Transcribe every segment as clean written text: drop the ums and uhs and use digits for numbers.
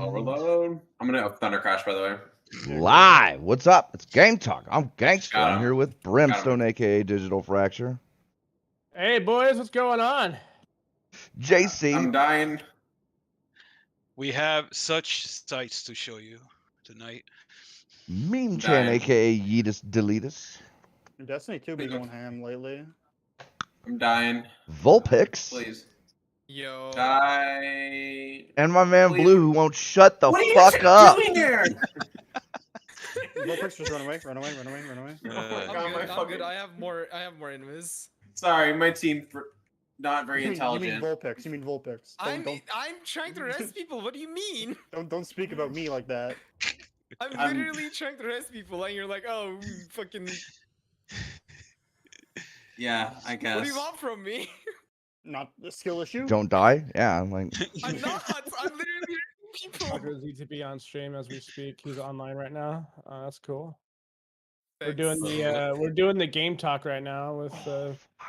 Overload. I'm gonna Thunder Crash, by the way. Live. What's up? It's Game Talk. I'm Gangster. Got I'm him. here with Brimstone, aka Digital Fracture. Hey boys, what's going on? JC. I'm dying. We have such sights to show you tonight. Meme Chan, dying. aka Yeetus Deletus. Destiny 2 be going ham lately. I'm dying. Vulpix. Please. Yo. Die. And my man Please. Blue who won't shut the What are you fuck up. doing there? Vulpix, just run away, run away, run away, run away. I'm good. I have more enemies. Sorry, my team not very You mean intelligent. Vulpix, you mean Vulpix. I'm trying to rest people. What do you mean? Don't speak about me like that. I'm literally trying to rest people, and you're like, oh, fucking. Yeah, I guess. What do you want from me? Not a skill issue. Don't die? Yeah, I'm like. I'm not. I'm literally resting people. Tucker's ETP on stream as we speak. He's online right now. That's cool. We're doing the game talk right now with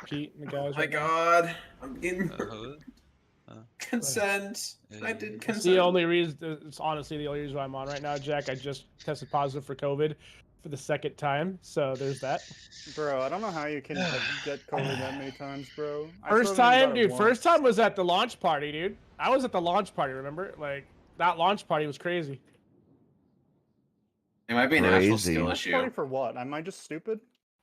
Pete and the guys. Oh my right now. god. I'm getting consent. I did It's consent. the only reason. It's honestly the only reason why I'm on right now, Jack. I just tested positive for COVID for the second time, so there's that. Bro, I don't know how you can get COVID that many times, bro. First time, dude. First time was at the launch party, dude. I was at the launch party. Remember, like that launch party was crazy. It might be an actual Crazy. skill Party issue. for what? Am I just stupid?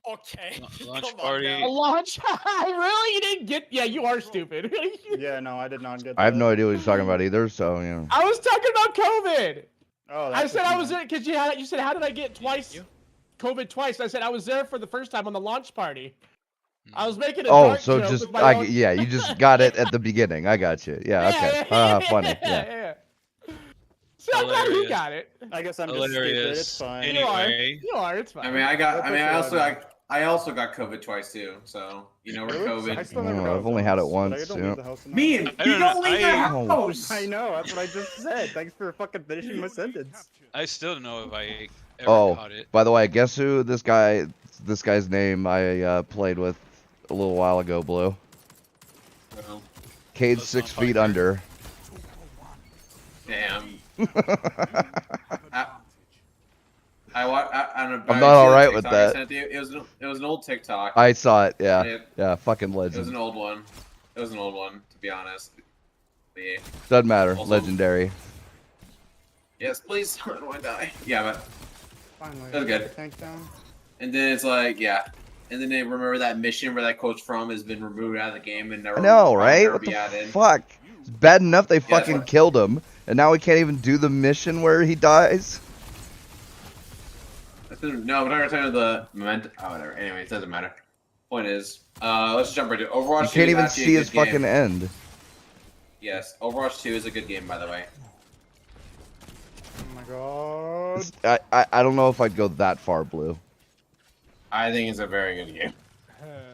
Okay. Launch Come on party. now. A launch? Really? You didn't get? Yeah, you are stupid. Yeah, no, I did not get that. I have no idea what he's talking about either, so, you know. I was talking about COVID. Oh, I that's said what I you was meant. there because you said, how did I get twice? COVID twice. I said I was there for the first time on the launch party. I was making a Oh, dark so joke just, with my own... yeah, you just got it at the beginning. I got you. Yeah, okay. Funny. Yeah. So I'm glad you Hilarious. got it. I guess I'm just stupid. It's Hilarious. fine. Anyway, You are. It's fine. I mean, I also got COVID twice too. So you know, we're Really? I COVID. still never Oh, got I've only had it once, but I once, don't yeah. leave the house enough. Me, I you don't know, don't leave the I- house. I know, that's what I just said. Thanks for fucking finishing my sentence. I still don't know if I ever Oh, caught it. by the way, guess who this guy's name I played with a little while ago, Blue? Well, Cade That's 6 not feet Parker. under. damn. I'm not alright with that. It was an old TikTok. I saw it, yeah. It- Yeah, fucking It was legend. an old one. It was an old one, to be honest. But yeah. Doesn't matter, Also- legendary. Yes, please. I don't want to die. Yeah, but Finally, That was get good. the tank down. and then it's like, yeah. And then they remember that mission where that coach from has been removed out of the game and never. I know, will right? never What be the added. fuck? It's bad enough they that's fucking what- killed him, and now we can't even do the mission where he dies? No, we're not talking about the memento. Oh, whatever. Anyway, it doesn't matter. Point is, let's jump right to Overwatch. You 2 can't is even actually a see good his game. fucking end. Yes, Overwatch 2 is a good game, by the way. Oh my god. I don't know if I'd go that far, Blue. I think it's a very good game.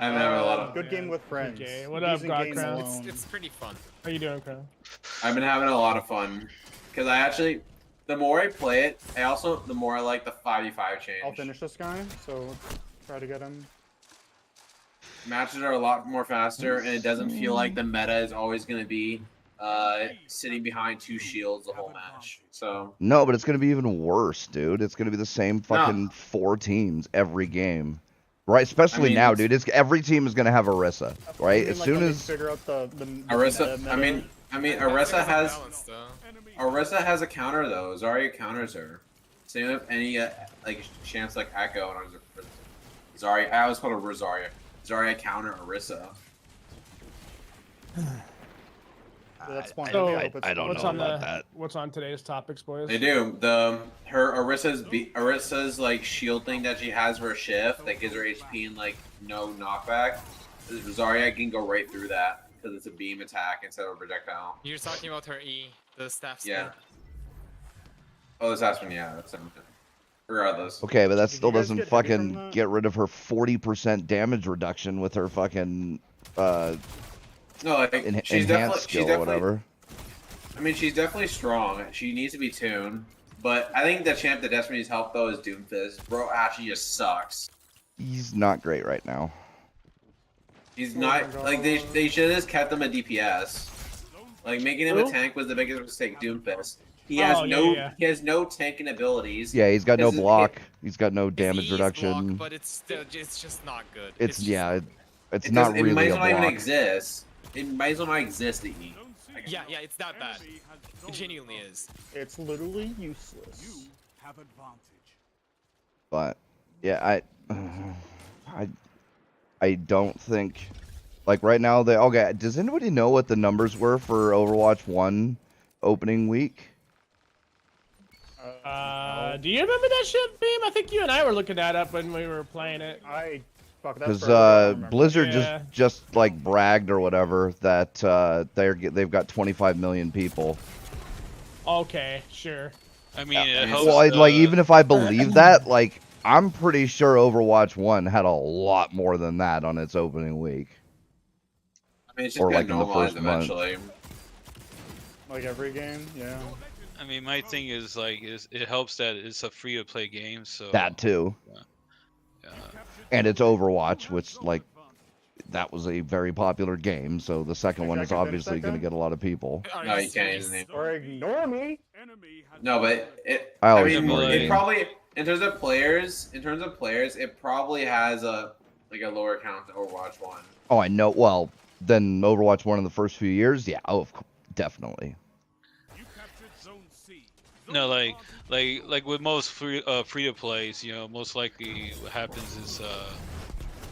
I've never a lot of. Good game with friends. Okay, what up, Using God games Crown? alone. It's pretty fun. How you doing, Crown? I've been having a lot of fun because I actually, the more I play it, the more I like the 5v5 change. I'll finish this guy, so try to get him. Matches are a lot more faster, and it doesn't feel like the meta is always going to be sitting behind two shields the whole match. So No, but it's gonna be even worse, dude. It's gonna be the same fucking 4 teams every game. Right, especially mean, now, it's- dude. Every team is gonna have Orisa, right? I mean, As like, soon when they as figure out the Orisa, meta- I mean, Everything's Orisa has balanced, though. Orisa has a counter though. Zarya counters her. Same with any like chance like Echo and Zarya. I always call her Rosaria. Zarya counter Orisa. that's fine. So, I hope it's fine. What's on What's on today's topics, boys? They do. Her Orisa's like shield thing that she has for a shift that gives her HP and like no knockback. Zarya can go right through that because it's a beam attack instead of a projectile. You're talking about her E, the staff Yeah. spell. Oh, this last one, yeah, that's something. Regardless. okay, but that Did still you guys doesn't get heavy from fucking that? get rid of her 40% damage reduction with her fucking No, like she's enhanced skill or whatever. I mean, she's definitely strong. She needs to be tuned. But I think the champ that desperately needs help though is Doomfist. Bro actually just sucks. He's not great right now. He's Oh not my like they should have just kept him at DPS. Like making him a Who? tank was the biggest mistake. Doomfist. He Oh, has yeah, no yeah. he has no tanking abilities. Yeah, he's got no His- block. He's got no His damage E is reduction. block, but it's still it's just not good. It's just yeah, not- it's It not does, it might really as a well not even block. exist. It might as well not exist. The E. Yeah, it's that bad. It genuinely is. It's literally useless. But yeah, I don't think like right now they okay. Does anybody know what the numbers were for Overwatch 1 opening week? Do you remember that shit, Beam? I think you and I were looking that up when we were playing it. Fuck, that's Because forever ago, I don't remember. Blizzard Yeah. just like bragged or whatever that they've got 25 million people. Okay, sure. I mean, Yeah. it helps. Well, like even if I believe that, like I'm pretty sure Overwatch 1 had a lot more than that on its opening week. I mean, it's just Or, gonna like, in the normalize first month. eventually. Like every game, yeah. I mean, my thing is like, it helps that it's a free to play game. So That too. And it's Overwatch, which like that was a very popular game, so the second one is Jack, I finished obviously that going to guy? get a lot of people. Are No, you you can't. serious? Or ignore me. No, but it. I I always mean, ignore it you. probably in terms of players, it probably has a lower count to Overwatch 1. Oh, I know. Well, then Overwatch 1 in the first few years, yeah, definitely. No, like with most free to plays, you know, most likely what happens is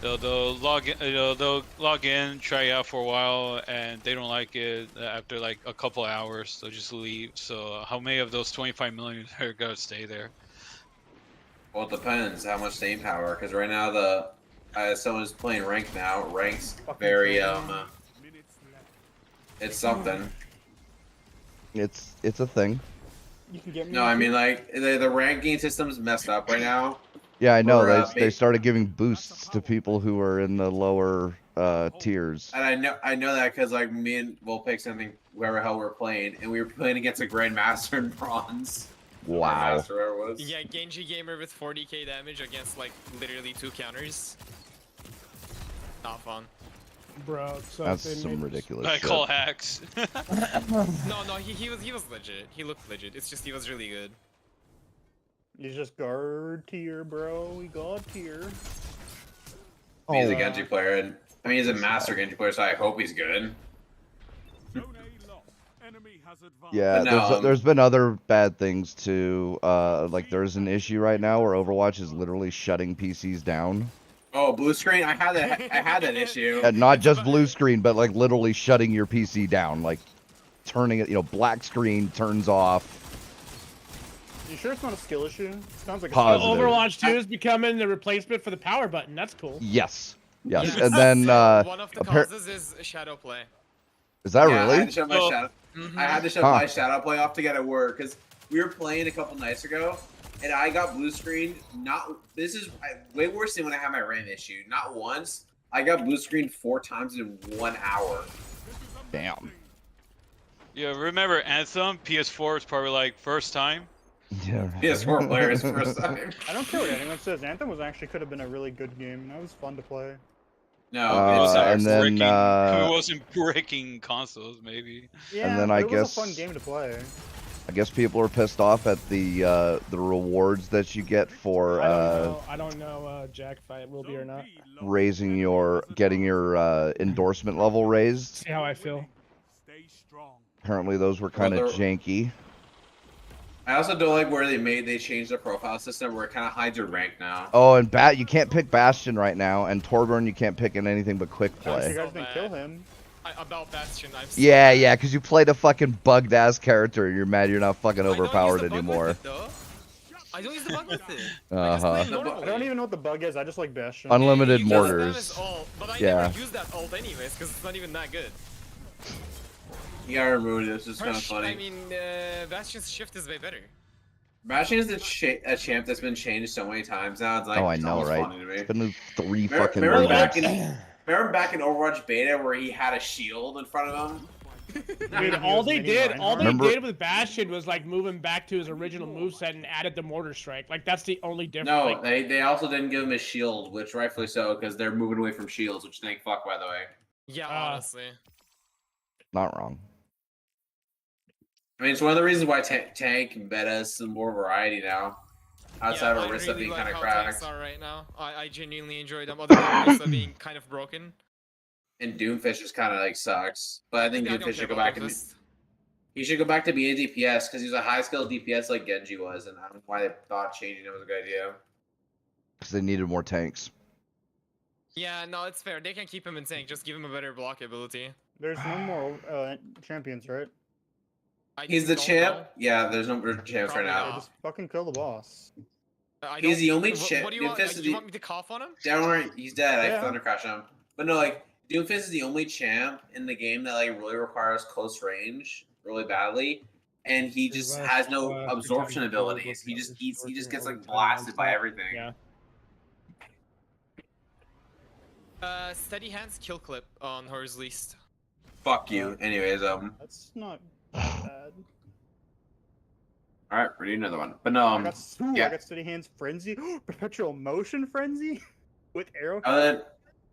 they'll log in, they'll log in, try out for a while, and they don't like it after like a couple hours, they'll just leave. So how many of those 25 million are gonna stay there? Well, it depends how much staying power. Because right now someone's playing ranked now. Ranks very it's something. It's a thing. You can get me. No, I mean like the ranking system's messed up right now. Yeah, I know. Or, They started giving boosts to people who are in the lower tiers. And I know that because like me and Volpix, I think whoever the hell we're playing, and we were playing against a Grandmaster in bronze. Wow. Grandmaster, whoever it was. Yeah, Genji Gamer with 40k damage against like literally 2 counters. Not fun. Bro, so That's they some made- ridiculous I shit. call hacks. No, he was legit. He looked legit. It's just he was really good. He's just guard tier, bro. We god tier. He's a Genji player, and I mean he's a master Genji player, so I hope he's good. Yeah, But no, there's been other bad things too. Like there's an issue right now where Overwatch is literally shutting PCs down. Oh, blue screen! I had that issue. And not just blue screen, but like literally shutting your PC down, like turning it, black screen turns off. You sure it's not a skill issue? Sounds like a Positive. skill issue. Overwatch 2 is becoming the replacement for the power button. That's cool. Yes. Yes. Yeah, And then one of the appar- causes is shadow play. is that Yeah, I really? had to shut my Well, shadow. Mhm. I had to shut Huh. my shadow play off to get it work because we were playing a couple nights ago, and I got blue screen. This is way worse than when I had my RAM issue. Not once. I got blue screen 4 times in 1 hour. Damn. Yeah, remember Anthem? PS4 is probably like first time. Yeah. PS4 players first time. I don't care what anyone says. Anthem could have been a really good game, and that was fun to play. No, Uh, it's and then, breaking, it wasn't breaking consoles, maybe. Yeah, then but I it was a fun guess- game to play. I guess people are pissed off at the rewards that you get for I don't know, Jack, if I will be or not. getting your endorsement level raised. See how I feel. Apparently those were kind of Well, they're- janky. I also don't like where they changed the profile system where it kind of hides your rank now. Oh, and you can't pick Bastion right now, and Torbjorn you can't pick in anything but quick You play. guys So didn't bad. kill him. About Bastion, I'm so Yeah, mad. yeah, because you played a fucking bugged ass character, and you're mad you're not fucking I don't use overpowered the bug anymore. with it, though. I don't use the bug with it. I just Uh-huh. play it The bu- normally. I don't even know what the bug is. I just like Bastion. Unlimited You just spam mortars. his ult, but I Yeah. never use that ult anyways because it's not even that good. You gotta remove it. It's just kind of funny. I mean, Bastion's shift is way better. Bastion is a champ that's been changed so many times now. It's like Oh, I it's know, almost right? funny to me. It's been 3 Remember, fucking remember remakes. back in Overwatch beta where he had a shield in front of him? Dude, all they did Remember- with Bastion was like moving back to his original moveset and added the mortar strike. Like that's the only difference. No, Like, they also didn't give him a shield, which rightfully so because they're moving away from shields, which thank fuck by the way. Yeah, Ah. honestly. Not wrong. I mean, it's one of the reasons why tank meta is some more variety now. Outside of Orisa being kind of cracked. Are right now. I genuinely enjoy them. Other than Orisa being kind of broken. And Doomfish just kind of like sucks. But I think don't Doomfish should care go about back to Doomfist. he should go back to being a DPS because he's a high skill DPS like Genji was, and I don't know why they thought changing it was a good idea. Because they needed more tanks. Yeah, no, it's fair. They can keep him in tank. Just give him a better block ability. There's no more champions, right? He's the don't champ. know. Yeah, there's no more champs right Probably now. not. Just fucking kill the boss. He's the only What champ. do you want? Doomfist is You the want me to cough on him? don't worry, he's dead. Yeah. I thunder crash him. But no, like Doomfist is the only champ in the game that like really requires close range really badly, and he just has no absorption abilities. He just eats. He just gets like blasted by everything. Yeah. Steady hands kill clip on Horror's Least. Fuck you. Anyways, That's not bad. all right, we're doing another one. But no, I yeah. got steady hands frenzy, perpetual motion frenzy with arrow.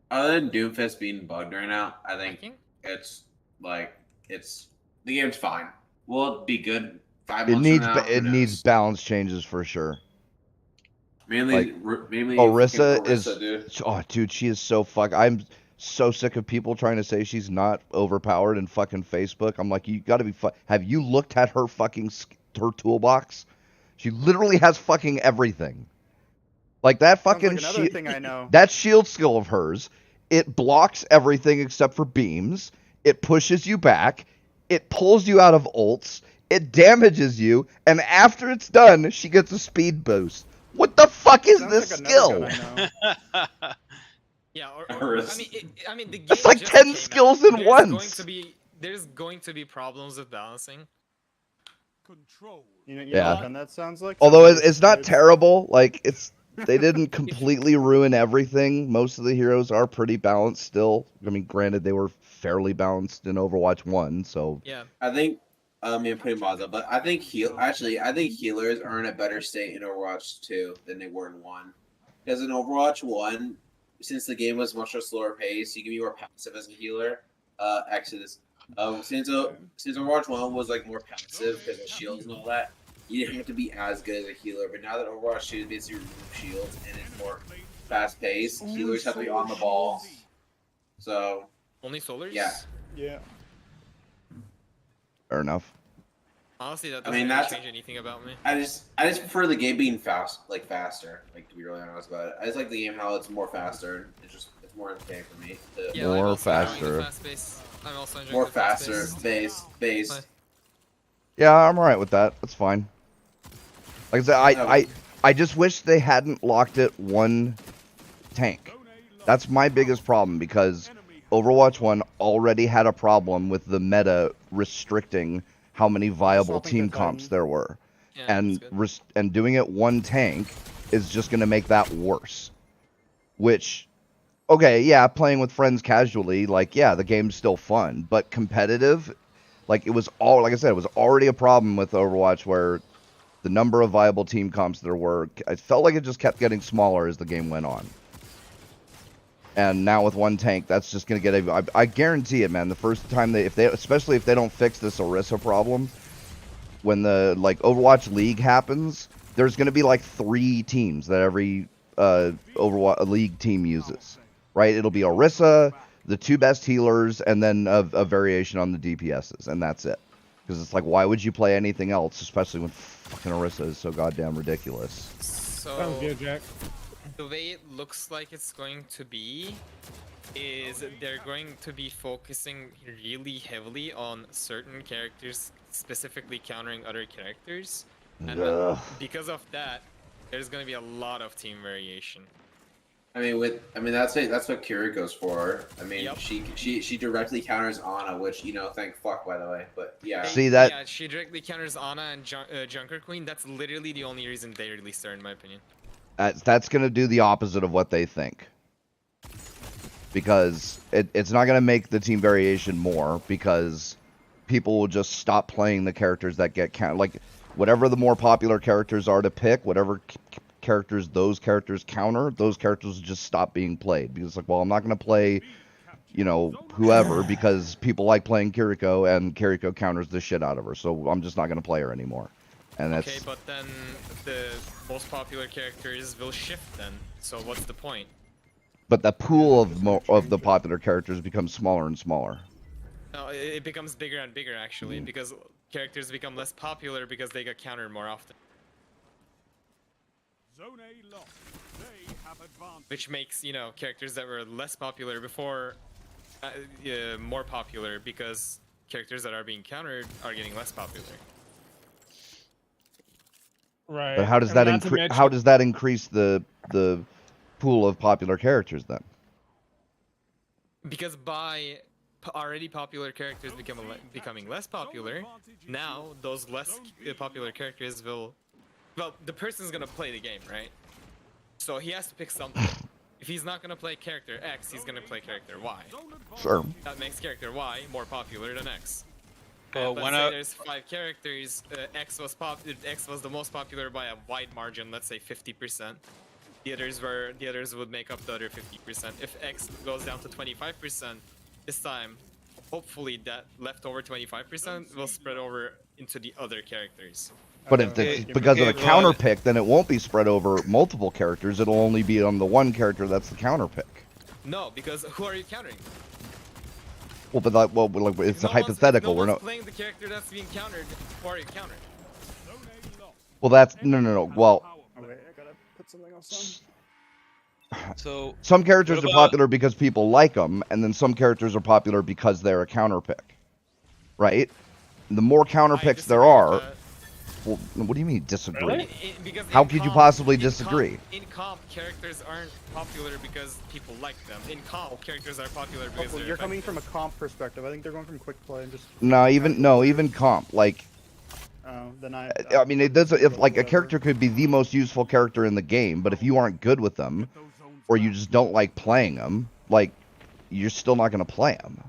Other than Doomfist being bugged right now, I think it's like the game's fine. Will it be good 5 It months needs from now? it Who needs knows? balance changes for sure. mainly Orisa fucking is dude. oh dude, she is so I'm so sick of people trying to say she's not overpowered in fucking Facebook. I'm like, you got to be have you looked at her fucking her toolbox? She literally has fucking everything. Like that fucking Sounds like another thing I know. that shield skill of hers, it blocks everything except for beams. It pushes you back. It pulls you out of ults. It damages you, and after it's done, she gets a speed boost. What the fuck is Sounds this like skill? another gun I know. Yeah, Orisa. I mean, the game That's like just 10 came out. skills in once. There's going to be problems with balancing. You know Yeah. what gun that sounds like? Although Sounds like it's not it's- terrible, like they didn't completely ruin everything. Most of the heroes are pretty balanced still. I mean, granted, they were fairly balanced in Overwatch 1, so Yeah. I think putting mods up, but I think healers are in a better state in Overwatch 2 than they were in 1. Because in Overwatch 1, since the game was much slower pace, you can be more passive as a healer. Exodus. Since Overwatch 1 was like more passive because of shields and all that, you didn't have to be as good as a healer. But now that Overwatch 2 basically removes shields and it's more fast paced, healers have to be on the ball. So Only solars? Yeah. Yeah. fair enough. Honestly, that I doesn't mean, really that's- change anything about me. I just prefer the game being faster. Like to be really honest about it, I just like the game how it's more faster. It's more entertaining for me. Yeah, More I'm also enjoying faster. the fast pace. I'm also enjoying More the fast faster, pace. base. Yeah, I'm alright with that. That's fine. Like I said, No. I just wish they hadn't locked it one tank. That's my biggest problem because Overwatch 1 already had a problem with the meta restricting how many viable Something team to comps find. there were. Yeah, And that's good. and doing it one tank is just going to make that worse. Which, okay, yeah, playing with friends casually, like, yeah, the game's still fun. But competitive, like, it was all, like I said, it was already a problem with Overwatch where the number of viable team comps there were, I felt like it just kept getting smaller as the game went on. And now with one tank, that's just going to get I guarantee it, man. The first time especially if they don't fix this Orisa problem, when the like Overwatch League happens, there's going to be like 3 teams that every Overwatch League team uses, right? It'll be Orisa, the 2 best healers, and then a variation on the DPSs, and that's it. Because it's like, why would you play anything else, especially when fucking Orisa is so goddamn ridiculous? So Sounds good, Jack. the way it looks like it's going to be is they're going to be focusing really heavily on certain characters, specifically countering other characters, and Ugh. because of that, there's going to be a lot of team variation. I mean that's what Kiriko's for. I mean, Yep. she directly counters Ana, which thank fuck by the way. But yeah, See that? Yeah, she directly counters Ana and Junker Queen. That's literally the only reason they released her, in my opinion. That's going to do the opposite of what they think. Because it's not going to make the team variation more, because people will just stop playing the characters that get counted. Like, whatever the more popular characters are to pick, whatever characters those characters counter, those characters will just stop being played. Because it's like, well, I'm not going to play you know, whoever, because people like playing Kiriko, and Kiriko counters the shit out of her. So I'm just not gonna play her anymore. And that's Okay, but then the most popular characters will shift then. So what's the point? but the pool of the popular characters becomes smaller and smaller. No, it becomes bigger and bigger actually, because characters become less popular because they get countered more often. Zone A lost. They have advanced. Which makes, you know, characters that were less popular before more popular because characters that are being countered are getting less popular. Right. But how does and that not to increase? mention- How does that increase the pool of popular characters then? Because by already popular characters becoming less popular, now those less popular characters will... Well, the person's gonna play the game, right? So he has to pick something. If he's not gonna play character X, he's gonna play character Y. Sure. That makes character Y more popular than X. But Let's why say not? there's 5 characters, X was the most popular by a wide margin, let's say 50%. The others would make up the other 50%. If X goes down to 25% this time, hopefully that leftover 25% will spread over into the other characters. But if it's Okay, because of the but- counter pick, then it won't be spread over multiple characters. It'll only be on the one character that's the counter pick. No, because who are you countering? Well, but that, well, like, it's a hypothetical. No We're one's not. playing the character that's being countered. Who are you countering? Zone A lost. Well, that's no. Well, Oh wait, I gotta put something else on. So some characters What are about- popular because people like them, and then some characters are popular because they're a counter pick. Right? The more counter I picks there disagree are, with that. well, what do you mean disagree? Really? Because How in could you comp- possibly in disagree? In comp, characters aren't popular because people like them. In comp, characters are popular because Well, they're you're coming effective. from a comp perspective. I think they're going from quick play and just. No, even comp. Like, Then I mean, it doesn't. If like a character could be the most useful character in the game, but if you aren't good with them, Those zones or you back. just don't like playing them, like, you're still not gonna play them.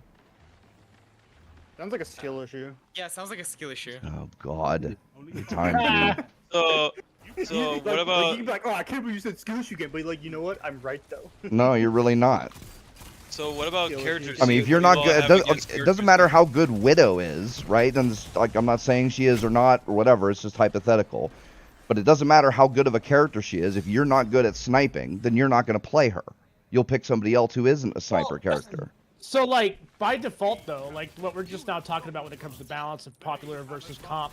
Sounds like a skill issue. Yeah, it sounds like a skill issue. Oh God, Only the two time, dude. So Like, what about? Like, you can be like, oh, I can't believe you said skill issue game, but like, you know what? I'm right though. No, you're really not. So what about Skill characters? issues. I mean, if you're you not all good, have against it doesn't characters matter that- how good Widow is, right? And it's, like, I'm not saying she is or not or whatever. It's just hypothetical. But it doesn't matter how good of a character she is. If you're not good at sniping, then you're not going to play her. You'll pick somebody else who isn't a sniper Well, character. So, like, by default, though, like what we're just now talking about when it comes to balance of popular versus comp,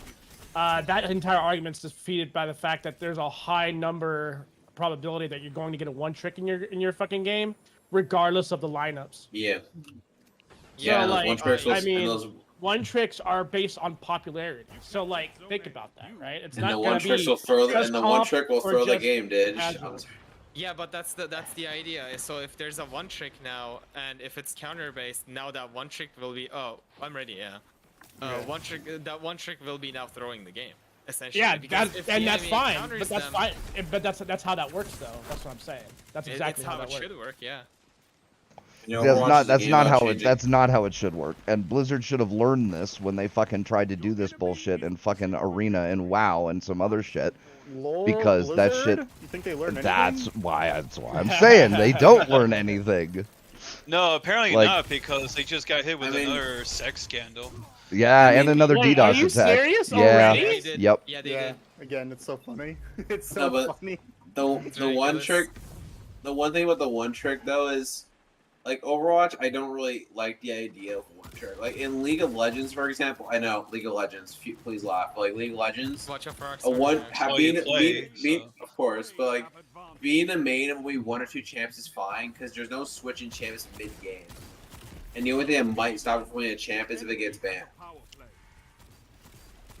that entire argument's defeated by the fact that there's a high number probability that you're going to get a one trick in your fucking game, regardless of the lineups. Yeah. So, Yeah, and those like, one tricks I and mean, those one tricks are based on popularity. So, like, think about that, right? It's and not the gonna one be tricks will throw just and the one comp trick will or throw the just game, dude. casual. Yeah, but that's the idea. So if there's a one trick now, and if it's counter based, now that one trick will be I'm ready. Yeah. One trick that one trick will be now throwing the game. Essentially. Yeah, because that, if and the that's enemy fine. counters But that's them, fine. But that's how that works, though. That's what I'm saying. That's exactly it's how that it works. should work. Yeah. You know, That's Overwatch not is a that's game not about how it changing- that's not how it should work. And Blizzard should have learned this when they fucking tried to do this bullshit in fucking Arena and WoW and some other shit. Lord Because that Blizzard? shit- You think they learned That's anything? why I'm saying they don't learn anything. No, apparently Like- not, because they just got hit with I mean- another sex scandal. Yeah, I and mean- another Wait, DDoS are you attack. serious Yeah. already? Yeah, they did. Yep. Yeah, they Yeah. did. Again, it's so funny. It's No, so but- funny. The It's the one ridiculous. trick, the one thing with the one trick though is, like Overwatch, I don't really like the idea of one trick. Like in League of Legends, for example, I know League of Legends. Please laugh. But like League of Legends, Watch out for a one Oh, you play, being so. of course, but like being the main of only one or two champs is fine because there's no switching champs mid game. And the only thing that might stop it from winning a champ is if it gets banned.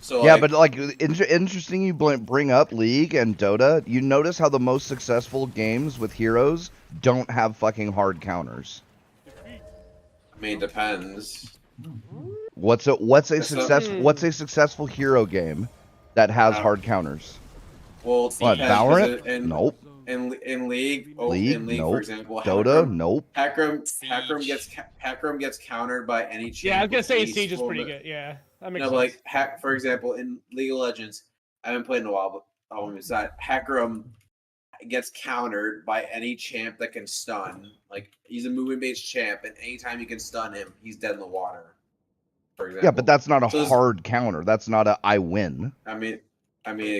So Yeah, like, but like interesting you bring up League and Dota. You notice how the most successful games with heroes don't have fucking hard counters. I mean, it depends. What's a So- successful hero game that has hard counters? Well, What, depends, 'cause Valorant? in Nope. In League, League? in League, Nope. for example, Dota? Nope. Hackram gets countered by any champ. Yeah, I was gonna say with Siege is full pretty mi- good. Yeah, that makes No, sense. but like for example, in League of Legends, I haven't played in a while, but on the side, Hackram gets countered by any champ that can stun. Like he's a movement-based champ, and anytime you can stun him, he's dead in the water. For example. Yeah, but that's not a So hard counter. That's not a I win. I mean, it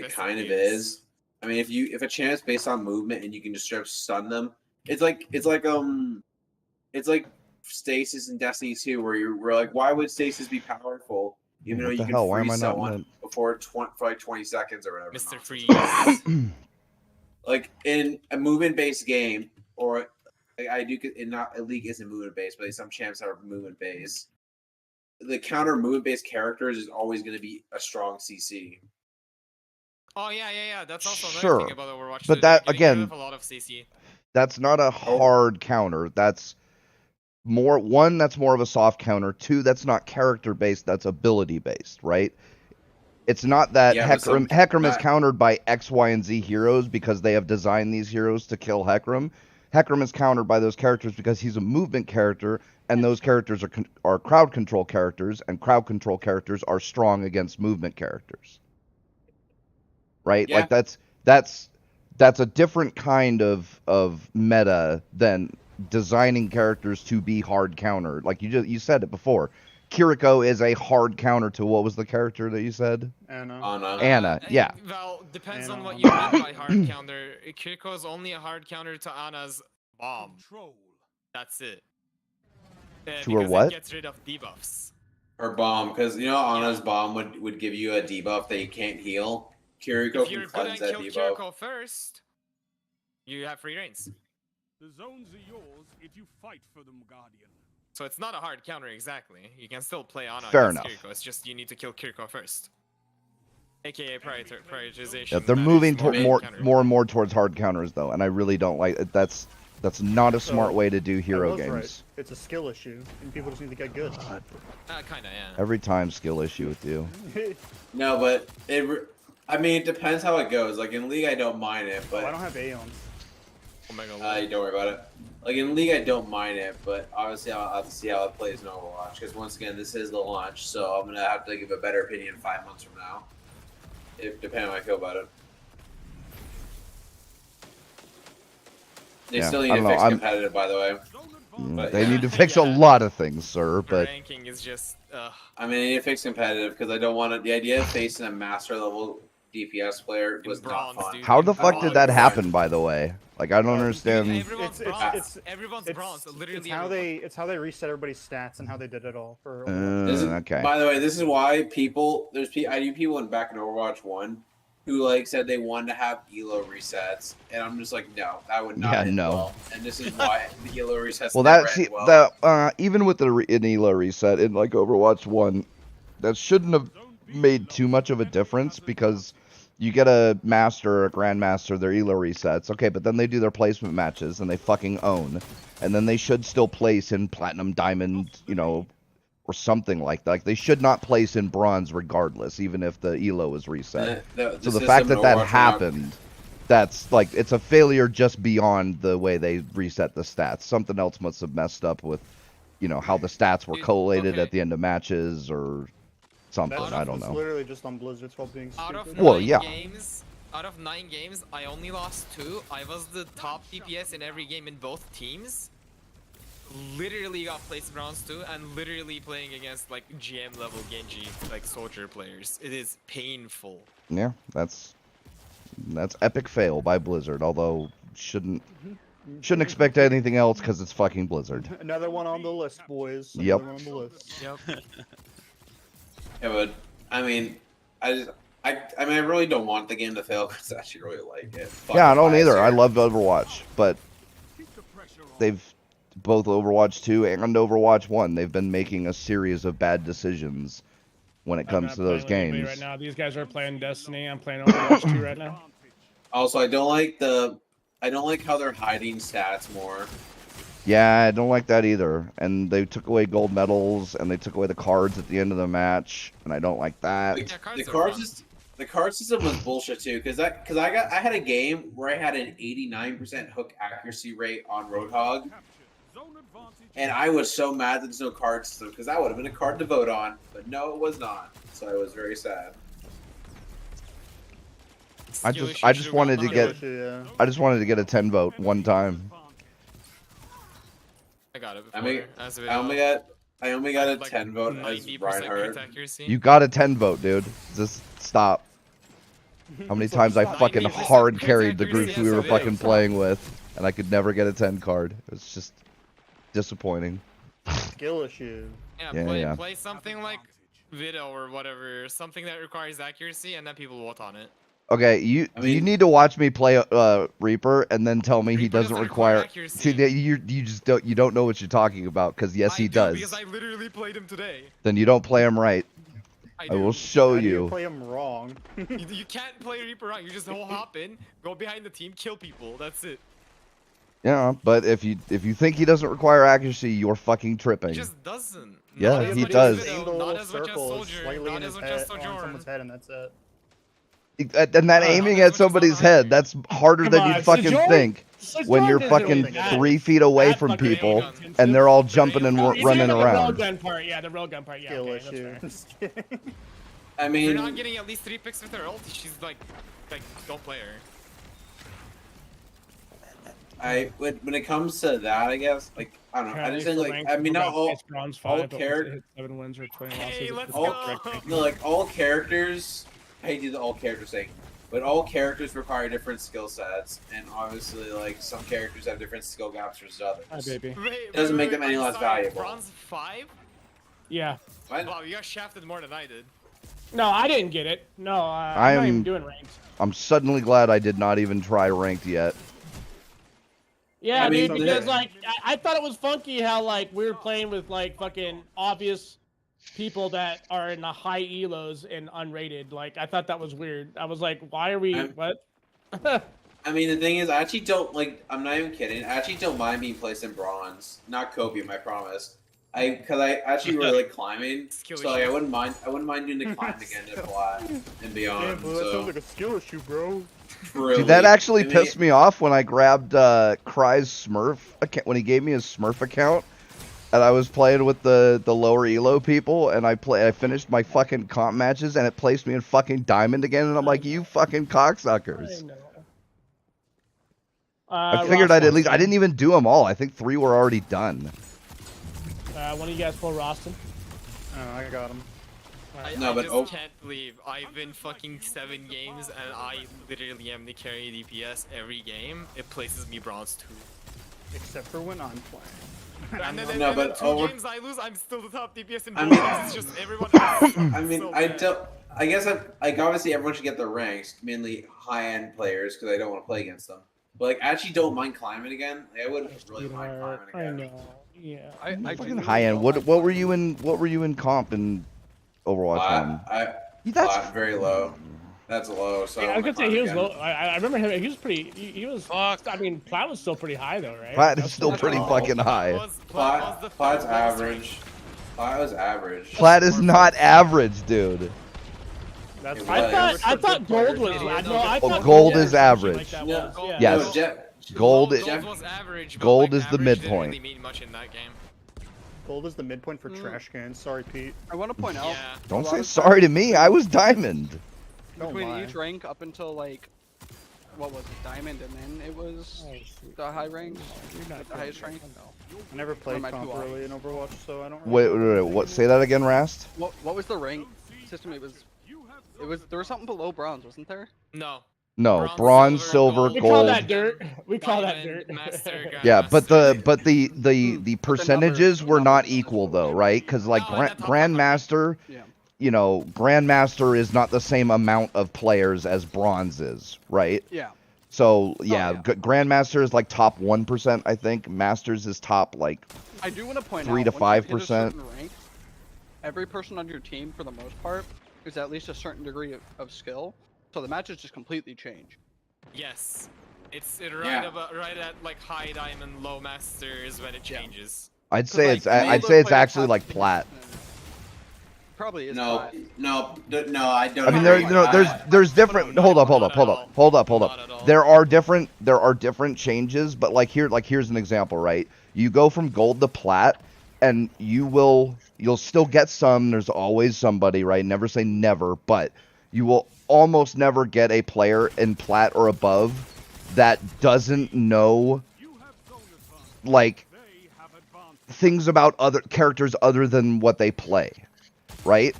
Yes, kind it of is. is. I mean, if a champ's based on movement and you can just straight up stun them, it's like stasis in Destiny 2, where we're like, why would stasis be powerful? Even though What you the can hell? Why freeze am I not someone in before for like 20 seconds or whatever. Mr. nonsense. Freeze. Like in a movement-based game, or like I do, in not a league isn't movement-based, but some champs are movement-based. The counter movement-based characters is always going to be a strong CC. Oh yeah. That's also another Sure, thing about Overwatch. but too. that, They're getting rid again- of a lot of CC. That's not a hard counter. That's more one. That's more of a soft counter. Two, that's not character based. That's ability based, right? It's not that Yeah, but Hecarim is that- countered by X, Y, and Z heroes because they have designed these heroes to kill Hecarim. Hecarim is countered by those characters because he's a movement character, and those characters are crowd control characters, and crowd control characters are strong against movement characters. Right? Yeah. Like that's a different kind of meta than designing characters to be hard countered. Like you said it before. Kiriko is a hard counter to what was the character that you said? Anna. Anna, yeah. Well, depends on Anna. what you mean by hard counter. Kiriko is only a hard counter to Anna's bomb. Control. That's it. To her Because what? it gets rid of debuffs. Or bomb, because Anna's bomb would give you a debuff that you can't heal. Kiriko If can you're good cleanse and that kill debuff. Kiriko first, you have free reigns. The zones are yours if you fight for them, Guardian. So it's not a hard counter exactly. You can still play Anna Fair against enough. Kiriko. It's just you need to kill Kiriko first. AKA prioritization. Yeah, they're that moving is more more counter. and more towards hard counters though, and I really don't like it. That's not a smart So, way to do hero I was games. right. It's a skill issue, and people just need to get good. Kinda, yeah. Every time skill issue with you. No, but it depends how it goes. Like in League, I don't mind it, Oh, I but don't have Aeons. Omega don't worry about it. Like in League, I don't mind it, but obviously I'll have to see how it plays in Overwatch. Because once again, this is the launch, so I'm gonna have to give a better opinion 5 months from now, depending on how I feel about it. They Yeah, still need I to don't know, fix I'm- competitive, by the way. Zone advantage. But They yeah. need to fix a Yeah. lot of things, sir, The but ranking is just. I mean, they need to fix competitive because I don't want to. The idea of facing a master level DPS player was not Bronze, fun. dude. how the fuck Bronze. did that happen, by the way? Like, I don't understand. Everyone's It's- bronze. it's- Everyone's bronze. Literally. It's how everyone. they reset everybody's stats and how they did it all for. This is, Okay. By the way, this is why I knew people back in Overwatch 1 who like said they wanted to have elo resets, and I'm just like, no, that would not. Yeah, end no. Well. And this is why the elo resets. Well, never that end well. even with an Elo reset in like Overwatch 1, that shouldn't have made too much of a difference because you get a master or a grandmaster, their Elo resets, okay, but then they do their placement matches and they fucking own, and then they should still place in platinum, diamond, or something like that. Like, they should not place in bronze regardless, even if the Elo is reset. So the fact that that happened, that's like, it's a failure just beyond the way they reset the stats. Something else must have messed up with, how the stats were Dude, collated okay. at the end of matches or something. That's I don't it's know. literally just on Blizzard's fault being Out of stupid. Well, 9 yeah. games, out of 9 games, I only lost 2. I was the top DPS in every game in both teams. Literally got placed bronze 2, and literally playing against like GM level Genji, like soldier players. It is painful. Yeah, that's epic fail by Blizzard. Although shouldn't expect anything else because it's fucking Blizzard. Another one on the list, boys. Yep. Another one on the list. Yep. Yeah, but I mean, I really don't want the game to fail because I actually really like it. Yeah, I don't Fucking either. I biased loved Overwatch, but Keep the pressure on. they've both Overwatch 2 and Overwatch 1. They've been making a series of bad decisions when it I'm comes not to those playing with anybody games. right now. These guys are playing Destiny. I'm playing Overwatch 2 right now. Also, I don't like how they're hiding stats more. Yeah, I don't like that either. And they took away gold medals and they took away the cards at the end of the match, and I don't like that. Yeah, cards The are card fun. the card system was bullshit too, because I had a game where I had an 89% hook accuracy rate on Roadhog, Capture. Zone advantage. and I was so mad that there's no card system because that would have been a card to vote on, but no, it was not. So I was very sad. I just wanted to get I just wanted to get a 10 vote one time. I got it I before. mean, as I only got a like 10 vote as 90% Reinhardt. crit accuracy. You got a 10 vote, dude. Just stop. How many times I fucking 90% hard crit carried the accuracy groups as we a were video. fucking playing with, and I could never get a 10 card. It was just disappointing. Skill issue. Yeah, Yeah. play something like Video or whatever, something that requires accuracy, and then people vote on it. Okay, you need to watch me play Reaper and then tell me he Reaper doesn't require. accuracy. See, you just don't know what you're talking about because yes, he does. Because I literally played him today. Then you don't play him right. I will show How do you. you play him wrong? You can't play Reaper wrong. You just hop in, go behind the team, kill people. That's it. Yeah, but if you think he doesn't require accuracy, you're fucking tripping. He just doesn't. Yeah, Not as he much as does. Video, Aim the not little as much as circle Soldier, slightly not in as his much head, as on Sojourn. someone's head, and that's it. And that aiming at somebody's head, that's harder Come than on, you fucking Sojourn- think. when you're Sojourn fucking isn't that- 3 feet away that from fucking people intensive. and they're all jumping and You You running did the around. railgun part, yeah, the railgun part, yeah. Skill Okay, that's issue. fair. Just kidding. I If you're not mean, getting at least 3 picks with her ult, she's like, don't play her. when it comes to that, I guess, like, I don't know. I just think, like, I mean, not all, bronze all 5, but charac- hit 7 wins or 20 losses. Hey, it's let's the all- correct rank. no, like, all characters, I hate to do the all characters thing, but all characters require different skill sets, and obviously, like, some characters have different skill gaps versus others. Hi, baby. Wait, Doesn't make them wait, any I'm less sorry, valuable. Bronze 5? Yeah. What? Wow, you got shafted more than I did. No, I didn't get it. No, I'm not even I'm- doing ranked. I'm suddenly glad I did not even try ranked yet. Yeah, I mean, dude, because the- like I thought it was funky how like we were playing with like fucking obvious people that are in the high elos and unrated. Like I thought that was weird. I was like, why are we what? I mean, the thing is, I actually don't, like, I'm not even kidding, I actually don't mind being placed in bronze. Not copium, I promise. Because I actually really like climbing, Skill so like, issue. I wouldn't mind doing the climb again at flat and Damn, beyond. bro, that sounds So, like a skill issue, bro. really, Dude, that actually I mean, pissed me off when I grabbed Cry's Smurf account when he gave me his Smurf account, and I was playing with the lower elo people, and I finished my fucking comp matches, and it placed me in fucking diamond again, and I'm like, you fucking cocksuckers. know. I figured I didn't even do them all. I think 3 were already done. One of you guys pull Roston. Oh, I got him. No, I but just can't believe I've been fucking 7 games and I literally am the carry DPS every game. It places me bronze 2. Except for when I'm playing. And then, No, and then but 2 over- games I lose, I'm still the top DPS in I bronze. mean- It's just everyone else. I mean, so I bad. don't. I guess like obviously everyone should get their ranks, mainly high-end players, because I don't want to play against them. But like, I actually don't mind climbing again. Like, I wouldn't really mind climbing I again. know. Yeah. I Fucking genuinely high end. don't What were you in comp in Overwatch 1? Flat, That's very low. That's low. So Yeah, I was I'm gonna say he was again. low. I remember him. He was pretty. He was. Fuck. I mean, Plat was still pretty high though, right? Plat That's is still pretty low. fucking high. Plat's average. Plat was average. Plat is not average, dude. That's It why was. I thought gold was. It was. No, I Oh, thought gold was is something average. Like that No, was, gold- yeah. Yes. No, Jeff, Gold Gold was average. But gold like, is the average midpoint. Didn't really mean much in that game. gold is the midpoint for trash cans. Sorry, Pete. I want to point out Yeah. Don't a lot say of sorry to me. I was diamond. Don't between lie. each rank up until like what was it, diamond, and then it was Oh, shoot. the high ranks, You're not the highest rank. I never played am I comp too high? early in Overwatch, so I don't. Wait, Really what? Say that again, Rast. What was the rank system? It was there was something below bronze, wasn't there? No. No, Bronze, bronze, silver, silver, We gold. call gold. that dirt. We call that Diamond, dirt. Master, Yeah, but the Grandmaster. the percentages were not numbers. equal though, right? Because like No, that's all Grandmaster, Yeah. you know, Grandmaster is not the same amount of players as Bronze is, right? Yeah. So yeah, yeah. Grandmaster is like top 1%, I think. Masters is top like I do want to point 3 out to once you hit a 5%. certain rank, every person on your team, for the most part, is at least a certain degree of skill. So the matches just completely change. Yes. It's Yeah. right at like high diamond, low master is when it changes. I'd say like, it's all I'd the say it's players actually have like to- plat. Probably is. No, plat. no, I don't. I mean, there, agree. you know, there's different. No, Hold up. not at all. Not at all. There are different changes, but here's an example, right? You go from gold to plat, and you'll still get some. There's always somebody, right? Never say never, but you will almost never get a player in plat or above that doesn't know like things about other characters other than what they play, right?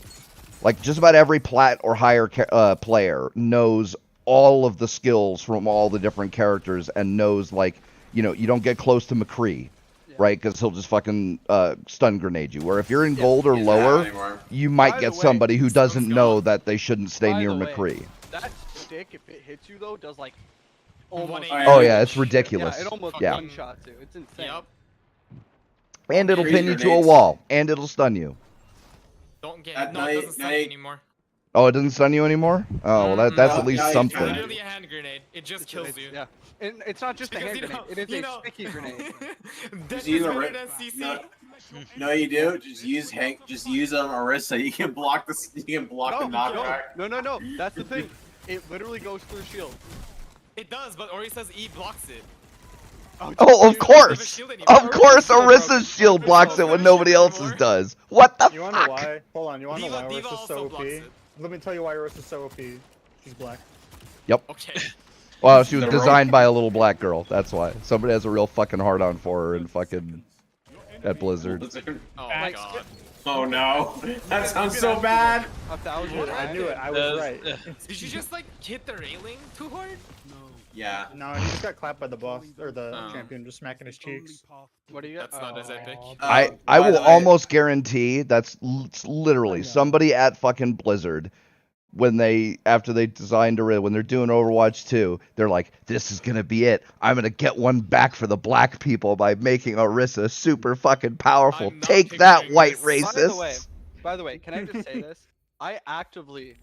Like just about every plat or higher player knows all of the skills from all the different characters and knows, like, you know, you don't get close to McCree, right? Because he'll just fucking stun grenade you. Where if you're in gold or He's not lower, anymore. you might By get the way, somebody who doesn't Stone's know gone. that they shouldn't stay By near the way, McCree. That stick, if it hits you though, does like almost. 180. Oh yeah, it's ridiculous. Yeah, it almost Yeah. one-shots you. It's insane. Yep. And it'll Freeze pin you to a grenades. wall, and it'll stun you. Don't get At it. No, it night- doesn't stun night- you anymore. Oh, it doesn't stun you anymore? Oh, well, that's No, at least no, you something. can't. Literally a hand grenade. It just kills It's- you. Yeah, and it's not just a Because hand you grenade. know- It is you a know- sticky grenade. Death use is a better ri- than CC. No, you do. Just use Hank. Just use Orisa. You can block the. You can block the knockback. No. That's the thing. It literally goes through shield. It does, but Orisa's E blocks it. Oh, You of don't have a course! shield anymore. Of course, Orisa's Orisa's shield blocks it when nobody else's does. What the You wanna know fuck? why? Hold on, you wanna know Diva- why Diva Orisa's so also OP? blocks it. Let me tell you why Orisa's so OP. She's black. Okay. Well, she was The designed by a little black girl. That's why. Somebody has a real fucking hard on for her in fucking at Blizzard. Oh my Like, god. Oh no, that sounds so bad. 1,000 I knew it. I was right. Did you just like hit the railing too hard? Yeah. No, he just got clapped by the boss or the Oh. champion, just smacking his cheeks. What do you got? That's not as epic. I by will the way- almost guarantee that's literally somebody at fucking Blizzard when after they designed when they're doing Overwatch 2, they're like, this is gonna be it. I'm gonna get one back for the black people by making Orisa super fucking powerful. I'm not Take that, picturing white this. racists. By the way, can I just say this? I actively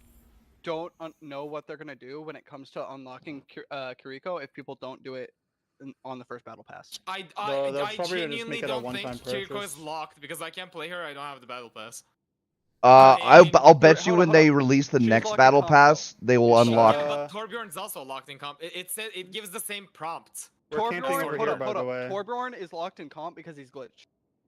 don't know what they're gonna do when it comes to unlocking Kiriko if people don't do it on the first battle pass. I Bro, they'll I probably just genuinely make it a don't one-time think Kiriko purchase. is locked because I can't play her. I don't have the battle pass. I'll bet Wait, you hold when on, they hold on. release the She's next locked in battle comp, pass, they will unlock. Yeah, but Torbjorn's also locked in comp. It said it gives the same prompt. We're camping Torbjorn, over hold here, up, by hold the up. way. Torbjorn is locked in comp because he's glitched.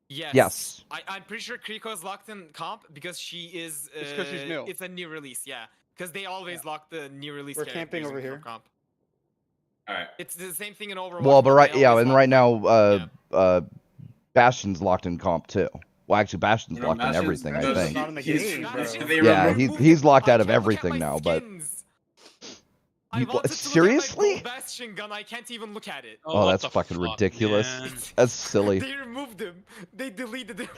Yes. Yes. I'm pretty sure Kiriko is locked in comp because she is. It's 'cause she's new. It's a new release, yeah. Because they always lock the new release. We're characters camping over in here. Comp. All right. It's the same thing in Overwatch. Well, but right, they yeah, always and lock right them. now, Bastion's locked in comp too. Well, actually, Bastion's No, locked in Bastion's- everything, I Bastion's think. not in the He's- game, bro. they Yeah, removed- he's locked I out of can't look at everything my now, but skins. You- I wanted to seriously? Look at my gold Bastion gun. I can't even look at it. Oh, what that's the fucking fuck, ridiculous. man? That's silly. They removed him. They deleted him.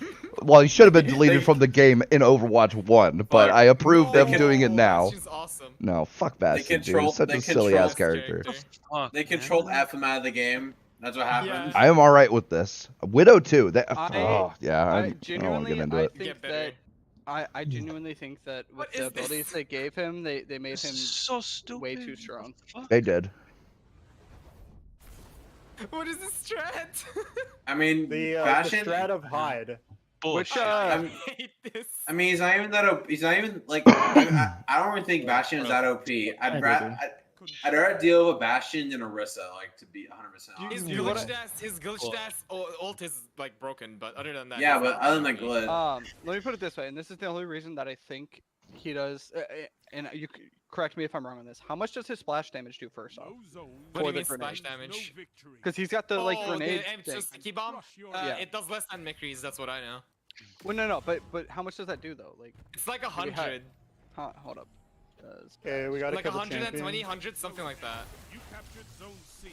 Well, he should have been They- deleted from the game in Overwatch 1, but Fuck. I approve them No, doing it now. Bastion's awesome. No, fuck Bastion, dude. control- He's such they a silly ass control character. Fuck, They man. controlled F him out of the game. That's what happened. I am alright with this. Widow too. I I don't want to genuinely, get into I it. think Get better. that I genuinely think that with What the is this? abilities they gave him, they made This him is so stupid. way too strong. Fuck. They did. What is this strat? I mean, The Bastion. strat of hide. Which Bullshit. I'm- I hate this. I mean, he's not even that. He's not even like. I don't even think Bastion is that OP. I'd rather deal with Bastion than Orisa. Like to be 100%. His You wanna- glitched ass ult is like broken, but other than that. Yeah, he's but not other than OP. glitch. Let me put it this way, and this is the only reason that I think he does. And you correct me if I'm wrong on this. How much does his splash damage do first off? What do for you the mean splash grenade. damage? Because he's got the like Oh, grenade the thing. just key bomb. Yeah. It does less than McCree's. That's what I know. Well, no, but how much does that do though? Like, It's like Pretty high. 100, hold up. Does Okay, we gotta like kill the 120, champion. 100, something like that. You captured Zone C.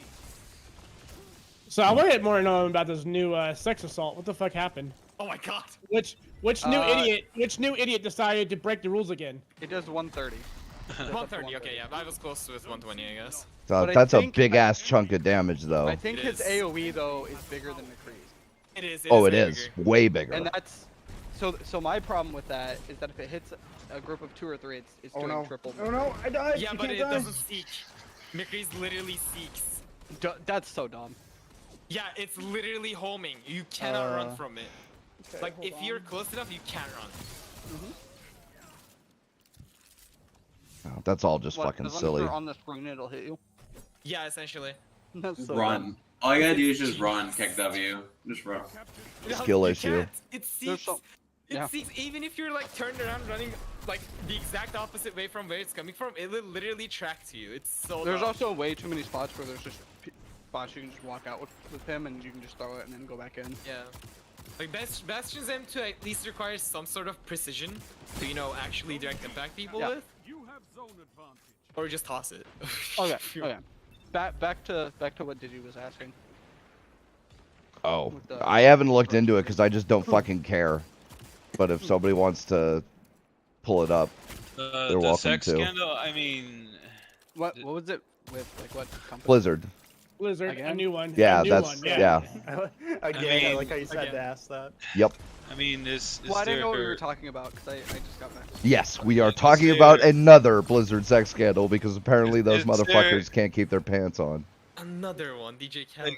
So I want to get more know about this new sex assault. What the fuck happened? Oh my god. Which new idiot decided to break the rules again? it does 130. 130. Okay, yeah, I was close with 120, I guess. So But I that's a think- big ass chunk of damage, though. I think It his is. AOE though is bigger than McCree's. It is. Oh, it way is bigger. way bigger. And that's so my problem with that is that if it hits a group of 2 or 3, it's Oh doing no! triple. Oh no! I died! Yeah, You but can't it die. doesn't seek. McCree's literally seeks. That's so dumb. Yeah, it's literally homing. You cannot run Uh, from it. Okay, Like, hold if you're on. close enough, you can run. Oh, that's all just What, fucking as long as silly. you're on the screen, it'll hit you. Yeah, essentially. That's Just so run. dumb. All you gotta do is just run. Kick W. Just run. Skill You issue. can't. It There's seeks. so- Yeah. seems even if you're like turned around running like the exact opposite way from where it's coming from, it will literally track to you. It's so There's dumb. also way too many spots where there's just spots you can just walk out with him and you can just throw it and then go back in. Yeah. Like Bastion's M2 at least requires some sort of precision to, you know, actually direct impact people Yeah. with. You have zone advantage. Or just toss it. Okay. Okay. Back to what Digi was asking. Oh, With the- I haven't looked into it because I just don't fucking care. But if somebody wants to pull it up, they're The welcome sex to. scandal. I mean, What was it with, like, what company? Blizzard. Blizzard, a Again? new one. Yeah, a new that's one, yeah. Again, I mean- like how you said Again. to ask that. Yep. I mean, is Well, I didn't know what we there- were talking about because I just got back. Yes, we are Is talking there- about another Blizzard sex scandal because apparently those Is there- motherfuckers can't keep their pants on. Another one, DJ Khaled.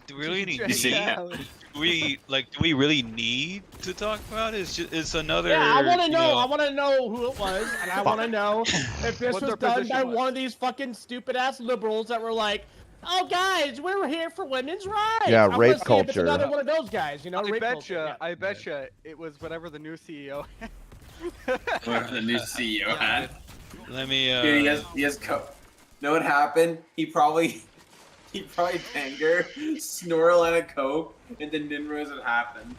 Do we really need? Yeah. Do we really need to talk about it? It's another. Yeah, I want to you know. I want to know who it was, and I want to know if this What was their done position by was. one of these fucking stupid ass liberals that were like, "Oh, guys, we're here for women's rights." Yeah, I wanna rape see if culture. It's another one of those guys, you know. I rape bet culture, you. yeah. I bet you it was whatever the new E CEO. Whatever the new CEO Yeah, had. Let me. Dude, he has know what happened? He probably banged her, snore a lot of coke, and then didn't realize what happened.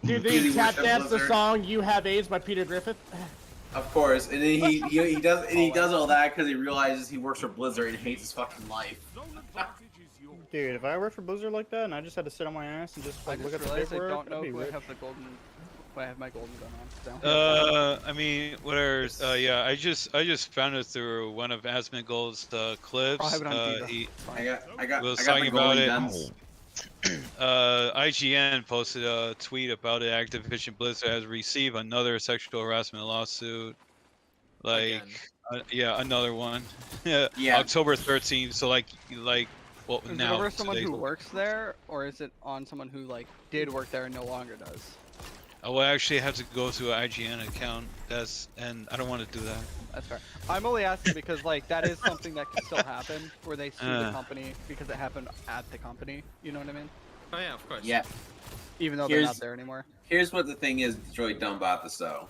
Do you Really think tap worship dance the Blizzard. song "You Have AIDS" by Peter Griffith? Of course, and then he does all that because he realizes he works for Blizzard and hates his fucking life. Zone advantage is yours. Dude, if I worked for Blizzard like that and I just had to sit on my ass and just I like just look at the realized I paperwork, don't know that'd be who I rich. have the golden. Who I have my golden gun on. So. I mean, where's yeah, I just found it through one of Asmongold's clips. I'll have it on Diva. He I got was my talking about golden it. guns. IGN posted a tweet about it. Activision Blizzard has received another sexual harassment lawsuit. Like, yeah, another one. Yeah, Yeah. October 13th. So like, well, Is now it over someone today. who works there, or is it on someone who like did work there and no longer does? I will actually have to go to an IGN account. And I don't want to do that. That's fair. I'm only asking because like that is something that can still happen, where they sue the Uh. company because it happened at the company. You know what I mean? Oh yeah, of course. Yeah. Even though they're not Here's- there anymore. Here's what the thing is that's really dumb about this though.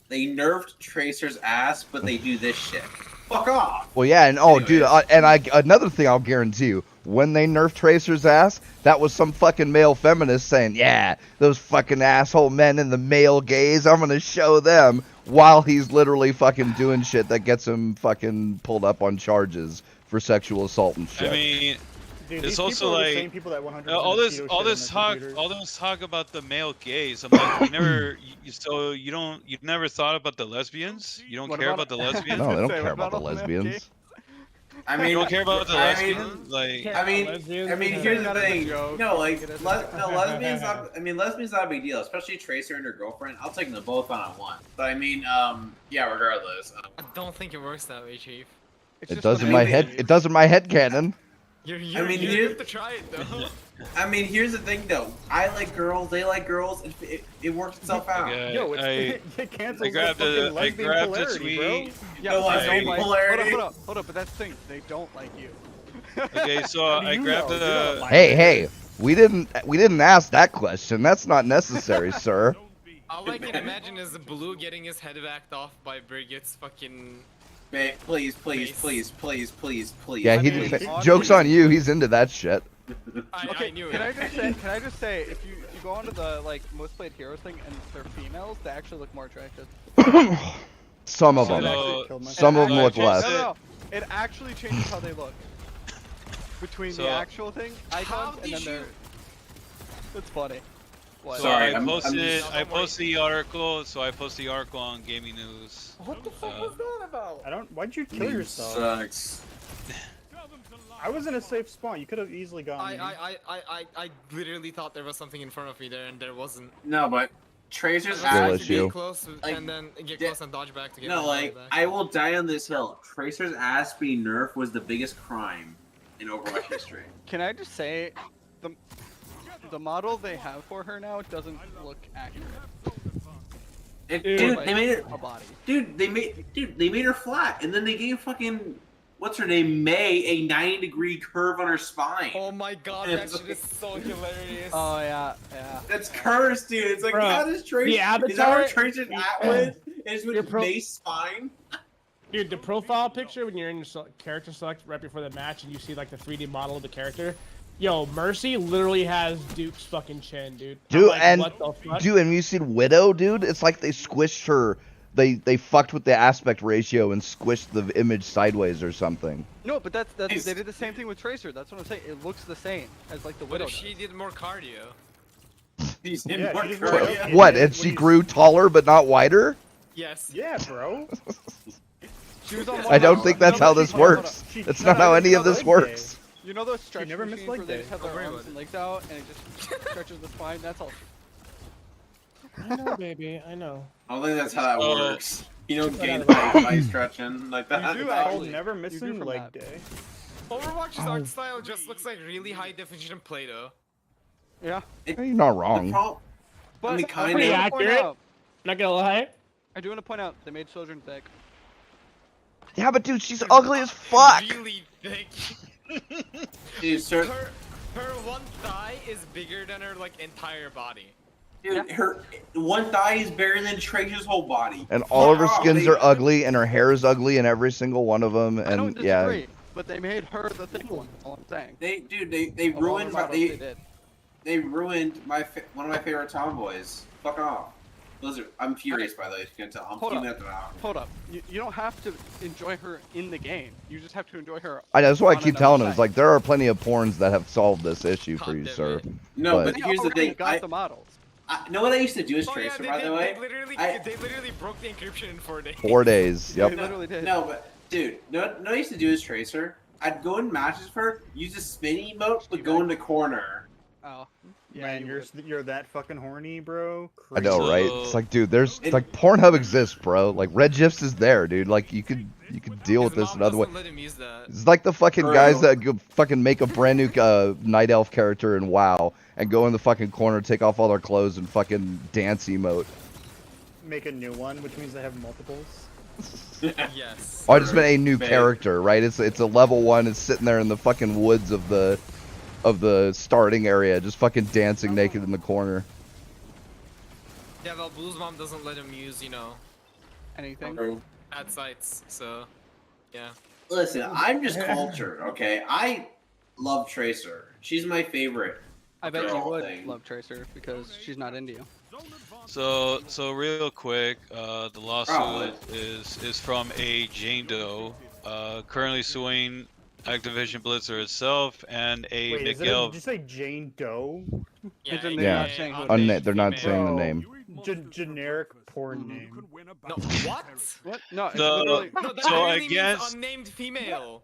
They nerfed Tracer's ass, but they do this shit. Fuck off! Well, yeah, and oh, dude, Anyways. another thing I'll guarantee you, when they nerfed Tracer's ass, that was some fucking male feminist saying, yeah, those fucking asshole men in the male gaze, I'm gonna show them, while he's literally fucking doing shit that gets him fucking pulled up on charges for sexual assault and shit. I mean, Dude, It's these also people are the like- same people that 100% all this keto all shit this on their talk computers. all this talk about the male gaze. I'm like, you never. So you've never thought about the lesbians? You don't What care about- about the lesbians? No, they don't Say, care what about the about all them lesbians. I mean, You don't care about the I mean- lesbians? Like, Yeah. I mean, Lesbians I mean, and- here's the Not as a thing. joke, No, like, take it as a- lesbians. Lesbians not a big deal, especially Tracer and her girlfriend. I'll take them both on at once. But I mean, yeah. Regardless, I don't think it works that way, Chief. It's It just does the in my main head. thing. It does in my head canon. You mean, you here- have to try it though. I mean, here's the thing though. I like girls. They like girls. It works itself out. yeah, Yo, it's, I it cancels grabbed the fucking I lesbian grabbed a polarity, bro. tweet. Yeah, No, but like, they don't like. polarity. Hold up, but that's the thing. They don't like you. Okay, so How do I you grabbed know? You don't the. like Hey, it. hey, we didn't ask that question. That's not necessary, sir. Don't be. All I can imagine is Blue getting his head whacked off by Brigitte's fucking. Babe, please, please. Yeah, I he. mean, Joke's on you. He's into that shit. I Okay, knew can it. Can I just say, if you go onto the like most played heroes thing and they're females, they actually look more attractive. Some of So- them. Actually killed myself. Some of them It look actually- less. No, it actually changes how they look. Between So- the actual thing, icons, and did then you- they're. That's funny. What? So Sorry, I I'm posted just- I posted the article. So I posted the article on Gaming News. What the fuck was that about? I don't. Why'd you kill yourself? Sucks. Tell them to lie. I was in a safe spot. You could have easily gotten me. I literally thought there was something in front of me there, and there wasn't. No, but Tracer's Skill ass. issue. Get close Like, and then get yeah. close and dodge back to get No, my like back. I will die on this hill. Tracer's ass being nerfed was the biggest crime in Overwatch history. Can I just say, the model they have for her now doesn't look accurate. And, Dude, dude, Like, they made it. a body. Dude, they made her flat, and then they gave fucking what's her name, May, a 90-degree curve on her spine. Oh my god, that shit is so hilarious. Oh yeah, yeah. That's cursed, dude. It's like, Bro, how does Tracer? the Is that avatar- where Tracer's at with? Is Your with pro- May's spine? Dude, the profile picture when you're in your character select right before the match and you see like the 3D model of the character. Yo, Mercy literally has Duke's fucking chin, dude. I'm Dude, like, and what the fuck? dude, and you seen Widow, dude? It's like they squished her. They fucked with the aspect ratio and squished the image sideways or something. No, but that's they did the same thing with Tracer. That's what I'm saying. It looks the same as like the What Widow. if she did more cardio? He's in Yeah, more she just curve. went up. What? Yeah, And she when grew taller but not wider? Yes. Yeah, bro. She was on I don't one- think that's how this Hold on, hold on. works. She- That's no, not no, how no, any no, of this leg works. You know those stretch never missed machines leg where they day. just have Don't their worry arms about and legs out and it just stretches the spine? That's all. I know, baby, I know. I don't think that's how that Oh. works. You don't Put gain out of height by stretching like that. do Called actually. never You do missing from leg that. day. Overwatch's art style just looks like really high definition Play-Doh. Yeah. You're not The wrong. problem- But I mean, I kind do Pretty of. wanna point accurate. out- Not gonna lie. I do want to point out they made children thick. Yeah, but dude, she's ugly as fuck. Really thick. Dude, sir, Her one thigh is bigger than her like entire body. dude, her one thigh is bigger than Tracer's whole body. And all of her Fuck off, skins they- are ugly, and her hair is ugly in every single one of them. I don't And yeah, disagree, but they made her the thick one. That's all I'm saying. They Of all the ruined my models did. they ruined one of my favorite tomboys. Fuck off. Blizzard. I'm furious by the way. If you can tell. I'm Hold fuming up. at the mouth. Hold up. You don't have to enjoy her in the game. You just have to enjoy her. that's why I on keep another telling him. site. It's like there are plenty of porns that have solved this issue for God you, damn sir. it. No, But- but They here's the already thing. got the models. I know what I used to do as Oh yeah, Tracer, they, by they, the way. they literally I- they literally broke the encryption in 4 days. 4 days. They Yep. literally did. No, but dude, no, I used to do as Tracer. I'd go in matches for her, use a spin emote, but go in the corner. Oh. Man, you you're that fucking horny, bro. I know, Crazy. right? It's like, dude, there's like Pornhub exists, bro. Like Red GIFs is there, dude. Like you could deal with His this mom another way. doesn't let him use that. It's like the fucking Bro. guys that go fucking make a brand new night elf character in WoW and go in the fucking corner, take off all their clothes, and fucking dance emote. Make a new one, which means they have multiples. Yes. Oh, I just meant a new Fake. character, right? It's a level 1. It's sitting there in the fucking woods of the starting area, just fucking dancing naked in the corner. Yeah, well, Blue's mom doesn't let him use, Anything. Bro. ad sites, so yeah. Listen, I'm just cultured, okay? I love Tracer. She's my favorite. I bet you girl would thing. love Tracer because she's not into you. So real quick, the lawsuit Oh. is from a Jane Doe, currently suing Activision Blizzard itself and a Wait, Miguel. did you say Jane Doe? Yeah, They're not saying who it unnamed They're not saying the female. name. Generic porn name. No, what? What? No, it's So- literally. No, that So literally I means guess- unnamed female.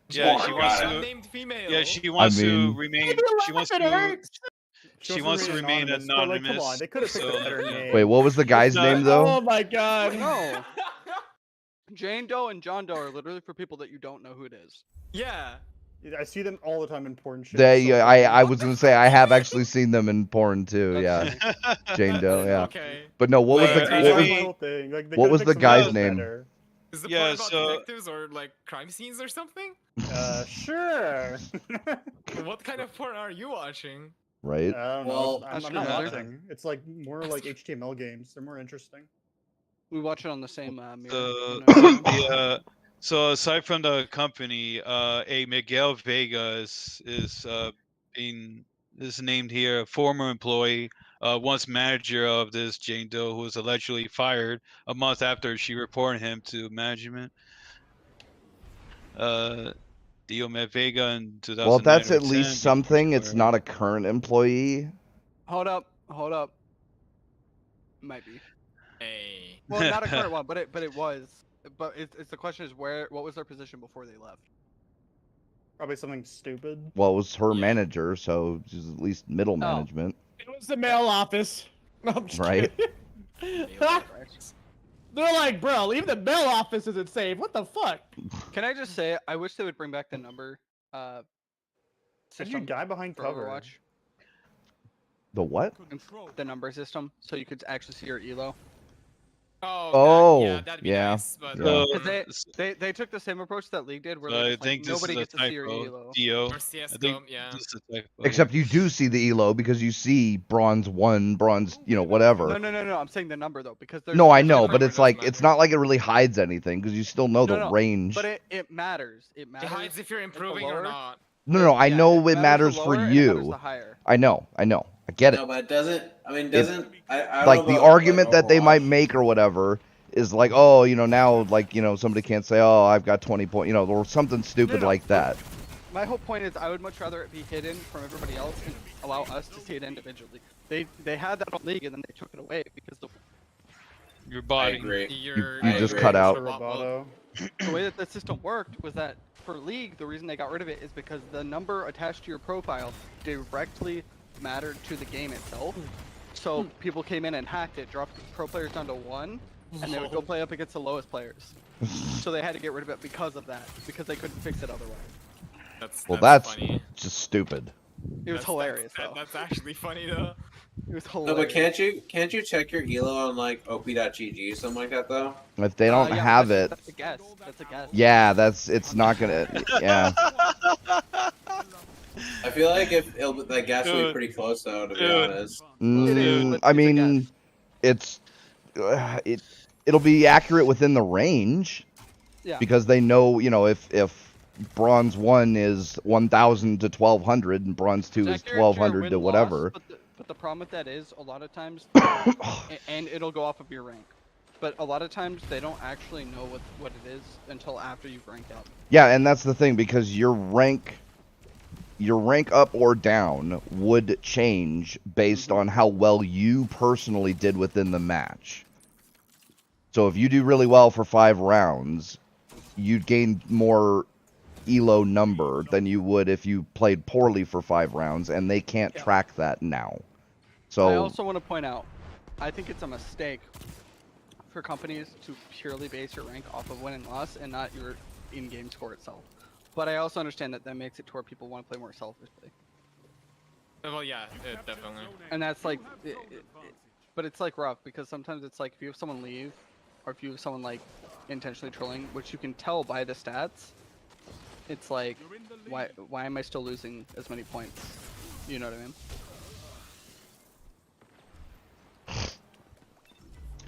Yeah, Oh she my wants God. to. Unnamed female. Yeah, she wants mean- to remain. She wants to. She wants to remain but, like, come on, anonymous. they could have picked so- a better name. Wait, what was the guy's not- name though? Oh my god. No. Jane Doe and John Doe are literally for people that you don't know who it is. Yeah. I see them all the time in porn shit. They, so- I was gonna say I have actually seen them in porn too. Yeah, Jane Doe. Yeah, Okay. but no, what was Wait, the I what was, mean- whole thing. Like, they what could've was picked the something guy's else name? better. Is the Yeah, porn about so- detectives or like crime scenes or something? Sure. What kind of porn are you watching? right? I don't Well, know. I'm that's not true. watching. It's like more like HTML games. They're more interesting. We watch it on the same mirror. So aside from the company, a Miguel Vega is named here, a former employee, once manager of this Jane Doe, who was allegedly fired a month after she reported him to management. Dio met Vega in 2009. Well, if that's or at least 10, something. It's whatever. not a current employee. Hold up. Might be. Hey. Well, not a current one, but it was. But it's the question is what was their position before they left? Probably something stupid. Well, it was her Yeah. manager, so she's at least middle management, It was the mail office. No, I'm just right? kidding. They're like, bro, even the mail office isn't safe. What the fuck? Can I just say I wish they would bring back the number Did you system die behind for cover? Overwatch? The what? The number system, so you could actually see your elo. Oh, that'd be yeah. nice, but Yeah. Because they took the same approach that League did, where I they're just think like, this nobody is a gets to see your typo. elo. Dio. or I CS:GO, think yeah. this is a typo. Except you do see the elo because you see bronze 1, bronze, whatever. No. I'm saying the number though, because there's. No, I there's know, different- but number it's doesn't like it's matter. not like it really hides anything because you still know the No, range. But it matters. It matters. It hides if you're at the improving or lower. not. No, I Yeah, know it matters the for lower and it matters you. the higher. I know. I get it. No, but it doesn't. I mean, doesn't. I don't Like know the about, argument that they might Overwatch. make or whatever is like, oh, now, like, somebody can't say, oh, I've got 20 points, or something stupid No, like that. My whole point is, I would much rather it be hidden from everybody else and allow us to see it individually. They had that on League and then they took it away because Your I body. agree. You're, You I just agree. cut out. Roboto. the way that the system worked was that for League, the reason they got rid of it is because the number attached to your profile directly mattered to the game itself. So people came in and hacked it, dropped pro players down to 1, and they would go play up against the lowest players. So they had to get rid of it because of that, because they couldn't fix it otherwise. Well, that's funny. just stupid. It was hilarious though. That's actually funny though. It was No, hilarious. but can't you check your elo on like op.gg or something like that though? If they don't Yeah, have that's, it, That's a guess. That's a guess. yeah, it's not gonna, yeah. I feel like that gas will be Dude. pretty close though, to be Dude. honest. It is, but I it's a mean, guess. it'll be accurate within the range Yeah. because they know, if bronze 1 is 1,000 to 1,200 and bronze 2 It's is accurate to your 1,200 to win-loss, whatever. But the problem with that is a lot of times, and it'll go off of your rank. But a lot of times they don't actually know what it is until after you've ranked up. Yeah, and that's the thing because your rank up or down would change based on how well you personally did within the match. So if you do really well for 5 rounds, you'd gain more elo number than you would if you played poorly for 5 rounds, and they can't track that now. So I also want to point out, I think it's a mistake for companies to purely base your rank off of win and loss and not your in-game score itself. But I also understand that makes it to where people want to play more selfishly. Well, yeah, definitely. And that's like, but it's like rough because sometimes it's like if you have someone leave, or if you have someone like intentionally trolling, which you can tell by the stats, it's like, why am I still losing as many points? You know what I mean? that's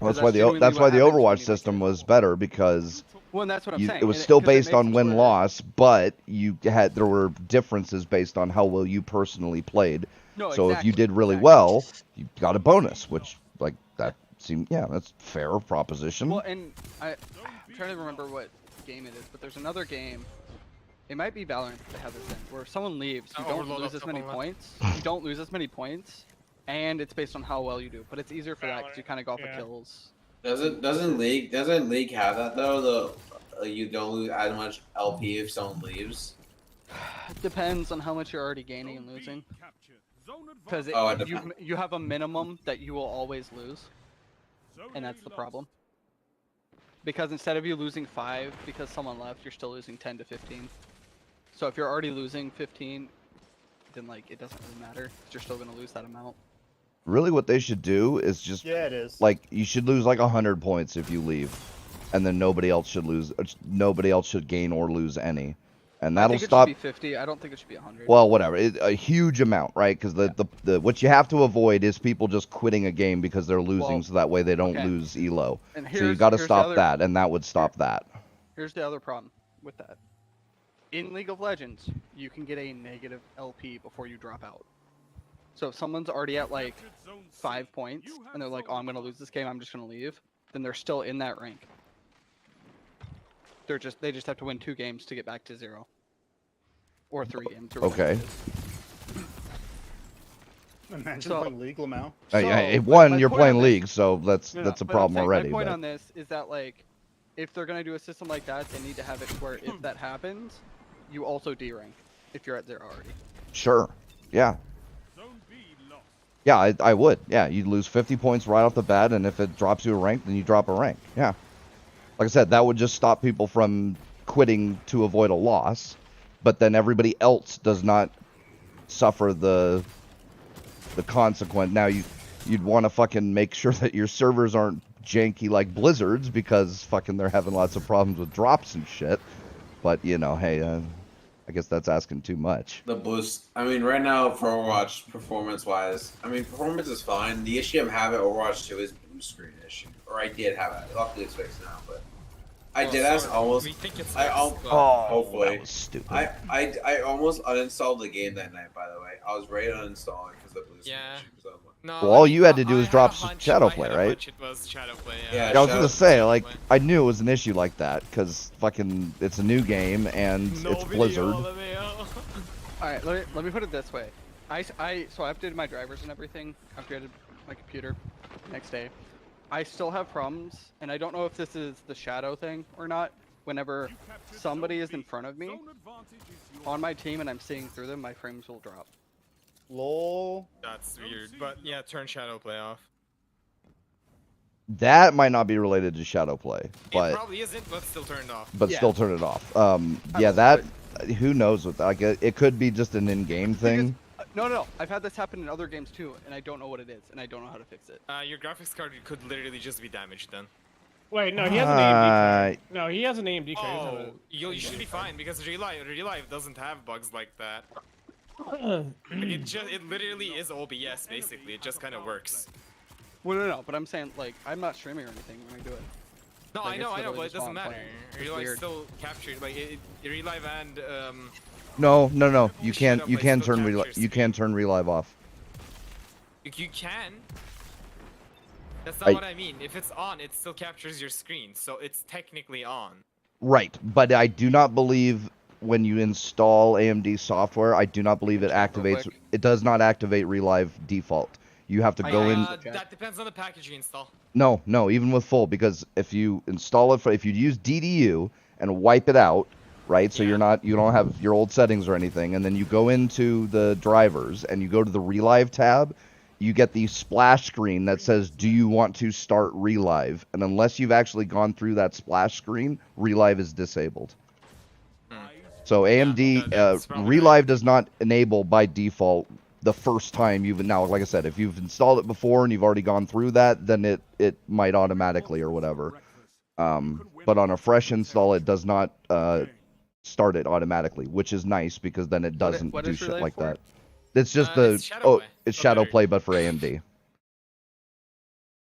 that's why the genuinely that's what why the happens when Overwatch you make system it. was better because Well, and that's what I'm saying. it was and still 'cause it based makes on it to win where- loss, but there were differences based on how well you personally played. No, So if you exactly, did really exactly. well, you got a bonus, which like that seemed that's a fair proposition. Well, and I'm trying to remember what game it is, but there's another game. It might be Valorant that they have this in, where if someone leaves, you don't Overload lose up as many someone. points. You don't lose as many points, and it's based on how well you do. But it's easier for that because you kind of go off Yeah. of kills. Doesn't League have that though? You don't lose as much LP if someone leaves. It depends on how much you're already gaining and losing. Because Oh, it you have a minimum that you will always lose, and that's the problem. Because instead of you losing 5 because someone left, you're still losing 10 to 15. So if you're already losing 15, then like it doesn't really matter. 'Cause you're still gonna lose that amount. Really, what they should do is just Yeah, it is. like you should lose like 100 points if you leave, and then nobody else should lose. Nobody else should gain or lose any, and I that'll think stop. it should be 50. I don't think it should be 100. Well, whatever. A huge amount, right? Because the what you have to avoid is people just quitting a game because they're losing, Well, so that way they don't okay. lose elo. And So you got to here's the stop other- that, and that would stop that. Here's the other problem with that. In League of Legends, you can get a negative LP before you drop out. So if someone's already at like 5 points and they're like, "Oh, I'm gonna lose this game. I'm just gonna leave," then they're still in that rank. They just have to win 2 games to get back to 0, or 3 games. Or whatever Okay. it is. Imagine So- playing League Lamau. So, One, my you're point playing on this- League, so that's No, a but I'm problem saying, already. My point but- on this is that like, if they're gonna do a system like that, they need to have it where if that happens, you also D-rank if you're at 0 already. Sure. Yeah. Yeah, I would. Yeah, you'd lose 50 points right off the bat, and if it drops you a rank, then you drop a rank. Yeah. Like I said, that would just stop people from quitting to avoid a loss, but then everybody else does not suffer the consequence. Now you'd want to fucking make sure that your servers aren't janky like Blizzard's because fucking they're having lots of problems with drops and shit. But you know, hey, I guess that's asking too much. The boost. I mean, right now for Overwatch, performance-wise, I mean, performance is fine. The issue I'm having at Overwatch 2 is blue screen issue, or I did have it. Luckily, it's fixed now, but I Well, did so ask almost. We think it's I fixed, al- but- hopefully. That was stupid. I almost uninstalled the game that night. By the way, I was ready to uninstall it because the blue screen Yeah. issue. 'Cause I'm like, No, Well, all I mean, you had to do I was had drop a hunch- Shadow I had Play, a right? hunch It was Shadow Play. Yeah, I was gonna say, like, Play. I knew it was an issue like that because fucking it's a new game and No it's video, Blizzard. LMAO. Alright, let me put it this way. So I updated my drivers and everything, upgraded my computer next day. I still have problems, and I don't know if this is the shadow thing or not. Whenever somebody is in front of me on my team and I'm seeing through them, my frames will drop. Lol. That's weird, but yeah, turn Shadow Play off. That might not be related to Shadow Play, It but probably isn't, but still turned off. but Yeah. still turn it off. Yeah, will, that who knows what that, like it could be just an in-game thing. No. I've had this happen in other games too, and I don't know what it is, and I don't know how to fix it. Your graphics card could literally just be damaged then. Wait, no, he has an AMD card. No, he has an AMD card. He doesn't have You should be fine because real life doesn't have bugs like that. a- Like, it literally is OBS basically. It just kind of works. Well, no, but I'm saying like I'm not streaming or anything when I do it. No, Like, I know, it's but literally it just doesn't while I'm matter. playing. It's Real life weird. still captured, like real life and No. You Shadow can Play still turn captures you can turn relive off. you can. That's not what I mean. If it's on, it still captures your screen, so it's technically on. Right, but I do not believe when you install AMD software, I do not believe it Check real activates. quick. It does not activate relive default. You have to go in. That depends on the package you install. No, even with full, because if you install it if you use DDU and wipe it out, right? So Yeah. you don't have your old settings or anything, and then you go into the drivers and you go to the relive tab, you get the splash screen that says, "Do you want to start relive?" And unless you've actually gone through that splash screen, relive is disabled. So AMD that's probably relive does not enable by default the first time you've now, like I said, if you've installed it before and you've already gone through that, then it might automatically or whatever. But on a fresh install, it does not start it automatically, which is nice because then it doesn't what do is shit relive like for? that. It's just It's Shadow Play, it's but Shadow better. Play, but for AMD.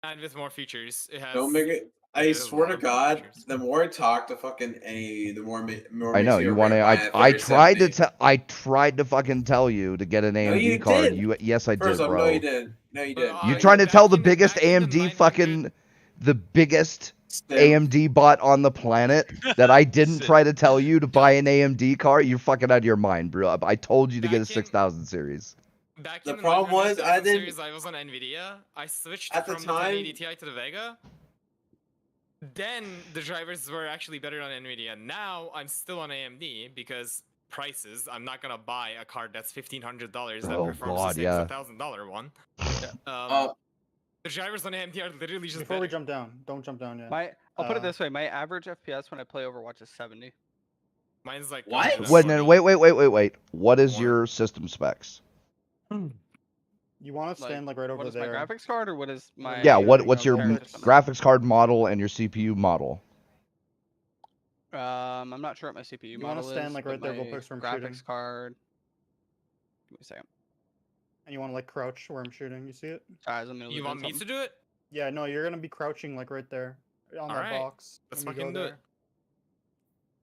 And with more features, it has. don't make it. I it has a swear lot to of God, features. the more I talk to fucking any, the more I know you want to. I tried to tell. I tried to fucking tell you to get an No, AMD you card. did. Yes, I First did, off, bro. no, you didn't. No, you didn't. You Uh, trying to back tell the in the- biggest back in the AMD 900 fucking the biggest Still, AMD bot on the planet that I didn't Sit. try to tell you to buy an AMD card? You're fucking out of your mind, bro. I told you to get a Back in- 6000 series. Back The in the problem 900 was, I didn't- series, I was on Nvidia. I switched At the from time- the 1080 Ti to the Vega. Then the drivers were actually better on Nvidia. Now I'm still on AMD because prices. I'm not gonna buy a card that's $1,500 that Oh, performs God, the same yeah. as a $1,000 one. Uh, The drivers on AMD are literally just Before we better. jump down, don't jump down yet. I'll put it Uh, this way: my average FPS when I play Overwatch is 70. Mine's like What? 140. Wait. What is More. your system specs? You want to Like, stand like right over What is there. my graphics card, or what is my? Yeah, what- what's your character? graphics card model and your CPU model? I'm not sure what my CPU You wanna model stand, is, like, but right there, go my fix where I'm graphics shooting. card. Give me a second. And you want to like crouch where I'm shooting. You see it? Sorry, I was in the middle of You doing want me to something. do it? Yeah, no, you're gonna be crouching like right there on that Alright, box. let's when you fucking go do it.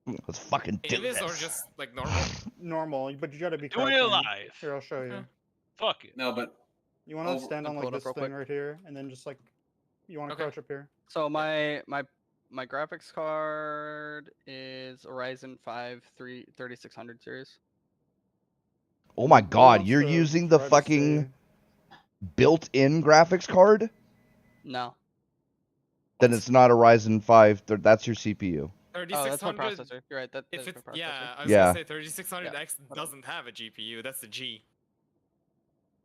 there. Let's fucking do Invis or this. just like normal? Normal, but you gotta be Do crouching. it live. Here, I'll show you. Okay. Fuck it. no, but You want to Oh, stand I'll on pull like it this up real thing quick. right here, and then just like you want to Okay. crouch up here. So my graphics card is a Ryzen 5 3600 series. Oh my Who god, wants you're to using the try to fucking stay- built-in graphics card? No. Then it's not a Ryzen 5. That's your CPU. Oh, that's my 3600. processor. You're right. That If is it, my processor. yeah, I was Yeah. gonna say 3600X doesn't have a GPU. That's the G.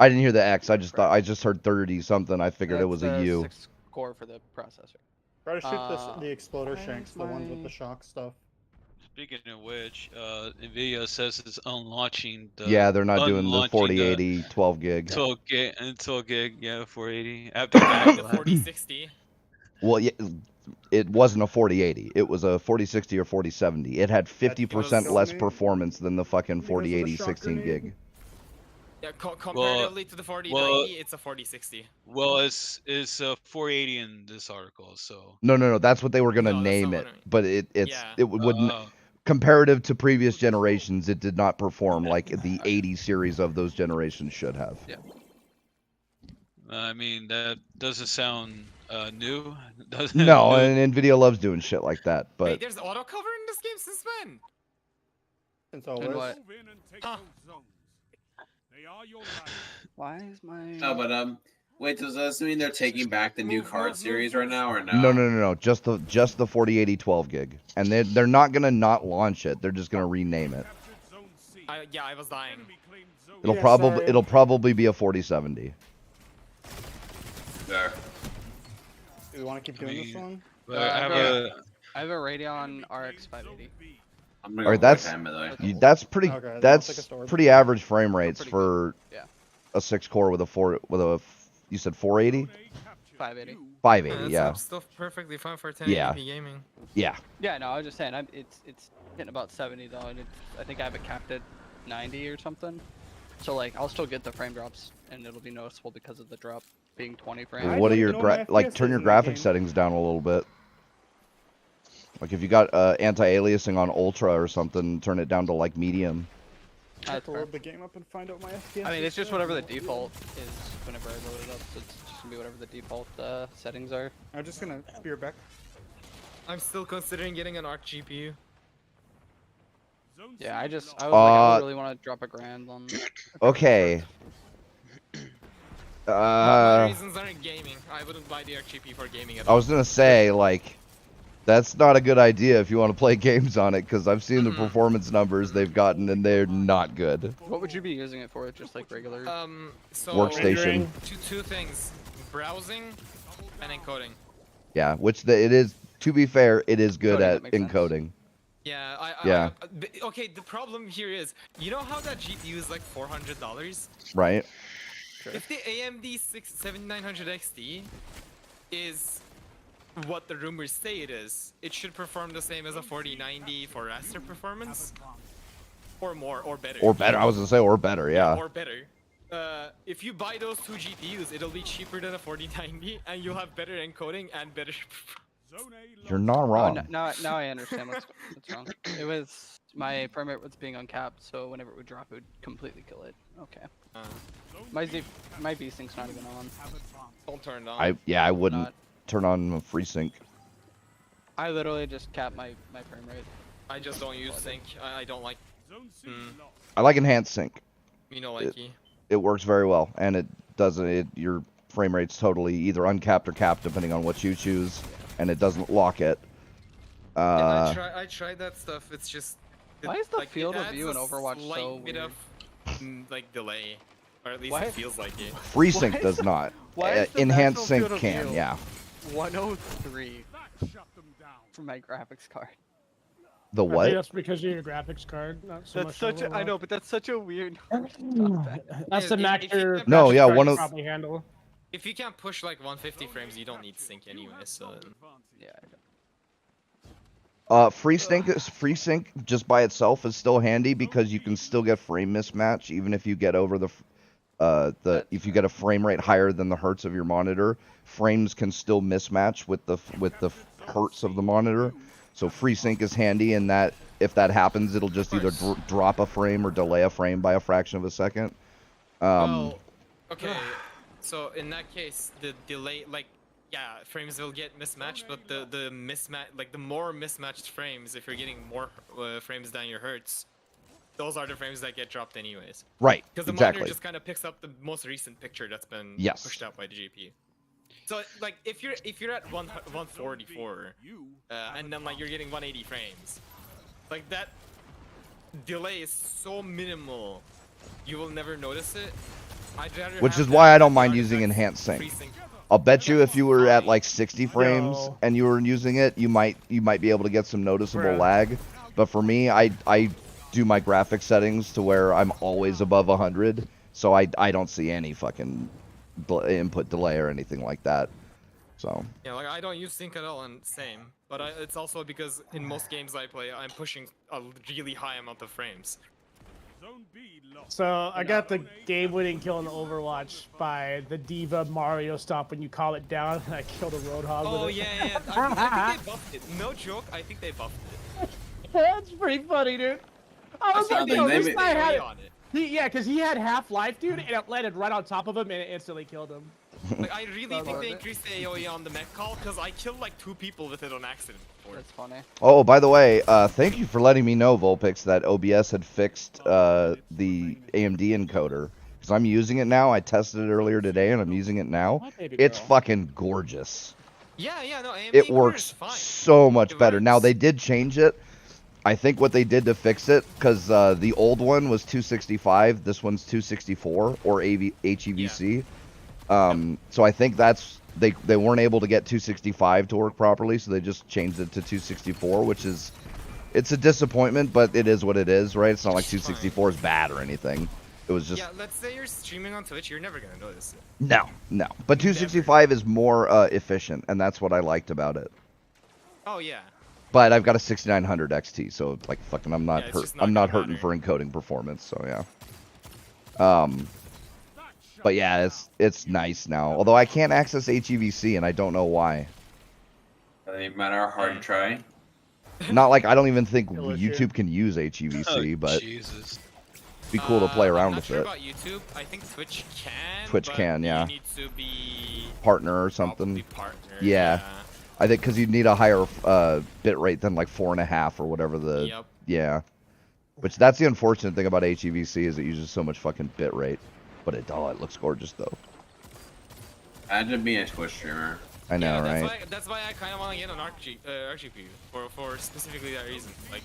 I didn't hear the X. I just heard 30 something. I figured it That's was a the U. 6 core for the processor. Try to shoot the exploder where's shanks, the ones with my- the shock stuff. Speaking of which, Nvidia says it's unlaunching the. Yeah, they're not doing the unlaunching 4080 12 gig. 12 gig, 12 gig, yeah, 480. After that, The we'll have- 4060. Well, yeah, it wasn't a 4080. It was a 4060 or 4070. It had 50% was- less performance than the fucking Because of the 4080 shock 16 grenade? gig. Yeah, comparatively to the 4090, it's a 4060. Well, it's 480 in this article, so. No. That's what they were gonna No, that's name not it, what I mean. but Yeah. it wouldn't. Uh, Comparative to previous generations, it did not perform like the 80 series of those generations should have. I mean, that doesn't sound new. Doesn't No, new- and Nvidia loves doing shit like that. Wait, But there's auto cover in this game since when? Since And always. what? Move in and take Huh. those zones. They are your right. Why is my? No, but wait, does this mean they're taking back the new card series right now, or no. Just the 4080 12 gig, and they're not gonna not launch it. They're just gonna rename it. Captured zone C. Yeah, I was dying. Enemy claimed zone It'll probably be a 4070. There. Do we want to keep doing this one? but I have a. I have a Radeon RX 580. I'm gonna All go right, that's- with him, by the way. That's pretty. Okay, then I'll That's take a sword. pretty average frame rates Pretty for Yeah. a 6-core with a. You said 480, 580. 580. Yeah, That's still perfectly fine for 1080p Yeah. gaming. yeah. Yeah, no, I was just saying, it's hitting about 70 though, and I think I have it capped at 90 or something. So like, I'll still get the frame drops, and it'll be noticeable because of the drop being 20 frames. I What are don't your know my like? Turn FPS your in that graphics game. settings down a little bit. Like if you got anti-aliasing on ultra or something, turn it down to like medium. That's To fair. load the game up and find out my FPS. I mean, it's is just good. whatever the default is whenever I load it up. So it's just gonna be whatever the default settings are. I'm just gonna be right back. I'm still considering getting an ARC GPU. Zone C Yeah, I lost. was like, I Uh, don't really want to drop a grand on. Okay. My reasons aren't gaming. I wouldn't buy the ARC GPU for gaming at I all. was gonna say like, that's not a good idea if you want to play games on it, because I've seen the performance numbers they've gotten and they're not good. What would you be using it for? Just like regular? So Workstation. two things: browsing and encoding. Yeah, which it is. To be fair, it is good Encoding, at that makes sense. encoding. Yeah, Yeah. okay, the problem here is, you know how that GPU is like $400? Right? If the AMD 7900 XT is what the rumors say it is, it should perform the same as a 4090 for raster performance, or more, or better. Or better. I was gonna say or better. Yeah. Or better. If you buy those two GPUs, it'll be cheaper than a 4090, and you'll have better encoding and better. Zone A You're lost. not Oh, wrong. now I understand what's wrong. It was my frame rate was being uncapped, so whenever it would drop, it would completely kill it. Okay. Zone My C my V-Sync's not even on. Don't turn it on. I wouldn't Not. turn on a FreeSync. I literally just cap my frame rate. I just don't use sync. I don't like Zone C lost. I like enhanced sync. likey. It works very well, and it doesn't. Your frame rate's totally either uncapped or capped depending on what you choose, and it doesn't lock it. Yeah, I tried that stuff. It's just. Why is the like, it field of adds view in a Overwatch slight so bit of, like delay, or at least Why- it feels like it. FreeSync Why does is- not. why is the Enhanced maximum sync field of can. view Yeah. 103 That shut them down. for my graphics card. The I think what? that's because of your graphics card, not so That's much. such a, I overall. know, but that's such a weird number to talk about. That's the If- max if you your can- No, graphics yeah, card one can of- probably handle. If you can't push like 150 frames, you don't need sync anyway. So. Yeah. FreeSync just by itself is still handy because you can still get frame mismatch even if you get over if you get a frame rate higher than the hertz of your monitor, frames can still mismatch with the hertz of the monitor. So FreeSync is handy in that if that happens, it'll just either drop a frame or delay a frame by a fraction of a second. Well, okay. So in that case, the delay, like, yeah, frames will get mismatched, but the mismatch, like the more mismatched frames, if you're getting more frames than your hertz, those are the frames that get dropped anyways. Right. Because the Exactly. monitor just kind of picks up the most recent picture that's been Yes. pushed out by the GPU. So like if you're at 144, and then like you're getting 180 frames, like that delay is so minimal, you will never notice it. I'd rather Which have is that why I than don't the mind using artifacts enhanced sync. FreeSync. I'll bet you if you were at like 60 frames No. and you were using it, you might be able to get some noticeable Bruh. lag. But for me, I do my graphic settings to where I'm always above 100, so I don't see any fucking input delay or anything like that. So Yeah, like I don't use sync at all, and same. But it's also because in most games I play, I'm pushing a really high amount of frames. Zone B lost. So I got the game-winning kill in the Overwatch by the Diva Mario stop when you call it down, and I killed a Roadhog Oh with it. yeah. I think they buffed it. No joke, I think they buffed it. That's pretty funny, dude. I was That's like, how yo, they this made- guy had it. on it. Yeah, because he had half life, dude, and it landed right on top of him, and it instantly killed him. Like I really think Love they it. increased the AoE on the mech call because I killed like 2 people with it on accident before. That's funny. oh, by the way, thank you for letting me know, Vulpix, that OBS had fixed the AMD encoder because I'm using it now. I tested it earlier today, and I'm using it now. My baby It's girl. fucking gorgeous. Yeah, no, AMD It encoder works is fine. so much It better. Now works. they did change it. I think what they did to fix it, because the old one was 265, this one's 264 or HEVC. So I think that's they weren't able to get 265 to work properly, so they just changed it to 264, which is it's a disappointment, but it is what it is, right? It's not like 264 is bad or anything. It was just Yeah, let's say you're streaming on Twitch, you're never gonna notice it. no. But 265 is more efficient, and that's what I liked about it. Oh yeah. But I've got a 6900 XT, so like fucking I'm not Yeah, it's hurt. just not I'm not gonna hurting matter. for encoding performance, so yeah. But yeah, it's nice now. Although I can't access HEVC and I don't know why. Doesn't even matter how hard you try. Not like I don't even think Kill issue. YouTube can use HEVC, but Jesus. it'd be cool to play around I'm not with sure it. about YouTube. I think Twitch can. Twitch but can, yeah. You need to be Partner or probably something. partner. Yeah. I think because you'd need a higher bit rate than like 4.5 or whatever the. Yep. Yeah. Which that's the unfortunate thing about HEVC is it uses so much fucking bit rate. But it looks gorgeous though. Imagine being a Twitch streamer. I know, Yeah, right? that's why I kind of want to get an RGPU for specifically that reason, like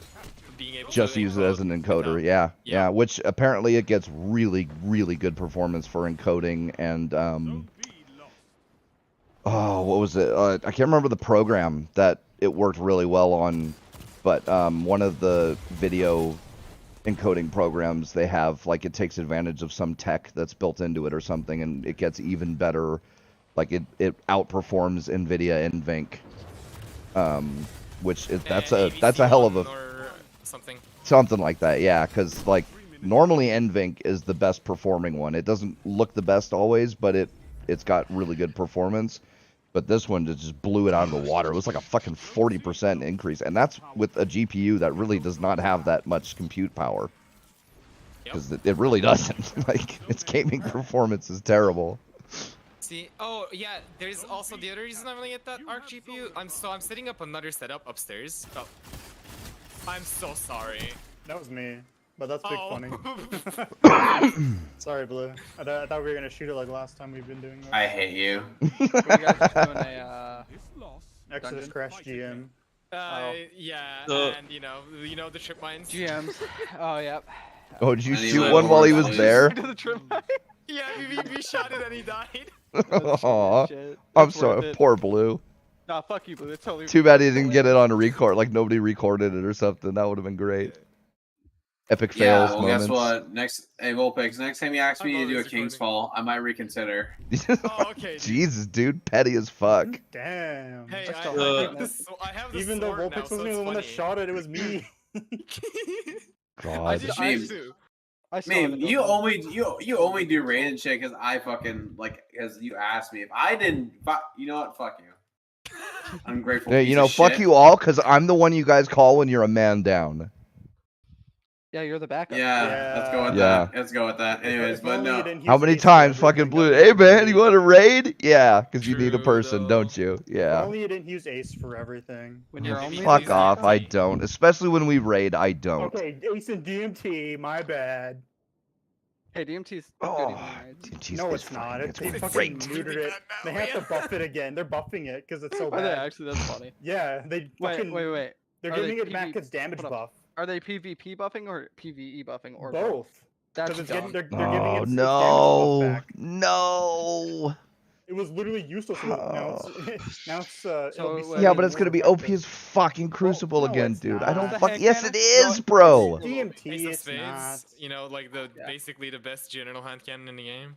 being able Just to use it as an encoder, without- yeah. Yeah. Which apparently it gets really, really good performance for encoding and Zone B lost. oh, what was it? I can't remember the program that it worked really well on, but one of the video encoding programs they have, like it takes advantage of some tech that's built into it or something, and it gets even better. Like it outperforms NVIDIA NVENC, which is that's a hell of a or something. something like that, yeah. Because like normally NVENC is the best performing one. It doesn't look the best always, but it's got really good performance. But this one just blew it out of the water. It was like a fucking 40% increase, and that's with a GPU that really does not have that much compute power. Because it really doesn't. Like its gaming performance is terrible. See, oh yeah, there's also the other reason I'm gonna get that Arc GPU. I'm setting up another setup upstairs. Oh, I'm so sorry. That was me, but that's big Oh. funny. Sorry, Blue. I thought we were gonna shoot it like last time we've been doing this. I hate you. Were you guys just doing a This loss. Exodus Dungeon? Crash GM. Yeah, So- and you know the trip mines. GMs? Oh, yep. Oh, did you Any shoot level one while he was values? there? To the trip mine. Yeah, we shot it and he died. Aw, Shit. I'm It's sorry, worth it. poor Blue. Nah, fuck you, Blue. It's totally. Too bad he didn't get it on a record. Like nobody recorded it or something. That would have been great. Epic Yeah, fails well, guess moments. what? Hey, Vulpix, next time you ask me I'm to do a always King's recording. Fall, I might reconsider. Oh, okay. Jesus, dude, petty as fuck. Damn. Hey, I I, still I, have have it. this, I have the Even though sword now, Vulpix so wasn't even it's the one that funny. shot it, it was me. I God. just Meme. used to. I still have Man, it you done. only do raid and shit because I fucking like because you asked me. If I didn't, you know what? Fuck you. I'm grateful. Yeah, you know, fuck you all, because I'm the one you guys call when you're a man down. Yeah, you're the backup. Yeah, let's go with Yeah. that. Let's go with that. Anyways, If but only you no. didn't How use many Ace for times fucking everything, Blue? that Hey would've been man, you great. want to raid? Yeah, because you need a True, person, though. don't you? If Yeah. only you didn't use Ace for everything. When you're only. Fuck Use off, I DMT. don't. Especially when we raid, I don't. Okay, Ace and DMT, my bad. Hey, DMT's Oh, good even, right? DMT's No, good it's for not. me. They It's fucking great. neutered it. They have to buff it again. They're buffing it because it's so Are they bad. actually? That's funny. Yeah, they Wait, fucking. wait. They're Are they giving it back PV its damage hold up. buff. Are they PvP buffing or PvE buffing or Both. That's Because it's dumb. getting, they're giving Oh its damage buff no, back. no. It was literally useless. Now it's now it's So, it'll be wait, slightly Yeah, but it's more gonna be OP effective. as fucking Crucible no, again, it's dude. not. I don't The fuck. hand Yes, cannon? it is, No, bro. DMT, Ace of it's Spades, not. you know, like the Yeah. basically the best general hand cannon in the game.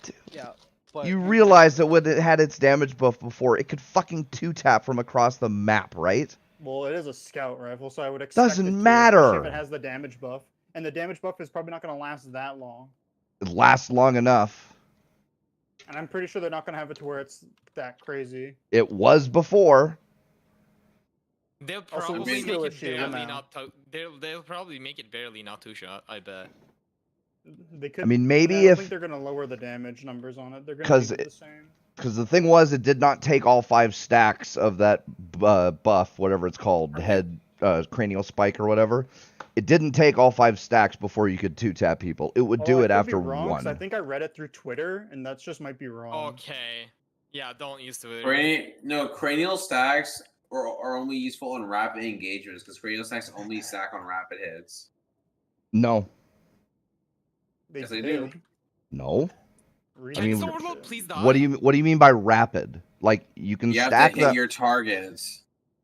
Dude. Yeah. But You can realize that when it had its damage buff before, it could fucking 2-tap from across the map, right? Well, it is a scout rifle, so I would expect Doesn't it to, matter. especially if it has the damage buff. And the damage buff is probably not going to last that long. It lasts long enough. And I'm pretty sure they're not going to have it to where it's that crazy. It was before. They'll Also, probably it's make still a it shield barely now. not. They'll probably make it barely not two shot. I bet. They could. I mean, maybe I don't if- think they're going to lower the damage numbers on it. They're going 'Cause to be it- the same. Because the thing was, it did not take all 5 stacks of that buff, whatever it's called, head cranial spike or whatever. It didn't take all 5 stacks before you could 2-tap people. It would do I it could after be wrong, 'cause 1. I think I read it through Twitter, and that just might be wrong. Okay. Yeah, don't use Twitter. Cranial stacks are only useful in rapid engagements because cranial stacks only stack on rapid hits. No. They Yes, they did. do. No. Read I mean, Just the overload, description. please die. What do you mean by rapid? Like, you can You have stack to hit that. your targets.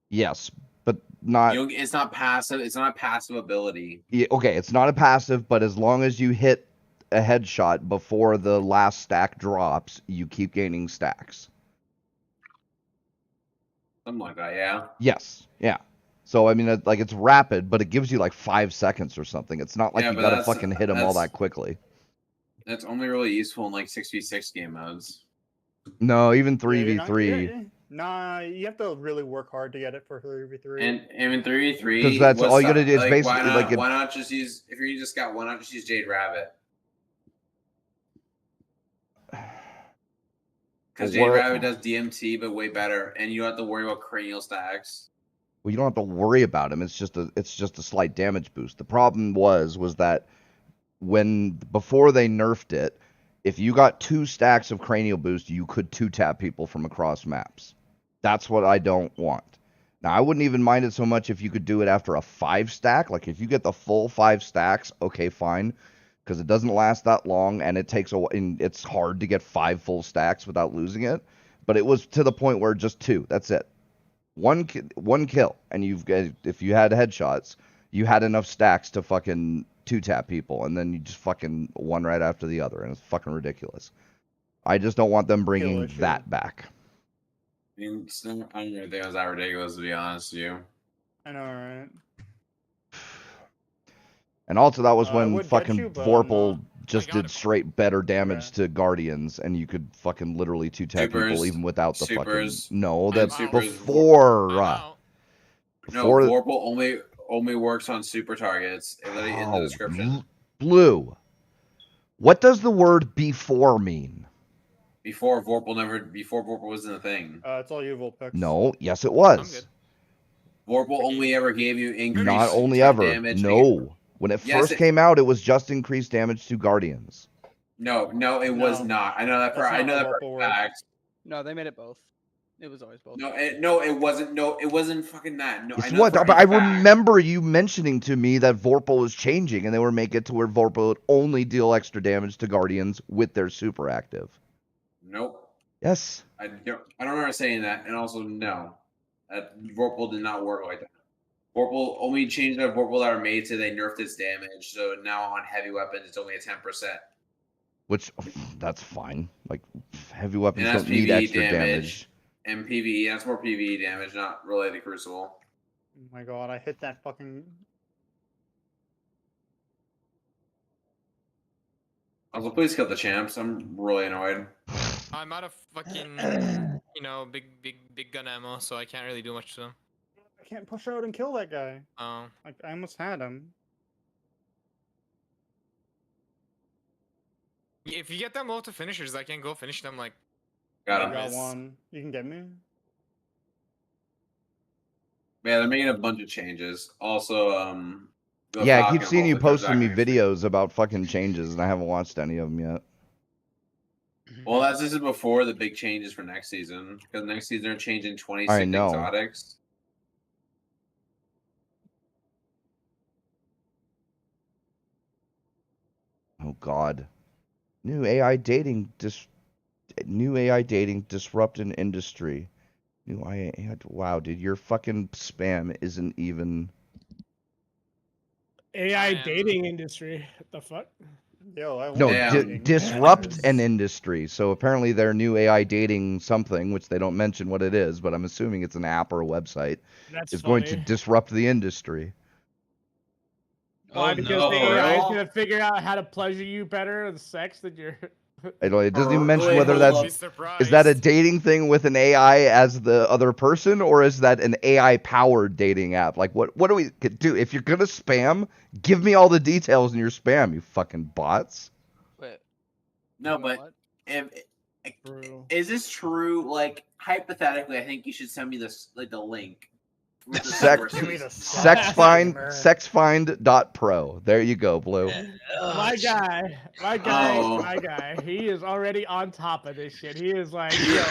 Yes, but not. It's not passive. It's not a passive ability. Yeah, okay, it's not a passive, but as long as you hit a headshot before the last stack drops, you keep gaining stacks. Something like that, yeah. Yes, yeah. So I mean, it's rapid, but it gives you like 5 seconds or something. It's not like Yeah, you but gotta that's- fucking hit them all that's- that quickly. That's only really useful in like 6v6 game modes. No, even Yeah, you're not- 3v3. Nah, you have to really work hard to get it for 3v3. And in 3v3, 'Cause that's what's all you gotta that- do is like, basically, why not, like, why not just use if you just got why not just use Jade Rabbit? Because Jade What- Rabbit does DMT but way better, and you don't have to worry about cranial stacks. Well, you don't have to worry about him. It's just a slight damage boost. The problem was that before they nerfed it, if you got 2 stacks of cranial boost, you could 2-tap people from across maps. That's what I don't want. Now, I wouldn't even mind it so much if you could do it after a 5 stack. Like, if you get the full 5 stacks, okay, fine. Because it doesn't last that long, and it's hard to get 5 full stacks without losing it. But it was to the point where just 2. That's it. One kill, and if you had headshots, you had enough stacks to fucking 2-tap people, and then you just fucking one right after the other, and it's fucking ridiculous. I just don't want them bringing issue. that back. I mean, I don't think it was that ridiculous, to be honest with you. I know, right? And also, that was I when would get fucking you, but Vorpal no. just I got did it. straight better damage Okay. to Guardians, and you could fucking literally 2-tap people Supers. even without the Supers. fucking. No, And that's supers. before. I'm out. No, before Vorpal only works on super targets. It literally in the Oh, description. Blue. What does the word before mean? Before Vorpal wasn't a thing. It's all evil picks. No, yes, it I'm was. good. Vorpal only ever gave you increased Not only attack ever. damage. No. When it Yes, first it- came out, it was just increased damage to Guardians. No, it was No. not. I know that for That's I not know how that for Vorpal a works. fact. No, they made it both. It was always both. No, it wasn't. No, it wasn't fucking that. No, I It's know what? that for But a I fact. remember you mentioning to me that Vorpal was changing, and they were making it to where Vorpal would only deal extra damage to Guardians with their super active. Nope. Yes. I don't remember saying that, and also no, that Vorpal did not work like that. Vorpal only changed the Vorpal that are made so they nerfed its damage. So now on heavy weapons, it's only a 10%. Which, that's fine. Like, heavy weapons And that's don't need PvE extra damage. And PvE, that's more PvE damage, not related to Crucible. Oh my god, I hit that fucking. Also, please kill the champs. I'm really annoyed. I'm out of fucking, big gun ammo, so I can't really do much to them. I can't push out and kill that guy. Oh. Like, I almost had him. If you get them low to finishers, I can go finish them like. Got I him. got one. You can get me? Yeah, they're making a bunch of changes. Also, the Yeah, I Falcon keep seeing you also comes posting me back next week. videos about fucking changes, and I haven't watched any of them yet. Well, this is before the big changes for next season. Because next season they're changing 26 I know. exotics. Oh God. New AI dating disrupting industry. New AI. Wow, dude, your fucking spam isn't even. AI I am- dating industry. What the fuck? Yo, I No, want Damn. dating. disrupt an Yes. industry. So apparently their new AI dating something, which they don't mention what it is, but I'm assuming it's an app or a website, That's is funny. going to disrupt the industry. Why? Oh Because no! the For AI is real? gonna figure out how to pleasure you better in sex than your. I don't, it doesn't even Or- mention wait, whether hold that's up. Be is that a surprised. dating thing with an AI as the other person, or is that an AI powered dating app? Like what do we do? If you're gonna spam, give me all the details in your spam, you fucking bots. Wait. No, you know but what? if, True. is this true? Like hypothetically, I think you should send me this, like the link with the Sex- sources. Give me the Sexfind.pro. There you go, Blue. My shit. guy, Oh. my guy. He is already on top of this shit. He is like, yo,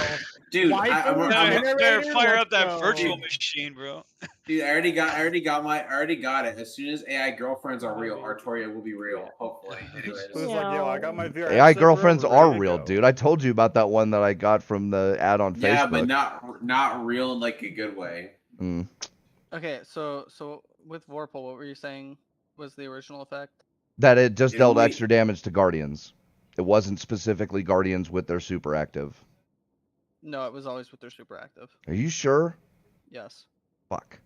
Dude, waifu I'm Better generator, fire let's up that go. virtual machine, bro. dude, I already got it. As soon as AI girlfriends are real, Artoria will be real. Hopefully. Anyways. Who's like, yo, I got my VR. AI headset, bro, girlfriends we're are ready to real, go. dude. I told you about that one that I got from the ad on Yeah, Facebook. but not real in like a good way. Mm. Okay, so with Vorpal, what were you saying was the original effect? That it just It dealt only- extra damage to Guardians. It wasn't specifically Guardians with their super active. No, it was always with their super active. Are you sure? Yes. Fuck.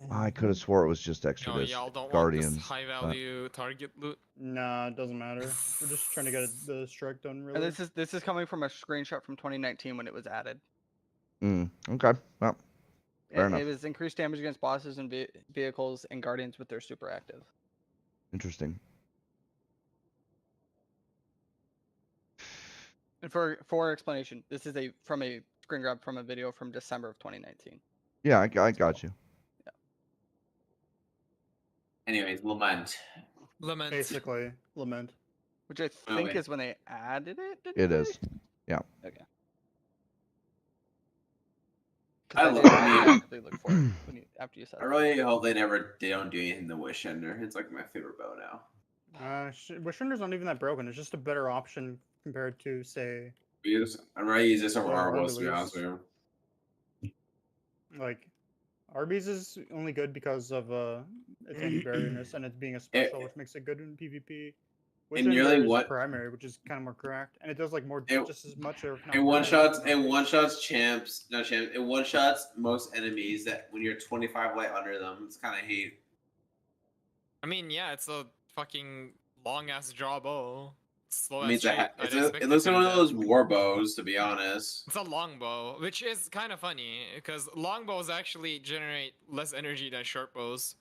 I could have swore it was just extra No, dis- y'all don't Guardians. want this high value target loot. Nah, it doesn't matter. We're just trying to get the strike done, really. And this is coming from a screenshot from 2019 when it was added. Okay. Well, fair enough. It was increased damage against bosses and vehicles and guardians with their super active. Interesting. And for explanation, this is from a screen grab from a video from December of 2019. Yeah, I got you. Anyways, lament. Lament. Basically, lament. Which I Oh, think wait. is when they added it. didn't It they? is. Yeah. Okay. I Because I, love did it. actively look for it after you said I that. really hope they don't do anything to Wish Ender. It's like my favorite bow now. Wishender's not even that broken. It's just a better option compared to, say, I'm ready to use this over Well, Arbos, to be Wonderlust. honest with you. like, Arby's is only good because of its anti-barrierness and it being a special, which makes it good in PvP. And nearly Wishender is what- primary, which is kind of more cracked, and it does like more, It- just as much, or if not It more one shots. damage. It one shots most enemies that when you're 25 light under them. It's kind of hate. I mean, yeah, it's a fucking long ass draw bow. Slow I mean, ass shape. it looks like one of those war bows, to be honest. It's a longbow, which is kind of funny because longbows actually generate less energy than short bows.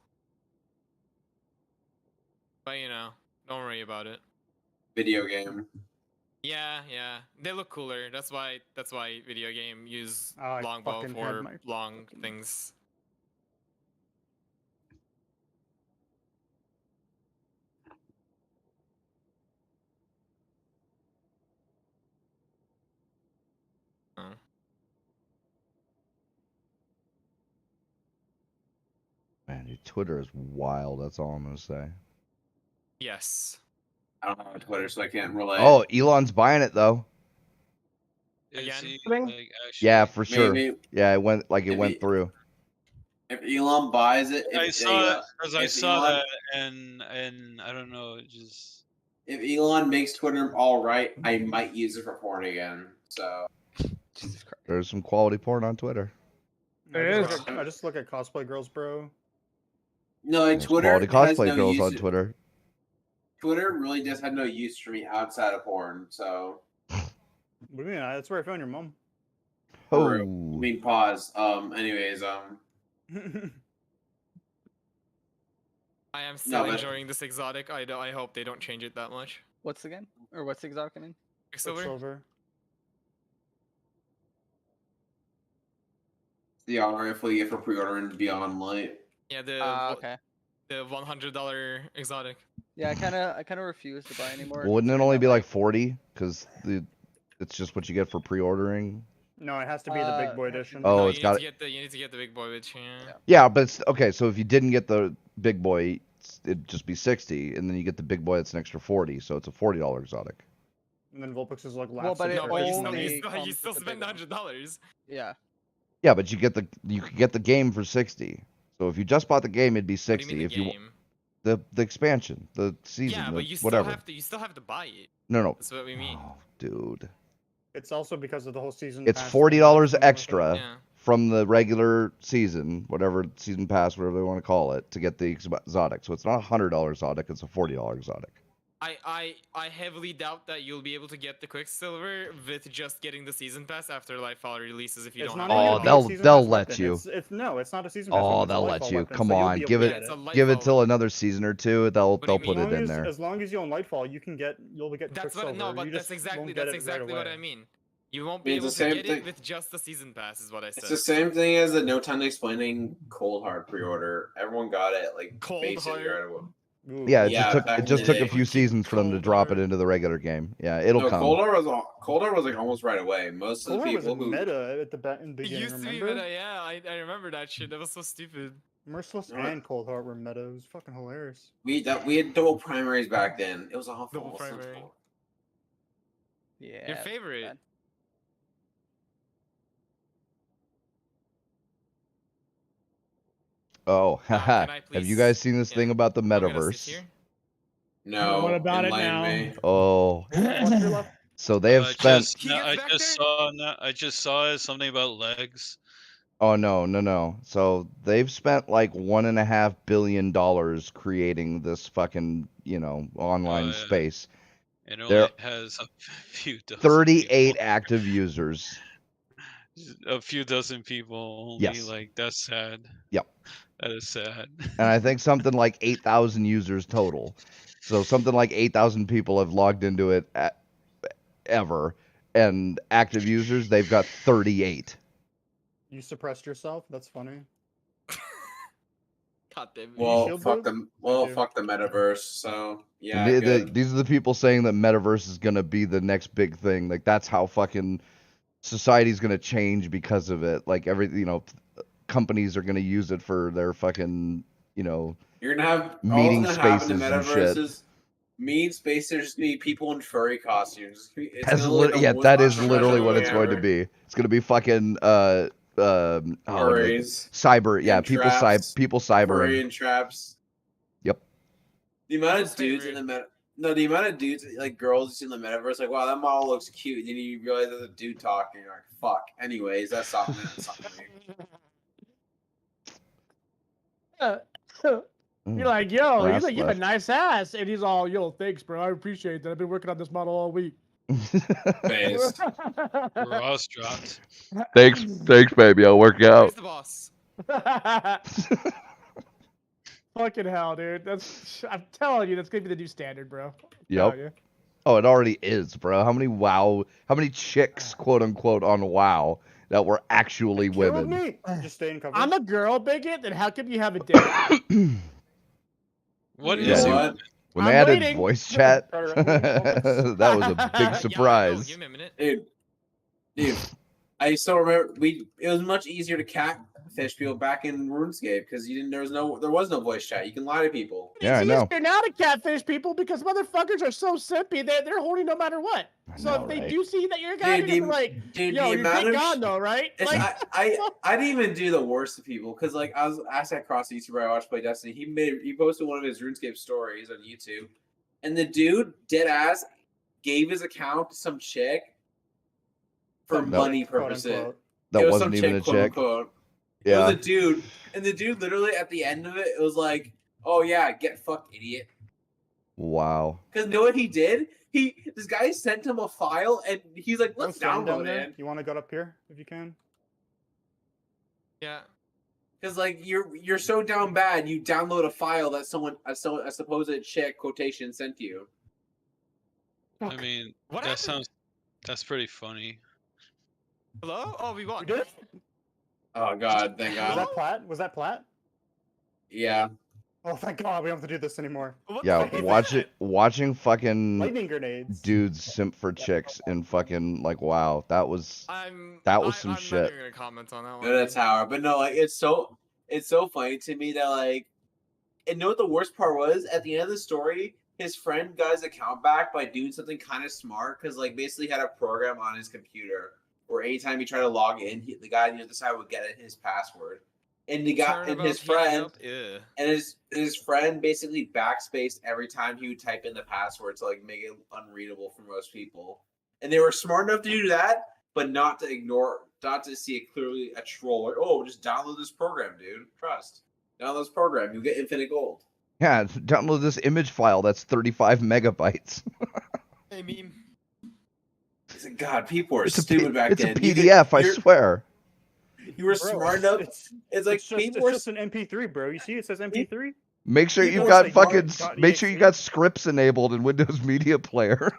But you know, don't worry about it. Video game. Yeah, they look cooler. That's why video game use I longbow fucking had for my long fucking- things. Oh. Man, your Twitter is wild. That's all I'm gonna say. Yes. I don't have a Twitter, so I can't relate. Oh, Elon's buying it though. Is Again? he, Thing? like, actually... Yeah, for sure. Maybe Yeah, it went Maybe- through. if Elon buys it, I saw I if saw Elon- that, and I don't know, it just if Elon makes Twitter all right, I might use it for porn again. So Jesus Christ. There's some quality porn on Twitter. I just look at cosplay girls, bro. no, like There's Twitter quality has cosplay no girls use. on Twitter. Twitter really just had no use for me outside of porn. So What do you mean? That's where I found your mom. Oh, I mean, pause. Anyways, I am still but- enjoying this exotic. I hope they don't change it that much. What's the game? Or what's the exotic I mean? Quicksilver? Quicksilver. the honor if we get for pre-ordering Beyond Light. Yeah, the Okay. the $100 exotic. Yeah, I kind of refuse to buy anymore. wouldn't it considering only that, be like 40? Because it's just what you get for pre-ordering. No, it has to be the big boy edition. Oh, No, it's you got need to get the big boy edition. Yeah. Yeah, but it's, okay. So if you didn't get the big boy, it'd just be 60, and then you get the big boy. It's an extra 40, so it's a $40 exotic. And then Vulpix is like last. Well, but it No, but only you comes still with the spend big one. $100. Yeah. Yeah, but you could get the game for 60. So if you just bought the game, it'd be What do you 60. mean If the you game? The expansion, the season, Yeah, the but you still whatever. have to buy it. No. That's what we mean. Oh, dude. It's also because of the whole season. It's pass $40 thing that's coming with it. extra Yeah. from the regular season, whatever season pass, whatever they want to call it, to get the exotic. So it's not a $100 exotic; it's a $40 exotic. I heavily doubt that you'll be able to get the Quicksilver with just getting the season pass after Lightfall releases if you It's don't not have even Oh, a Lightfall. season they'll pass let weapon. you. No, it's not a season pass Oh, weapon. It's a they'll let Lightfall you. weapon, Come so you'll on, be able give to it, get It's a Lightfall give it till weapon. another season or two. They'll do you put mean? it in there. As long as you own Lightfall, you'll be getting That's what Quicksilver. no, but You that's just exactly won't get that's it right exactly what away. I mean. You won't I be mean, able it's to the same get thing. it with just the season pass, is what I It's said. the same thing as the No Time to Explaining Cold Hard pre-order. Everyone got it like Cold basically Hard? right away. Ooh. Yeah, Yeah, back it in just the took a day. few seasons for them to Cold drop it Hard. into the regular game. Yeah, it'll No, come. Cold Hard was like almost right away. Most of the Cold Hard was people who meta at in the It beginning. used to be Remember? meta, yeah. I remember that shit. That was so stupid. Merciless Alright. and Cold Heart were meta. It was fucking hilarious. we had double primaries back then. It was awful. Double It was so primary. cool. Yeah. Your that's favorite? bad. Oh, haha. can I Have you please- guys seen this yeah, thing about the I'm gonna sit metaverse? here. No, What about it enlighten now? me. Oh, What's your left? so they have spent. He gets back there? I just saw something about legs. Oh no. So they've spent like $1.5 billion creating this fucking online yeah. space. It There- only has a few dozen 38 people. active users. A few dozen people only. Yes. Like that's sad. Yep. That is sad. And I think something like 8,000 users total. So something like 8,000 people have logged into it ever, and active users they've got 38. You suppressed yourself? That's funny. God damn it. Well, shield fuck build? the fuck the metaverse. So yeah, And good. these are the people saying that metaverse is gonna be the next big thing. Like that's how fucking society's gonna change because of it. Like companies are gonna use it for their fucking You're gonna have meeting all that's gonna happen in spaces and metaverse shit. is meeting space. There's just gonna be people in furry costumes. It's That's gonna look like the most that is unprofessional literally what thing it's going to ever. be. It's going to be fucking what are they- Furries, cyber, yeah, and people traps, people furry cybering. and traps. Yep. The amount Most of dudes in favorite. the the amount of dudes like girls you see in the metaverse, like wow, that model looks cute. And then you realize there's a dude talking. You're like, fuck. Anyways, that's something. You're like, yo, Last he's like, you have a left. nice ass, and he's all, yo, thanks, bro. I appreciate that. I've been working on this model all week. Based. Ross dropped. thanks, baby. I'll work Where's out. the boss? Fucking hell, dude. I'm telling you, that's gonna be the new standard, bro. Yep. Telling you. Oh, it already is, bro. How many chicks, quote unquote, on WoW that were actually Killed women? me. Just stay in cover. I'm a girl bigot, then how come you have a dick? What You is know Yeah, it? what? When I'm they added waiting. voice chat, Sorry, Remy. that was a Yeah, big I know. surprise. Give me a minute. Dude, I still remember it was much easier to catfish people back in RuneScape because you didn't there was no voice chat. You can lie to people. Yeah, I It's know. easier now to catfish people because motherfuckers are so simpy. They're horny no matter what. I So know, if they right? do see that you're a guy, Dude, they're gonna be like, dude, yo, the your amount dick of gone though, right? It's, Like, I didn't even do the worst to people because like I sat across the YouTuber I watched play Destiny. He posted one of his RuneScape stories on YouTube, and the dude dead ass gave his account to some chick for Some money chick, quote, purposes. unquote. That It was wasn't some even a quote, chick. unquote. It Yeah. was a dude, and the dude literally at the end of it, it was like, "Oh yeah, get fucked, idiot." Wow. Because know what he did? This guy sent him a file, and he's like, No "Let's Sven down download there. it." You want to go up here if you can? Yeah. Because like you're so down bad, you download a file that a supposed chick quotation sent you. I mean, What that happened? that's pretty funny. Hello? Oh, we won. We did it? Oh god, thank Was god. that plat? Was that plat? Yeah. Oh, thank God, we don't have to do this anymore. What the Yeah, fuck is that? watching fucking Lightning grenades. dudes simp for chicks and fucking like wow, that was some I'm shit. not even gonna comment on that one. No, that's Howard. But no, like it's so funny to me that like, and know what the worst part was? At the end of the story, his friend got his account back by doing something kind of smart because like basically had a program on his computer where anytime he tried to log in, the guy on the other side would get his password. and he got and his Turnabout heating friend up, ew. and his friend basically backspaced every time he would type in the password to like make it unreadable for most people. And they were smart enough to do that, but not to see it clearly a troll. Like, oh, just download this program, dude. Trust. Download this program, you get infinite gold. Yeah, download this image file that's 35 megabytes. I mean, God, people were It's a stupid back it's then. a PDF, I You're- swear. You were Bro, smart enough. It's like It's just, people it's were. just an MP3, bro. You see, it says MP3. Make sure People you were got like, fucking dot make sure you exe. got scripts enabled in Windows Media Player.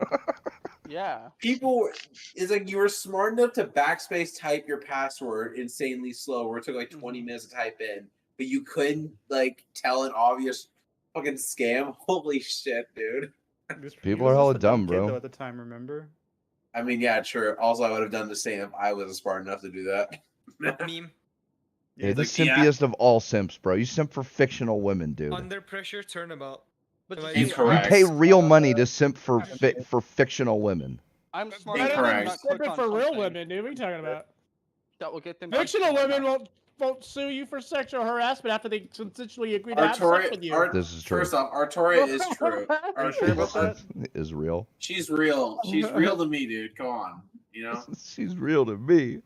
Yeah. People, it's like you were smart enough to backspace type your password insanely slow, where it took like 20 minutes to type in, but you couldn't like tell an obvious fucking scam. Holy shit, dude! People are hella dumb, kid, bro. Though, at the time, remember? I mean, yeah, true. Also, I would have done the same if I was smart enough to do that. meme. You're the It's like, yeah. simpiest of all simps, bro. You simp for fictional women, dude. Under pressure, turnabout. But Am I see, You Incorrect. pay real money to simp for fictional women. I'm smart Better enough than to Incorrect. not click simping on for real something women, dude. What are you talking about? that will get them. Fictional to women like won't sue you for sexual harassment after they consensually agree to have sex with you. This is true. First off, Artoria is true. Are you sure about that? Is real. She's real. She's real to me, dude. Come on, you know. She's real to me.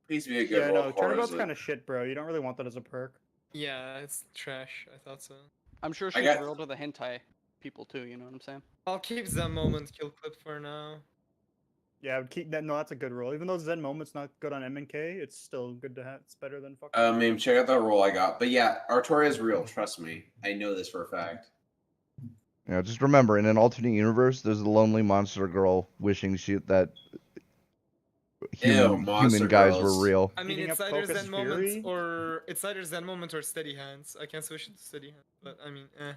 Please be a good Yeah, role. no, for her, turnabout's so- kind of shit, bro. You don't really want that as a perk. Yeah, it's trash. I thought so. I'm sure I she's got- real to the hentai people too. You know what I'm saying? I'll keep Zen Moment kill clip for now. Yeah, I would keep that. No, that's a good role. Even though Zen Moment's not good on M and K, it's still good to have. It's better than fucking. I mean, check out the role I got. But yeah, Artoria is real. Trust me. I know this for a fact. You know, just remember, in an alternate universe, there's a lonely monster girl wishing that monster human guys girls. were real. I mean, Heating it's up either Focus Zen Moment Fury? or it's either Zen Moment or Steady Hands. I can't switch it to Steady Hands, but I mean, eh.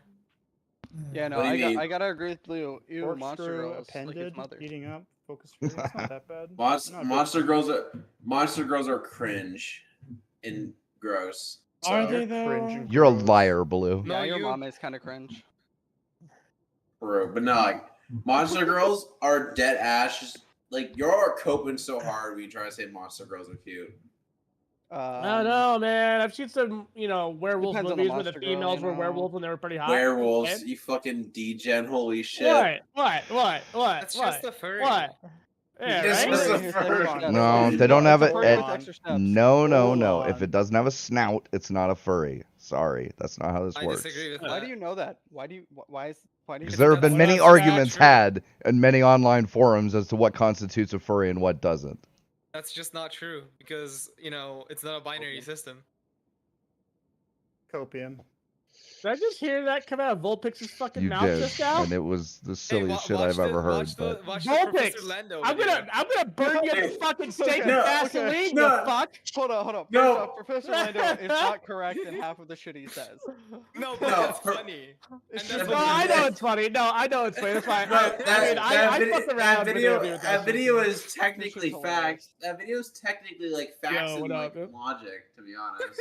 Yeah, no, What do you mean? I gotta agree with Leo. Ew, monster Corkscrew, girls like his appended, mother. heating up, focus fury. It's not that bad. Monster, Not good. monster girls are cringe and gross. Are So, they though? Cringe. You're a liar, Blue. No, Yeah, your you- mom is kind of cringe. true. But no, like monster girls are dead ass. Like y'all are coping so hard when you try to say monster girls are cute. I don't know, man. I've seen some, werewolf Depends on the movies where the monster girl, females you were know. werewolves and they were pretty hot. Werewolves, Okay. you fucking degen. Holy shit. What? That's just a furry. What? Yeah, This right? was a Here's furry. extra steps. No, they don't have It's it. furry with extra steps. No. Hold If on. it doesn't have a snout, it's not a furry. Sorry, that's not how this I works. disagree with Why that. do you know that? Why do you? Why is? Why do you? Because Because there have been that's many not arguments true. had in many online forums as to what constitutes a furry and what doesn't. That's just not true because it's not a binary system. Copium. Did I just hear that come out of Vulpix's fucking You mouth did, just now? and it was the Hey, silliest shit I've ever heard. But Watch the Vulpix! Professor Lando I'm video. gonna burn you at the fucking stake No, of Vaseline, no. you fuck! Hold on. First No. off, Professor Lando is not correct in half of the shit he says. No, but No, it's per- funny. It's And just that's No, what I he know did. it's funny. No, I know it's funny. That's why. I fuck around that with video, it, that video is technically This is hilarious. facts. That video is technically like facts Yo, and what like up, dude? logic, to be honest.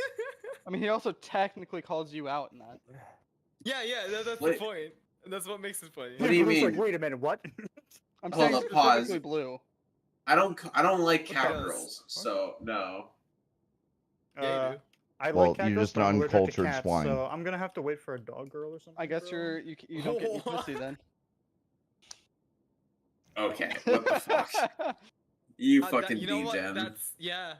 I mean, he also technically calls you out in that. Yeah, that's the Wait. point. That's what makes it funny. What do you Bruce mean? Like, wait a minute, what? I'm Hold saying up, pause. specifically blue. I don't like What cat does? girls, so no. Yeah, you do. I Well, like cat you're girls, just but an I'm allergic to uncultured cats, swine. So I'm gonna have to wait for a dog girl or something. I guess bro. you don't get any pussy then. Okay, what the fuck? You That- fucking you know what? degen. That's yeah.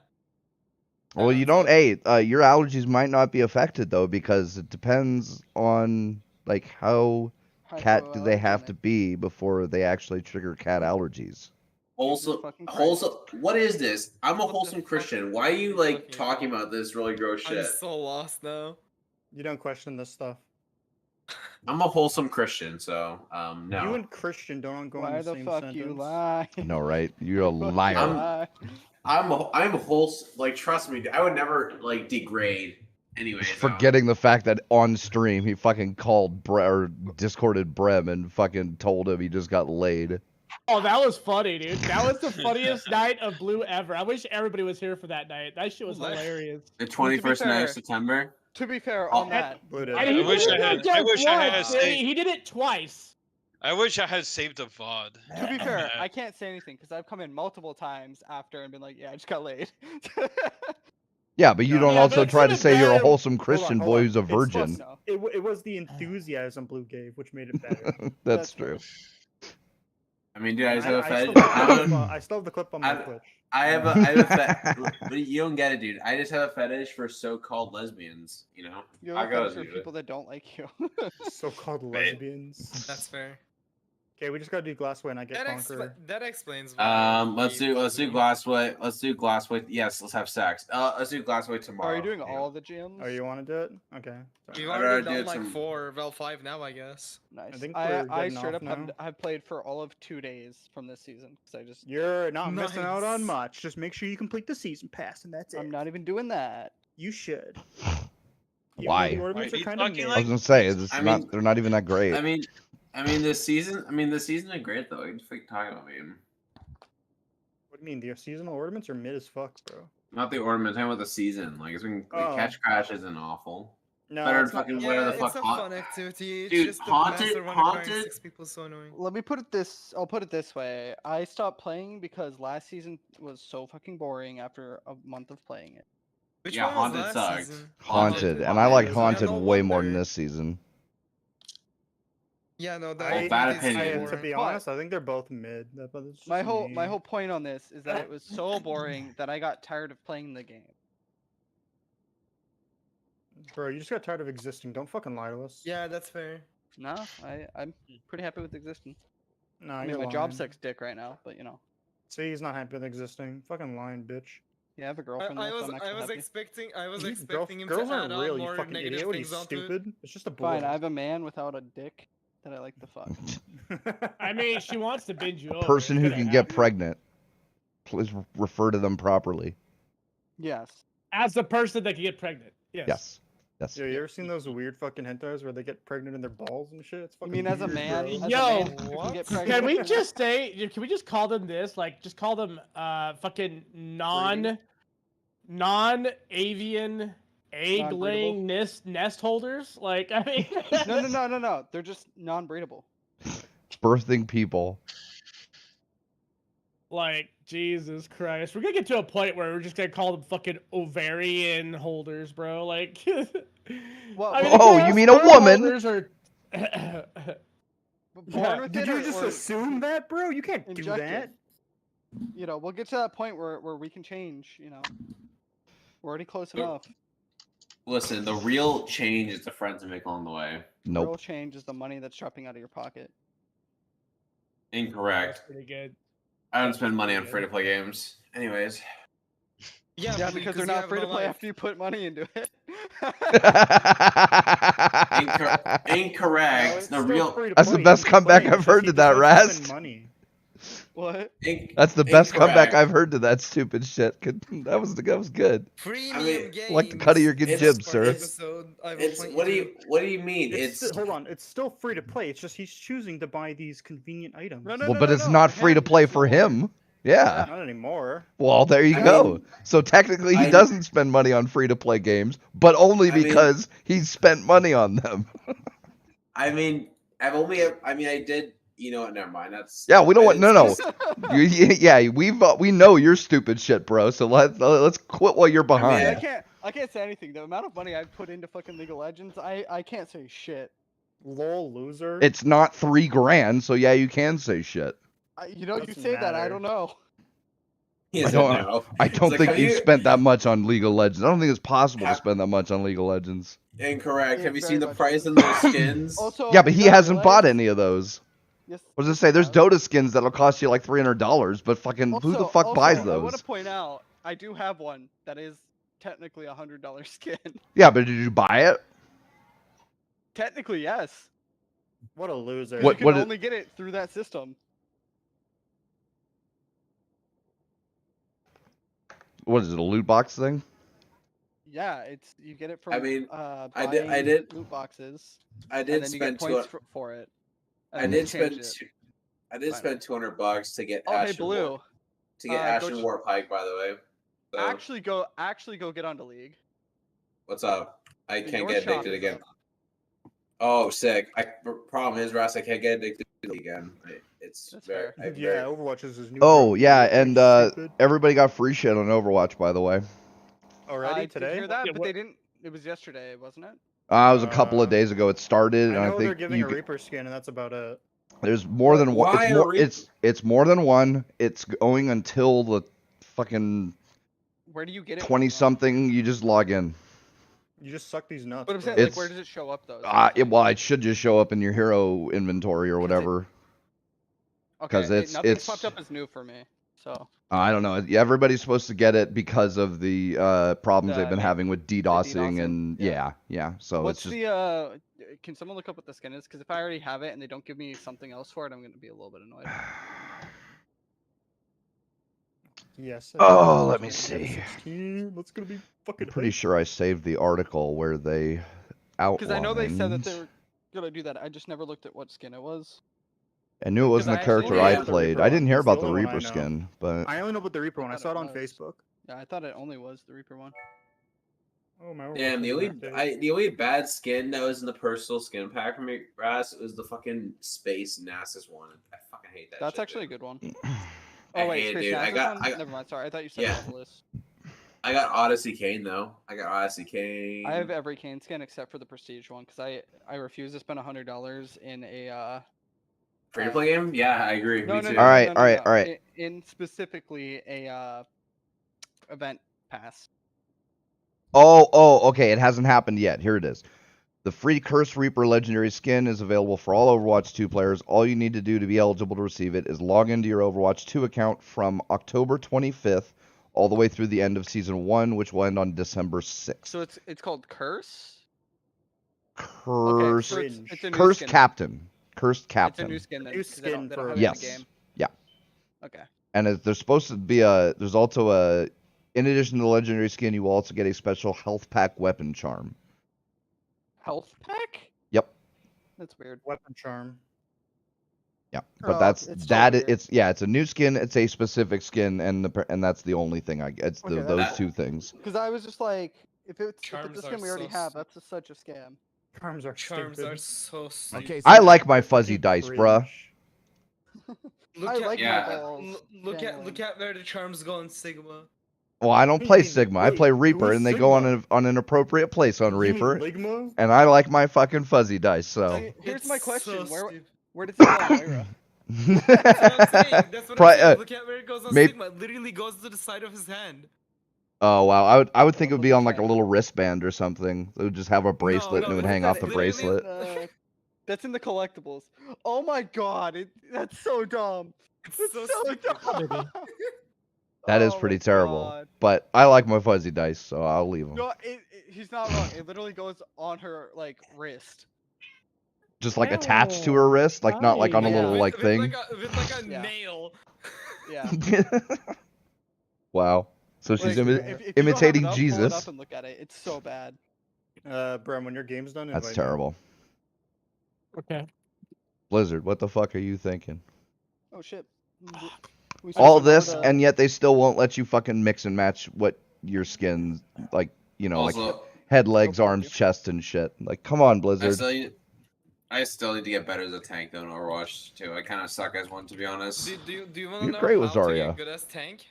well, you don't. Hey, your allergies might not be affected though, because it depends on like how cat do they have to be before they actually trigger cat allergies. Wholesome, fucking Christ. wholesome. What is this? I'm a What the wholesome fuck Christian. is Why are you like talking talking about? about this really gross shit? I'm so lost now. You don't question this stuff. I'm a wholesome Christian, so no. You and Christian don't go in Why the the same fuck sentence. you lie? No, right? You're a Fuck you liar. lie. I'm wholesome. Like, trust me, I would never like degrade. Anyway, Forgetting the fact that on stream he fucking called or discorded Brem and fucking told him he just got laid. Oh, that was funny, dude. That was the funniest night of Blue ever. I wish everybody was here for that night. That shit was What? hilarious. the 21st night fair- of September. To be fair, Oh, on that, Blue did. And that. he wish did I it had- just I wish I had once, saved- dude. He did it twice. I wish I had saved the VOD. to be fair, I can't say anything because I've come in multiple times after and been like, yeah, I just got laid. Yeah, but you No, don't yeah, also but it's try to even say you're a better- wholesome Christian hold boy on. who's a It's virgin. No. It was the enthusiasm Blue gave, which made it better. That's fair. true. I mean, dude, I just And have a I still fetish. have the clip on- I still have the clip on my Twitch. I have a fetish. You don't get it, dude. I just have a fetish for so-called lesbians. You know, You I have a go fetish for people that don't like you. So-called Right. lesbians. That's fair. Okay, we just gotta do Glassway and I get Conqueror. That explains why. Let's do Glassway. Let's do Glassway. Yes, let's have sex. Let's do Glassway tomorrow. Are you doing Yeah. all the GMs? Oh, you want to do it? Okay. We've I'd already rather do done it like some- 4, well 5 now, I guess. Nice. I think I we're getting straight off up now. have played for all of 2 days from this season because I just You're not missing out on Nice. much. Just make sure you complete the season pass, and that's it. I'm not even doing that. You should. Even though Why? The ornaments Why are are you kind of talking I like- was gonna say it's I not. mean- They're not even that great. I mean, this season. This season is great though. You just freaking talking about me. What do you mean? The seasonal ornaments are mid as fuck, bro. Not the ornament. I'm talking about the season. Like, it's been Oh. Catch Crash isn't awful. No, Better it's than not. fucking Yeah, whatever the it's fuck. a fun activity. It's Dude, just the Haunted- master one requiring Haunted- 6 people is so annoying. Let me put it this. I'll put it this way. I stopped playing because last season was so fucking boring after a month of playing it. Which Yeah, one was Haunted last sucked. season? Haunted, and I like Yeah, Haunted no way more than wonder. this season. Yeah, no, the I, bad Haunted is opinion. to be But- honest, I think they're both mid. But it's My just whole me. my whole point on this is that it was so boring that I got tired of playing the game. Bro, you just got tired of existing. Don't fucking lie to us. Yeah, that's fair. No, I'm pretty happy with existing. No, I you're mean, my job lying. sucks dick right now, but you know. See, he's not happy with existing. Fucking lying, bitch. Yeah, I have a I, girlfriend. I though, so was I'm actually I was happy. expecting Girls- expecting him girls to add aren't on real, you more fucking negative idiot. What are you, things onto it. stupid? It's just a boy. Fine, I have a man without a dick that I like to fuck. I mean, she wants to binge you over. Person It's who gonna can get happen. pregnant. Please refer to them properly. Yes. As the person that can get pregnant. Yes. Yes. Yes. Yo, you ever seen those weird fucking hentais where they get pregnant in their balls and shit? It's I fucking mean, as a weird, man, bro. as a Yo, man who can what? get Can pregnant. we just say? Can we just call them this? Like, just call them fucking non-avian egg-laying nest holders. Like, I mean. No. They're just non-breedable. Birthing people. Like, Jesus Christ. We're gonna get to a point where we're just gonna call them fucking ovarian holders, bro. Like, Well, I mean, Oh, the you mean a sperm woman? holders Are... Born with Did it you or- just or assume that, bro? You can't do injected? that. You know, we'll get to that point where we can change. You know, we're already close enough. Listen, the real change is the friends we make along the way. Real Nope. change is the money that's dropping out of your pocket. Incorrect. That's pretty good. I don't spend money on free-to-play games. Anyways. Yeah, because they're you not have free no to play life. after you put money into it. Incorrect. No, it's The still real. free to That's the play, best you can comeback play, I've it's heard just to you that, just have to Rast. spend money. What? That's the best comeback Incorrect. I've heard to that stupid shit. That was good. Premium mean, games. Like the cut of your good It's- jib, sir. Episode, I will It's point what do to. you mean? It's Hold on, it's still free to play. It's just he's choosing to buy these convenient items. No, Well, but it's not free to play for him. Yeah. Not anymore. Well, there you I go. mean, So technically, he I- doesn't spend money on free to play games, but only I mean- because he's spent money on them. I mean, I did. You know what? Never mind. That's. Yeah, we don't want. No, no. I Yeah, we know you're stupid shit, bro. So let's quit while you're behind. mean, I can't say anything. The amount of money I've put into fucking League of Legends, I can't say shit. Lol, loser. It's not $3,000, so yeah, you can say shit. You know, you Doesn't say that, I matter. don't know. He I said don't- no. I It's don't like, think have you you- spent that much on League of Legends. I don't think it's possible to Have- spend that much on League of Legends. Incorrect. Yeah, Have you very seen the much. price of those skins? Also, Yeah, but he you gotta hasn't bought realize- any of those. Yes. What does it say? There's uh, Dota skins that'll cost you like $300, but fucking who the fuck buys I want those? to point out, I do have one that is technically a $100 skin. Yeah, but did you buy it? Technically, yes. What a loser. What- You can what is- only get it through that system. What is it? A loot box thing? Yeah, it's you get it from. I mean, I buying did- loot boxes. I and did then you spend get points for it. and I then you did change spend. it. I did Fine. spend $200 to get Oh, hey, Ashen Blue. War, to get go Ashen ch- War Pike. By the way. So, Actually, go get onto League. what's up? I In can't your get shop addicted is again. up. Oh, sick. Problem is, Ross, I can't get addicted again. It's That's very. fair. I Yeah, very- Overwatch is his new. Oh growth. yeah, You're and stupid. everybody got free shit on Overwatch, by the way. already I today? did hear that, Yeah, but what- they didn't. It was yesterday, wasn't it? It was a couple of days ago. It started, I and I know they're think giving a Reaper skin, and that's about it. there's more than one. Why It's a more. Reaper? It's more than one. It's going until the fucking Where do you get it? 20 from? something. You just log in. You just suck these nuts. But I'm bro. saying, like, where It's- does it show up though? is what I'm saying. Well, it should just show up in your hero inventory or Because it- whatever. Okay, 'cause it's- nothing's it's- popped up as new for me. So I don't know. Everybody's supposed to get it because of the problems they've been The- having with DDoSing DDoSing? and yeah. So what's it's just the? Can someone look up what the skin is? Because if I already have it and they don't give me something else for it, I'm gonna be a little bit annoyed. Yes. Oh, let me see. 16. That's gonna be fucking. I'm pretty hype. sure I saved the article where they outlined. Because I know they said that they were gonna do that. I just never looked at what skin it was. I knew it wasn't I the actually character only I have the played. Reaper I one. didn't hear That's the about the only one I Reaper know. skin, but I only know about the Reaper one. I thought saw it it on was. Facebook. Yeah, I thought it only was the Reaper one. Oh my. Damn, the only bad skin that was in the personal skin pack from me, Ras, was the fucking Space Nasus one. I fucking hate that. That's shit, actually a dude. good one. I Oh wait, hate it, Space dude. Nasus one? Never mind. Sorry, I thought you said Yeah. Nautilus. I got Odyssey Kane though. I got Odyssey Kane. I have every Kane skin except for the Prestige one because I refuse to spend $100 in a free to play game. Yeah, I agree. no Me no too. no, Alright, no, no, alright, no. alright. In specifically a event pass. Oh, okay. It hasn't happened yet. Here it is. The free Curse Reaper Legendary skin is available for all Overwatch 2 players. All you need to do to be eligible to receive it is log into your Overwatch 2 account from October 25th all the way through the end of Season 1, which will end on December 6th. So it's called Curse. Curse, so it's a new Cursed skin. Cursed It's a Captain. new skin then. New 'cause they don't skin have for- it in Yes. the game. Yeah. Okay. And there's supposed to be there's also in addition to the legendary skin, you will also get a special health pack weapon charm. Health pack? Yep. That's weird. Weapon charm. Yeah, but Oh, that's it's so that. weird. It's a new skin. It's a specific skin, and that's the only thing I get. It's Okay, those that- two things. Because I was just like, if it's Charms the are skin we already so have, that's such a scam. Charms are Charms stupid. are so stupid. Okay, I so like my fuzzy Fucking dice, bruh. cringe. Look I at, like Yeah. my balls. look genuinely. at where the charms go in Sigma. Well, I don't You play mean- Sigma. I wait, play who Reaper, is and they go on Sigma? an appropriate place on You mean Reaper, Ligma? and I like my fucking fuzzy dice. So. See, here's my It's so question: stupid. where does it go on Moira? That's what I'm saying. That's what Pri- I'm saying. Look at where it goes on may- Sigma. It literally goes to the side of his hand. Oh wow, I would think it would be Double on like a check. little wristband or something. It would just have a bracelet and it would look hang at off it. the Literally, bracelet. That's in the collectibles. Oh my god, that's so dumb. It's That's so so stupid. dumb. That is Oh pretty my terrible. God. But I like my fuzzy dice, so I'll leave them. No, he's not wrong. It literally goes on her like wrist. Just like attached to her wrist, like not like on a Yeah. little like with thing. With like a Yeah. nail. Yeah. Wow. So she's Like, if you don't have it imitating up, pull it Jesus. up and look at it. It's so bad. Bram, when your game's done, That's invite me. terrible. Okay. Blizzard, what the fuck are you thinking? Oh shit. We All switched over this, to- and yet they still won't let you fucking mix and match what your skins, like, you know, like Also, head, legs, fuck arms, you. chest, and shit. Like, come on, I Blizzard. still need to get better as a tank though in Overwatch too. I kind of suck as one to be honest. Do you want to You're know great how with to Zarya. get good as tank?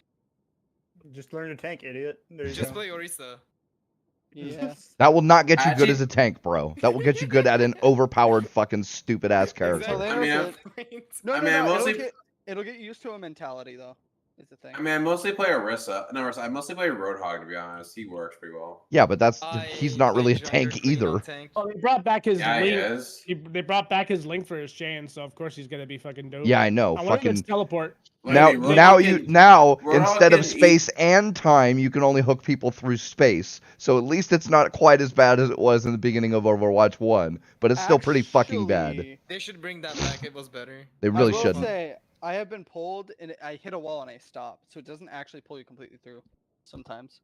Just learn to tank, idiot. There you Just go. play Orisa. Yeah. That will not get you good Actually- as a tank, bro. That will get you good at an overpowered fucking stupid ass character. Exactly. Exactly. Hilarious. I mean, No, I no, mean, I no. mostly- It'll get used to a mentality though. Is the thing. I mean, I mostly play Orisa. No, I mostly play Roadhog to be honest. He works pretty well. Yeah, but he's not really a Jungler tank Queen on either. tank. Oh, they brought back his Yeah, he link. is. They brought back his link for his chain, so of course he's gonna be fucking dope. Yeah, I know. I want him Fucking to teleport. now, Roadhog now can- Roadhog instead of can space and time, you can only hook people through space. So at least it's not quite as bad as it was in the beginning of Overwatch 1, but it's still pretty fucking bad. Actually, They should bring that back. It was better. They really I will shouldn't. say I have been pulled and I hit a wall and I stopped, so it doesn't actually pull you completely through. Sometimes.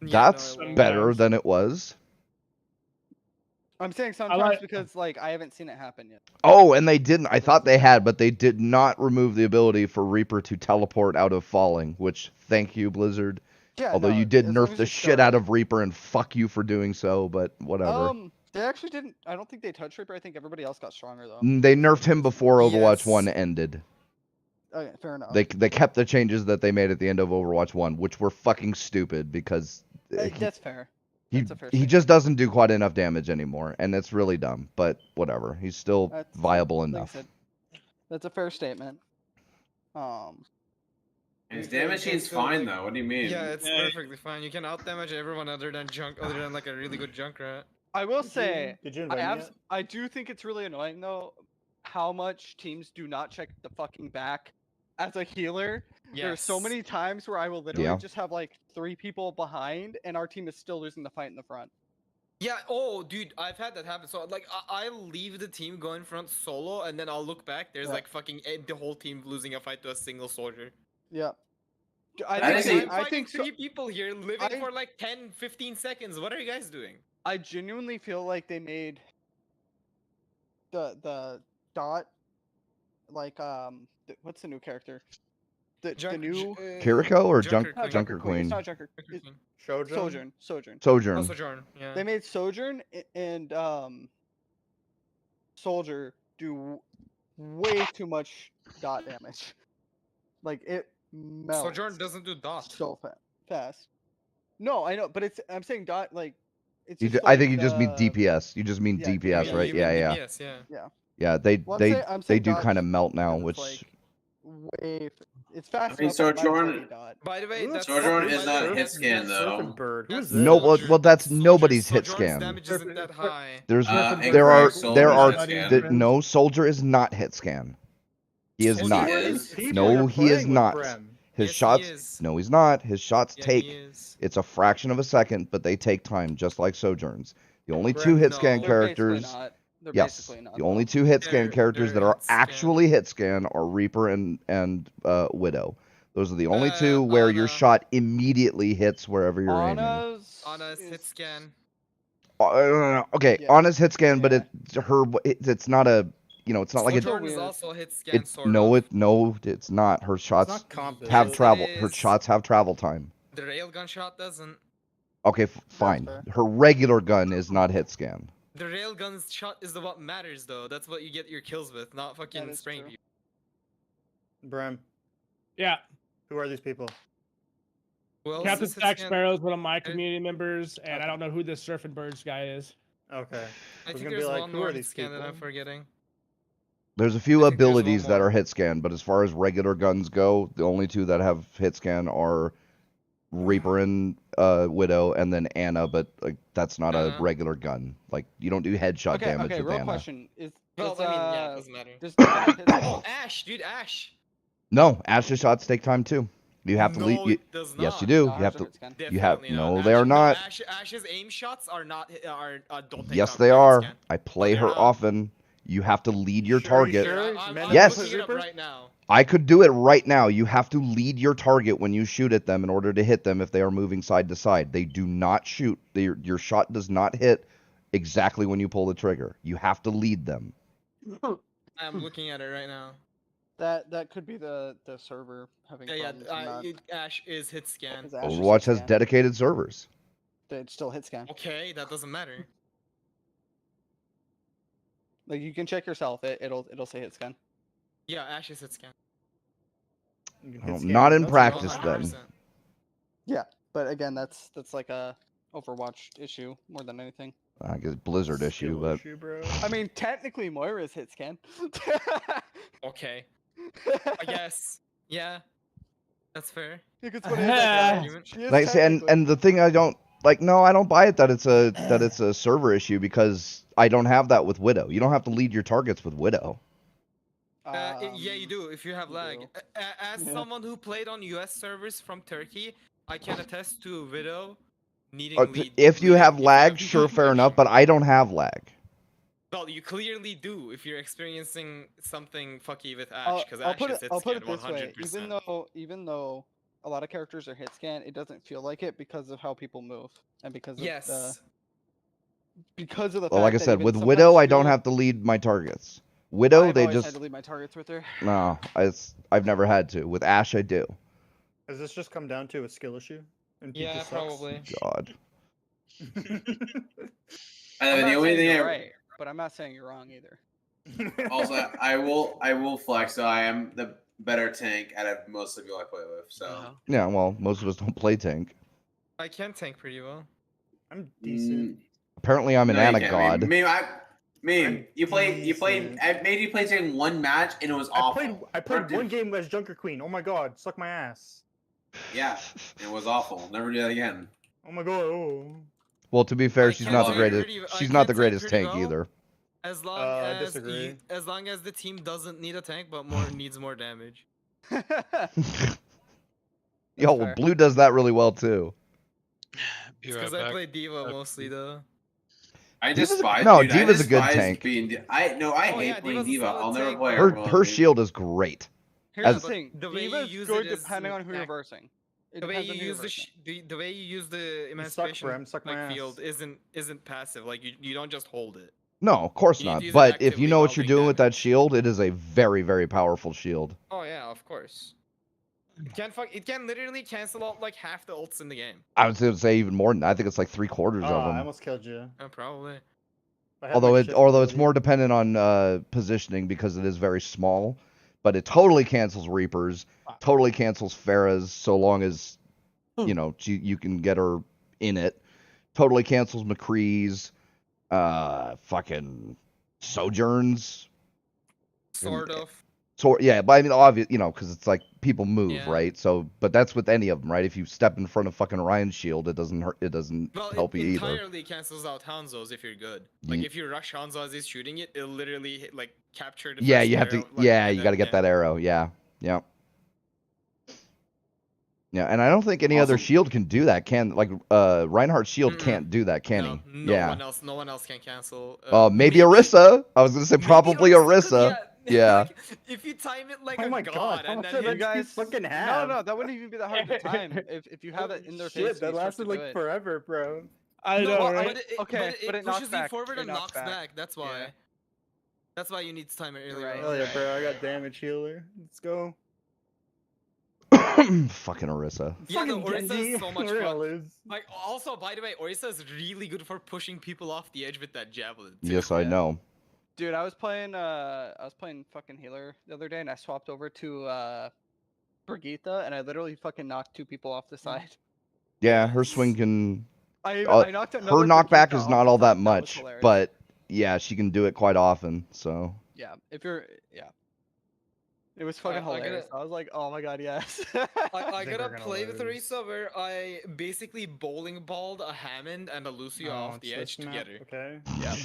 Yeah, That's no, it won't. better than it was. I'm saying sometimes like- because like I haven't seen it happen yet. Oh, and they didn't. I thought they had, but they did not remove the ability for Reaper to teleport out of falling, which, thank you, Blizzard. Yeah. Although no, you did as long nerf as the you shit start out it. of Reaper, and fuck you for doing so, but whatever. They actually didn't. I don't think they touched Reaper. I think everybody else got stronger though. They nerfed him before Overwatch Yes. 1 ended. Okay, fair enough. They kept the changes that they made at the end of Overwatch 1, which were fucking stupid because That's fair. He That's a fair he statement. just doesn't do quite enough damage anymore, and it's really dumb. But whatever, he's still That's, viable like I enough. said, that's a fair statement. His Yeah, you damage can scene's still, fine like- though. What do you mean? Yeah, it's perfectly fine. You can out damage everyone other than like a really good Junkrat. I will say, Did you invite me yet? I do think it's really annoying though, how much teams do not check the fucking back. As a healer, there are so Yes. many times where I will literally Yeah. just have like 3 people behind, and our team is still losing the fight in the front. Yeah. Oh, dude, I've had that happen. So like, I'll leave the team go in front solo, and then I'll look back. There's Yeah. like fucking the whole team losing a fight to a single soldier. Yeah. That I'm is fighting I think so, 3 people here, living I- for like 10, 15 seconds. What are you guys doing? I genuinely feel like they made the dot like what's the new character? The new Kiriko or Junker not Junker It's Queen? not Junker. Junker It's Queen. Sojourn. Oh, Sojourn. Sojourn. Yeah. They made Sojourn and Soldier do way too much dot damage. Like it melts Sojourn doesn't do dot. so fast. No, I know, but I'm saying dot like it's. You just I think like, you just mean DPS. You just mean yeah, DPS, DPS. right? You mean Yeah. DPS, yeah. Yeah, they Well, I'm they saying- I'm they saying do dot kind of just melt now, because which it's, like, way. It's fast I mean, enough. that it might as well Sojourn- be dot. By the way, Who that's the fuck Sojourn by is the not way, hit scan though. Surfing bird. Who is that's this? No, well, Soldier- well, that's Soldier- nobody's hit Sojourn's scan. damage isn't that high. There's Incorrect, there are Soldier's hit scan. no Soldier is not hit scan. He is Yes, not. he is. No, he is not. His Yes, he shots. is. No, he's not. His shots Yeah, take. he is. It's a fraction of a second, but they take time, just like Sojourns. The only two hit scan No. They're basically characters. not. They're Yes, basically not. the only two hit scan They're- characters that they're are hit scan. actually hit scan are Reaper and Widow. Those are the only two where your Ana. shot immediately hits wherever you're aiming. Ana's Hit scan. Okay, Yeah. Ana's hit scan, but Yeah. it's not a it's not like it. Sojourn is weird. also hit scan, It sort no, of. it's not. Her It's shots not comp. have Yes, it travel. Her is. shots have travel time. The railgun shot doesn't. Okay, fine. fair. Her regular gun is not hit scan. The railgun's shot is the what matters though. That's what you get your kills with, not fucking is spraying true. people. Bram, Yeah, who are these people? Who else Captain is hit Stack scan? Sparrow is one of my community members, and I don't know who this Surfing Birds guy is. Okay. I was think gonna be there's like, one who more are hit these scan that I'm people? forgetting. There's a few I think there's one abilities that more. are hit scan, but as far as regular guns go, the only two that have hit scan are Reaper and Widow, and then Ana. But like that's not a Uh-huh. regular gun. Like you don't do headshot Okay, damage okay. with Real Ana. question is. Well, is, I mean, yeah, it doesn't matter. Does Ana hit scan? Oh, Ash, dude, Ash. No, Ash's shots take time too. You have to no, lead. it does not. Yes, you do. No, You have hers to. are hit scan. You have Definitely no. not. They are not. Ash's aim shots are not don't take Yes, time they to hit are. scan. I play they're her not. often. You have to lead your Sure, target. sure. I'm Yes. looking it up right now. I could do it right now. You have to lead your target when you shoot at them in order to hit them if they are moving side to side. They do not shoot. Your shot does not hit exactly when you pull the trigger. You have to lead them. I'm looking at it right now. That could be the server having Yeah, problems. and not- Ash is hit scan. 'cause Ash is Overwatch hit has scan. dedicated servers. It still hit scan. Okay, that doesn't matter. Like you can check yourself. It'll say hit scan. Yeah, Ash is hit scan. You can I hit don't- scan not with in no practice, scan. then. 100%. Yeah, but again, that's like a Overwatch issue more than anything. I guess Blizzard issue, Skill but issue, bro. I mean, technically Moira's hit scan. Okay, I guess. Yeah, that's fair. You could put it in like that. Argument. She is like I say, technically- and the thing I don't like. No, I don't buy it that it's a server issue because I don't have that with Widow. You don't have to lead your targets with Widow. Yeah, you do if you have you lag. do. As Yeah. someone who played on US servers from Turkey, I can attest to Widow needing lead. If you leading- have if you lag, have sure, lag fair issue. enough, but I don't have lag. Well, you clearly do if you're experiencing something fucky with Ash, I'll, because I'll Ash put is it. hit I'll put scan it this way. 100%. Even though a lot of characters are hit scan, it doesn't feel like it because of how people move and because of Yes. because of the. Well, like I fact that said, even with sometimes Widow, I don't people- have to lead my targets. Widow, I've they always just had to leave my targets with her. no. I've never had to. With Ash, I do. Has this just come down to a skill issue? And Yeah, Pizza sucks? probably. God. I'm The not only saying thing you're I right, but I'm not saying you're wrong either. also I will flex. So I am the better tank out of most of you I play with. So Yeah. Well, most of us don't play tank. I can tank pretty well. I'm decent. Apparently, I'm an No, you Ana can't. god. You played. decent. I made you play in one match, and it was awful. I played Dude, one game as Junker Queen. Oh my god, suck my ass. Yeah, it was awful. Never do that again. Oh my god. Oh. Well, to be fair, I she's can not the tank greatest. pretty- I She's not can the tank greatest pretty tank well. either. As long Disagree. as long as the team doesn't need a tank, but more needs more damage. Yo, fair. Blue does that really well too. Be It's right because I back. play D.Va mostly though. I Diva's a- despise. no, dude, Diva's I a good despise tank. Being, I Oh, hate yeah, playing Diva's a Diva. solid I'll never tank, play but- her. Her shield is great. Here's As- the thing. the way you Diva's use good it is depending on who you're back- versing. It The way depends on you who you're use versing. the way you use the suck, emancipation Bram, suck my ass. field isn't passive. Like you don't just hold it. No, of course You need not. to use it But if you actively know while what you're doing doing with that damage. shield, it is a very, very powerful shield. Oh yeah, of course. It can literally cancel out like half the ults in the game. I would say even more than that. I think it's like 3/4 of Ah, I them. almost killed you. Probably. I had Although my it's shit although it's ability. more dependent on positioning because it is very small. But it totally cancels Reapers, totally cancels Pharah's so long as you know you can get her in it. Totally cancels McCree's, fucking Sojourns. Sort of. So yeah, but I mean obvious, you know, because it's like people move, Yeah. right? So, but that's with any of them, right? If you step in front of fucking Orion's shield, it doesn't hurt. It doesn't Well, help it you either. entirely cancels out Hanzo's if you're good. Like Ye- if you rush Hanzo as he's shooting it, it'll literally hit, like capture the Yeah, first you have to. arrow, like, Yeah, and you got to then- get that arrow. Yeah, yeah, yeah. And I don't think any other Also- shield can do that. Can like Reinhardt's shield Mm-mm. can't do that, can No, he? no Yeah. no one else can cancel. Maybe Orisa. I was gonna say maybe probably Orisa. Yeah. like, if you time it like Oh a my god, god, how and much then did hit- that guys- guys fucking No, have? no, that wouldn't even be that hard to time if you have it in their face. Shit, and that you start lasted to do like it. forever, bro. I know, well, right? but it, Okay, but but it it knocks pushes you back. forward It and knocks knocks back. back. That's why. Yeah. That's why you need to time it really Right. well. Hell yeah, bro, I got damage healer. Let's go. Fucking Orisa. Yeah, no, Fucking Orisa Genji, is so much we're gonna fun. lose. Like, also, by the way, Orisa is really good for pushing people off the edge with that javelin. Too. Yes, I know. Dude, I was playing fucking healer the other day and I swapped over to Brigitte and I literally fucking knocked 2 people off the side. Yeah, her swing can. I knocked Her another knockback Brigitte is off not the all that side. Was much, hilarious. but yeah, she can do it quite often. So. yeah, it was fucking I gotta- hilarious. I was like, oh my god, yes. I think gotta we're gonna play with lose. Orisa where I basically bowling balled a Hammond and a Lucio Oh, off it's the edge this map, together. Okay. yeah.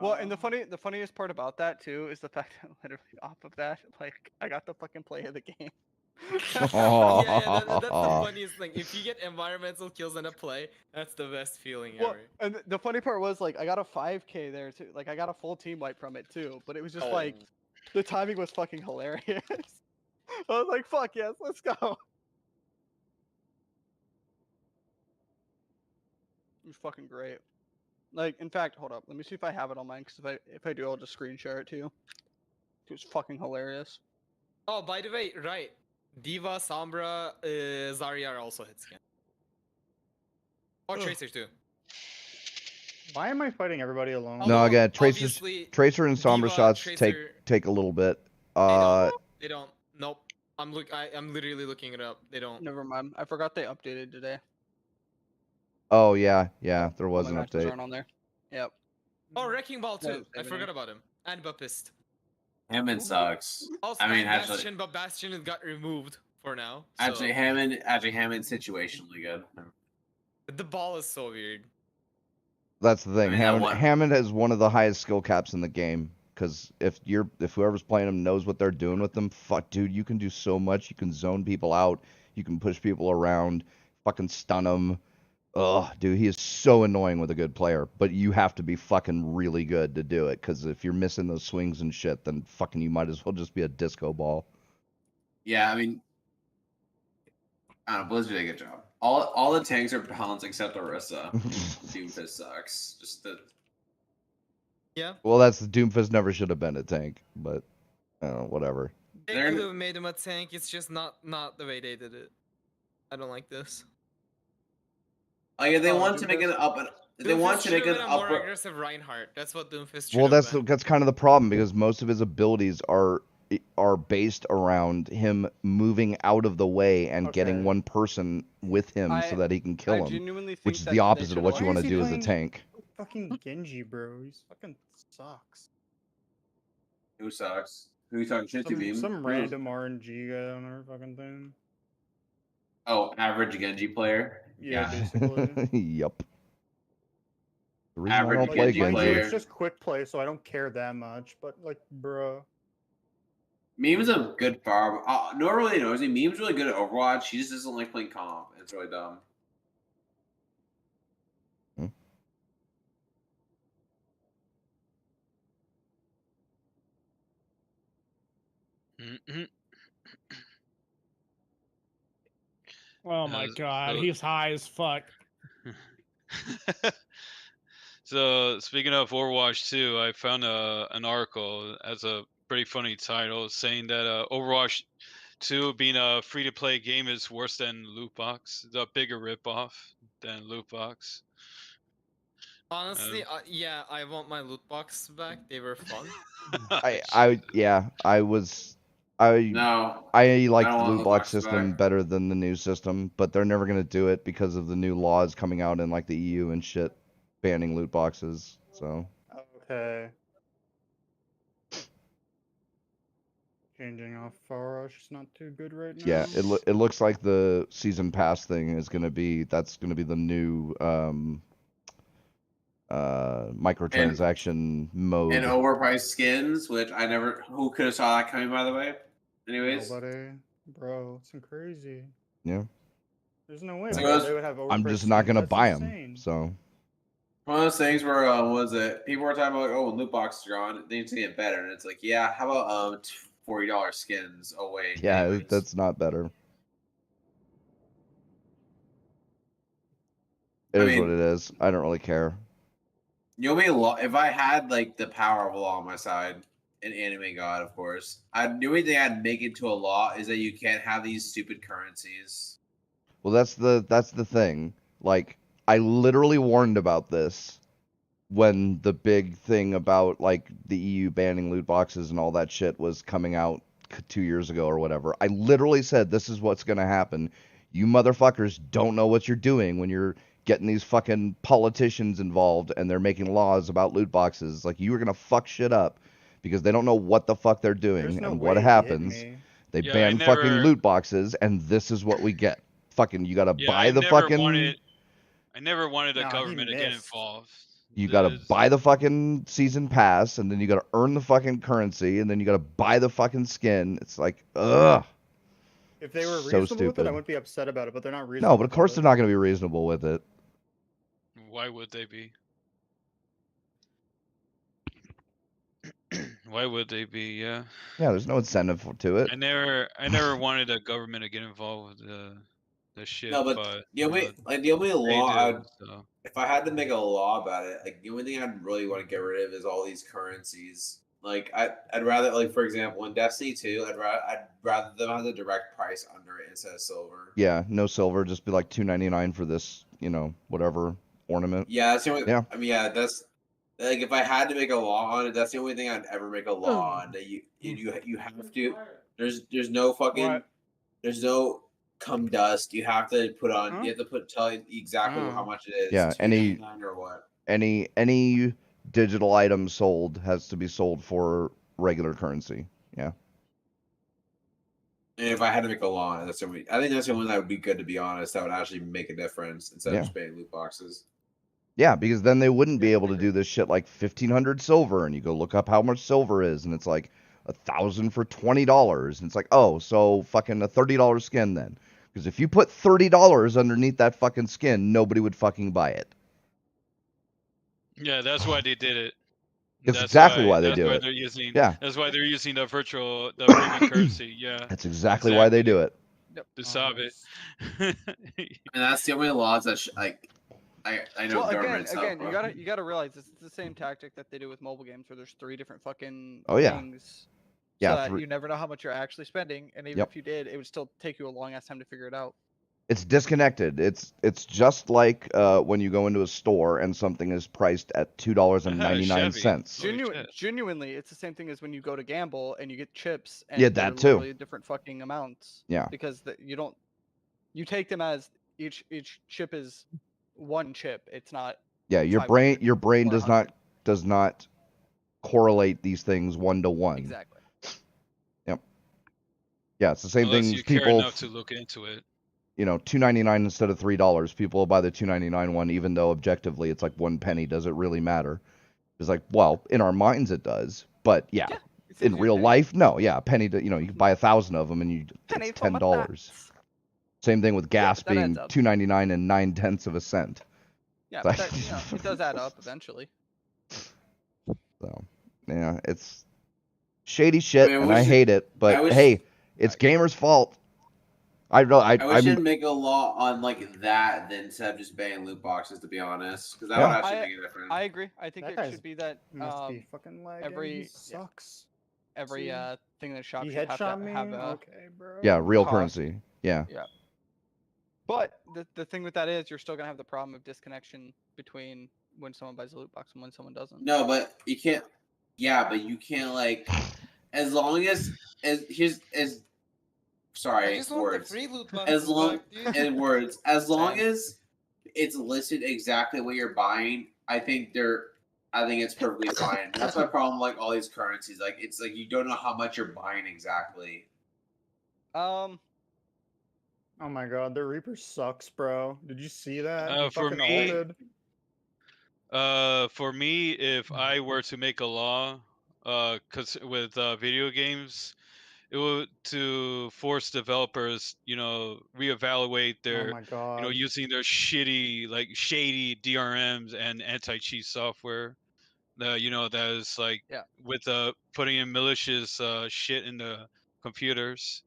Well, and the funniest part about that too is the fact that literally off of that, like, I got the fucking play of the game. Yeah, that's the funniest thing. If you get environmental kills in a play, that's the best feeling Well, ever. and the funny part was like I got a 5K there too. Like I got a full team wipe from it too. But it was just like the timing was fucking hilarious. I was like, "Fuck yes, let's go." It was fucking great. Like, in fact, hold up. Let me see if I have it on mine. Because if I do, I'll just screen share it to you. It was fucking hilarious. Oh, by the way, right. Diva, Sombra, Zarya are also hit scan. Or Tracers too. Why am I fighting everybody alone? No, Although, again, obviously, Tracer and Sombra Diva, shots Tracer- take a little bit. They don't. Nope. I'm literally looking it up. They don't. Never mind. I forgot they updated today. Oh yeah, there All was my an matches update. aren't on there. Yep. Oh, Wrecking Ball No, too. I same forgot here. about him. And Baptiste. Hammond sucks. Also, I mean, and actually, Bastion, but Bastion got removed for now. actually, so- Hammond situationally good. The ball is so weird. That's the thing. I mean, that one- Hammond has one of the highest skill caps in the game. Because if whoever's playing him knows what they're doing with them, fuck, dude, you can do so much. You can zone people out. You can push people around. Fucking stun them. Ugh, dude, he is so annoying with a good player. But you have to be fucking really good to do it. Because if you're missing those swings and shit, then fucking you might as well just be a disco ball. Yeah, I mean, I don't know. Blizzard did a good job. All the tanks are balanced except Orisa. Doomfist sucks. Just the Yeah. Well, that's Doomfist never should have been a tank, but whatever. They They're- could have made him a tank. It's just not the way they did it. I don't like this. like if they Oh, want to make it Doomfist? up, if they want to make it a more upper. aggressive Reinhardt. That's what Doomfist. Well, should have been. that's kind of the problem because most of his abilities are are based around him moving out of the way and getting Okay. one person with him so that he can kill I him, genuinely think which is that the they opposite of should've what let you Why want is to he do as a playing- tank. Fucking Genji, bro. He's fucking sucks. Who sucks? Who you talking shit to, Beam? Some Who- random RNG guy on our fucking thing. Oh, average Genji player. Yeah, basically. Yep. The reason I Average don't Like, play Genji mind you, Genji. player. it's just quick play, so I don't care that much. But like, bruh. Meme's a good farm. No one really knows him. Meme's really good at Overwatch. He just doesn't like playing comp. It's really dumb. Mhm. Oh my so- god, he's high as fuck. So speaking of Overwatch 2, I found an article as a pretty funny title saying that Overwatch 2 being a free-to-play game is worse than loot box, the bigger ripoff than loot box. Honestly, yeah, I want my loot box back. They were fun. I was I No, I like don't the want loot loot box boxes system back. better than the new system, but they're never gonna do it because of the new laws coming out in like the EU and shit, banning loot boxes. So Okay. Changing off Far Rush is not too good right now. yeah, it looks like the season pass thing is gonna be the new microtransaction mode. And overpriced skins, which I never. Who could have saw that coming? By the way. Anyways, Nobody. Bro, it's crazy. Yeah, There's no way So bro, it's- they would have I'm overpriced just not skins, gonna that's buy them. insane. So one of those things where what was it? People were talking about like, oh, loot boxes are on. They need to get better, and it's like, yeah, how about $40 skins? Oh wait, yeah, anyways. that's not better. It I is what mean- it is. I don't really care. You'll be if I had like the power of law on my side, an anime god, of course. The only thing I'd make into a law is that you can't have these stupid currencies. Well, that's the thing. Like, I literally warned about this when the big thing about like the EU banning loot boxes and all that shit was coming out 2 years ago or whatever. I literally said this is what's going to happen. You motherfuckers don't know what you're doing when you're getting these fucking politicians involved and they're making laws about loot boxes. Like, you are going to fuck shit up because they don't know what the fuck they're doing. There's no And way what it hit happens, me. they Yeah, ban I fucking never- loot boxes and this is what we get. Fucking, you got to Yeah, buy I the never fucking... I never wanted the Nah, he government to get missed. involved. You gotta There's- buy the fucking season pass, and then you gotta earn the fucking currency, and then you gotta buy the fucking skin. It's like, ugh. If they were So reasonable with it, stupid. I wouldn't be upset about it, but they're not reasonable. No, but of course they're about not gonna be reasonable with it. Why would they be? Why would they be? Yeah. Yeah, there's no incentive to it. I never wanted the government to get involved with the shit. No, but the only law they I do, would, so. if I had to make a law about it, like the only thing I'd really want to get rid of is all these currencies. Like I'd rather, like, for example, in Destiny 2, I'd rather them have the direct price under it instead of silver. Yeah, no silver, just be like $2.99 for this, whatever ornament. Yeah, that's the only. Yeah. I mean, yeah, that's like if I had to make a law on it, that's the only thing I'd ever make a law on. That you have to. There's no fucking. What? There's no come dust. You have to put on. Huh? You have to tell you exactly Oh. how much it is. Yeah, any- $2.99 or what. Any digital item sold has to be sold for regular currency. Yeah. And if I had to make a law, on it, that's the only. I think that's the only one that would be good, to be honest. That would actually make a difference instead Yeah. of just banning loot boxes. Yeah, because then they wouldn't be able to do this shit like 1,500 silver, and you go look up how much silver is, and it's like 1,000 for $20, and it's like, oh, so fucking a $30 skin then. Because if you put $30 underneath that fucking skin, nobody would fucking buy it. Yeah, that's why they did it. That's That's exactly why they that's do why it. They're using, Yeah. That's why they're using the premium currency. Yeah. That's exactly why they do it. To solve it. And that's the only laws that I know Well, governments again, have. you gotta realize this is the same tactic that they do with mobile games, where there's 3 different fucking Oh, yeah. things. Yeah, So that 3 you never know how much you're actually spending, and even Yep. if you did, it would still take you a long ass time to figure it out. It's disconnected. It's just like when you go into a store and something is priced at $2.99. Chevy. Holy shit. Genuinely, it's the same thing as when you go to gamble and you get chips and Yeah, they're that too. literally different fucking amounts. Yeah. Because you take them as each chip is one chip. It's not. Yeah, your 500 brain or does not correlate these things one to one. Exactly. Yep. Yeah, it's the same Unless thing. you care People, enough to look into it. you know, $2.99 instead of $3. People will buy the $2.99 one, even though objectively it's like 1 penny. Does it really matter? It's like, well, in our minds it does, but yeah, It in saves you a real penny. life, no. Yeah, a penny. You know, you can buy 1,000 of them, and Penny it's for my $10. thoughts. Same thing with gas but that being adds up. $2.99 and 9/10 of a cent. Yeah, Like- but that, it does add up eventually. So yeah, it's shady shit, I mean, and we I should- hate it. But I wish- hey, it's gamers' fault. I wish I'm they'd make a law on like that than instead of just banning loot boxes. To be honest, because that Yeah. would actually make a difference. I agree. I think That it guy's should be that Must be fucking lagging. every- He yeah. sucks. every See? thing that shop He should have to headshot me. have a. Okay, bro. yeah, real cost. currency. Yeah. But the thing with that is you're still gonna have the problem of disconnection between when someone buys a loot box and when someone doesn't. No, but you can't. Yeah, but you can't like. As long as here's as. Sorry, I just want the words. free loot As boxes long back, dude. in words, as long Same. as it's listed exactly what you're buying, I think it's perfectly fine. That's my problem. Like all these currencies, like it's like you don't know how much you're buying exactly. Oh my god, the Reaper sucks, bro. Did you see that? He For fucking me- ulted. For me, if I were to make a law, cause with video games, it would to force developers, reevaluate Oh their, my god. using their shady DRMs and anti-cheat software. That is like Yeah. with putting in malicious shit in the computers.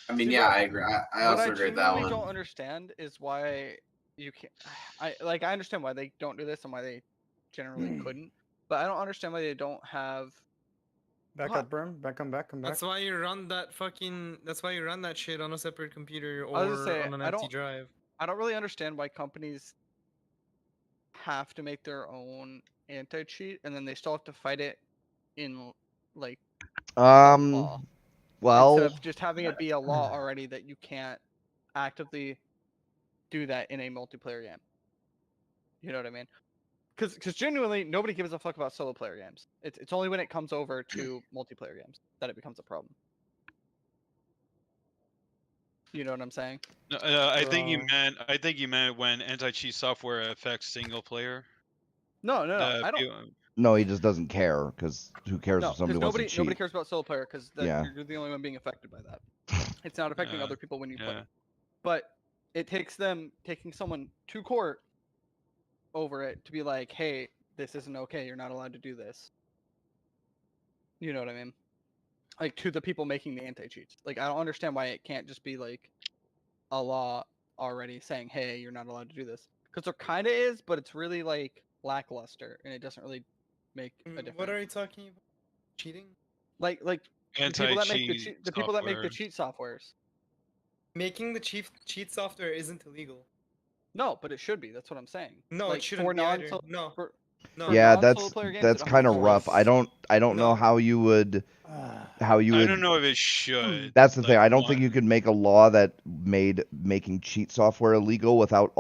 I mean, See, yeah, what- I agree. I what also I agree with that genuinely one. don't understand is why you can't. I understand why they don't do this and why they generally couldn't, but I don't understand why they don't have. Back What? up, Brim. Back, come back. That's why you run that fucking. That's why you run that shit on a separate computer I or was gonna say, on an I empty don't- drive. I don't really understand why companies have to make their own anti-cheat and then they still have to fight it in like law. Instead Well, of just having it be a law already that you can't actively do that in a multiplayer game. You know what I mean? Because genuinely, nobody gives a fuck about solo player games. It's only when it comes over to multiplayer games that it becomes a problem. You know what I'm saying? No, I think you Bro. meant. I think you meant when anti-cheat software affects single player. No, The I don't. people- no, he just doesn't care because who cares No, if somebody because wants to nobody cheat? cares about solo player because Yeah. you're the only one being affected by that. It's not affecting Yeah, other people when you play. yeah. But it takes them taking someone to court over it to be like, hey, this isn't okay. You're not allowed to do this. You know what I mean? Like to the people making the anti-cheats. Like I don't understand why it can't just be like a law already saying, hey, you're not allowed to do this. Because there kind of is, but it's really like lackluster and it doesn't really make a difference. What are you talking about? Cheating? Like the people that make Anti-cheat the people that make the software. cheat softwares. Making the cheat software isn't illegal. No, but it should be. That's what I'm saying. No, like, it shouldn't for be either. non-so- No. for- No. for Yeah, non-solo player games, that's it kind of 100% rough. I don't know No. how you would I would. don't know if it should. That's the thing. like, I don't think you could make a law that made making cheat software illegal without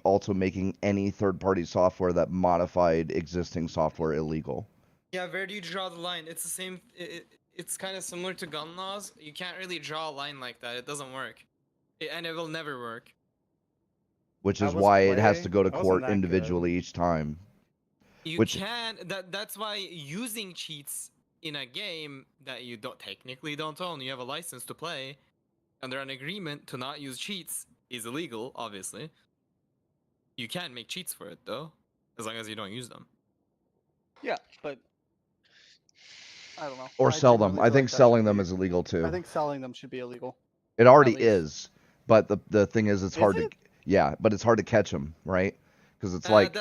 also making any third-party software that modified existing software illegal. Yeah, where do you draw the line? It's the same. It's kind of similar to gun laws. You can't really draw a line like that. It doesn't work, and it will never work. Which That is was why it has play. to go to That wasn't court that good. individually each time. You Which- can. That's why using cheats in a game that you technically don't own, you have a license to play, under an agreement to not use cheats is illegal. Obviously, you can make cheats for it though, as long as you don't use them. Yeah, but I don't know. Or sell them. genuinely I feel think like that selling should them be- is illegal too. I think selling them should be illegal. It already at least. is, but the thing is, it's Is hard it? to but it's hard to catch them, right? Because it's like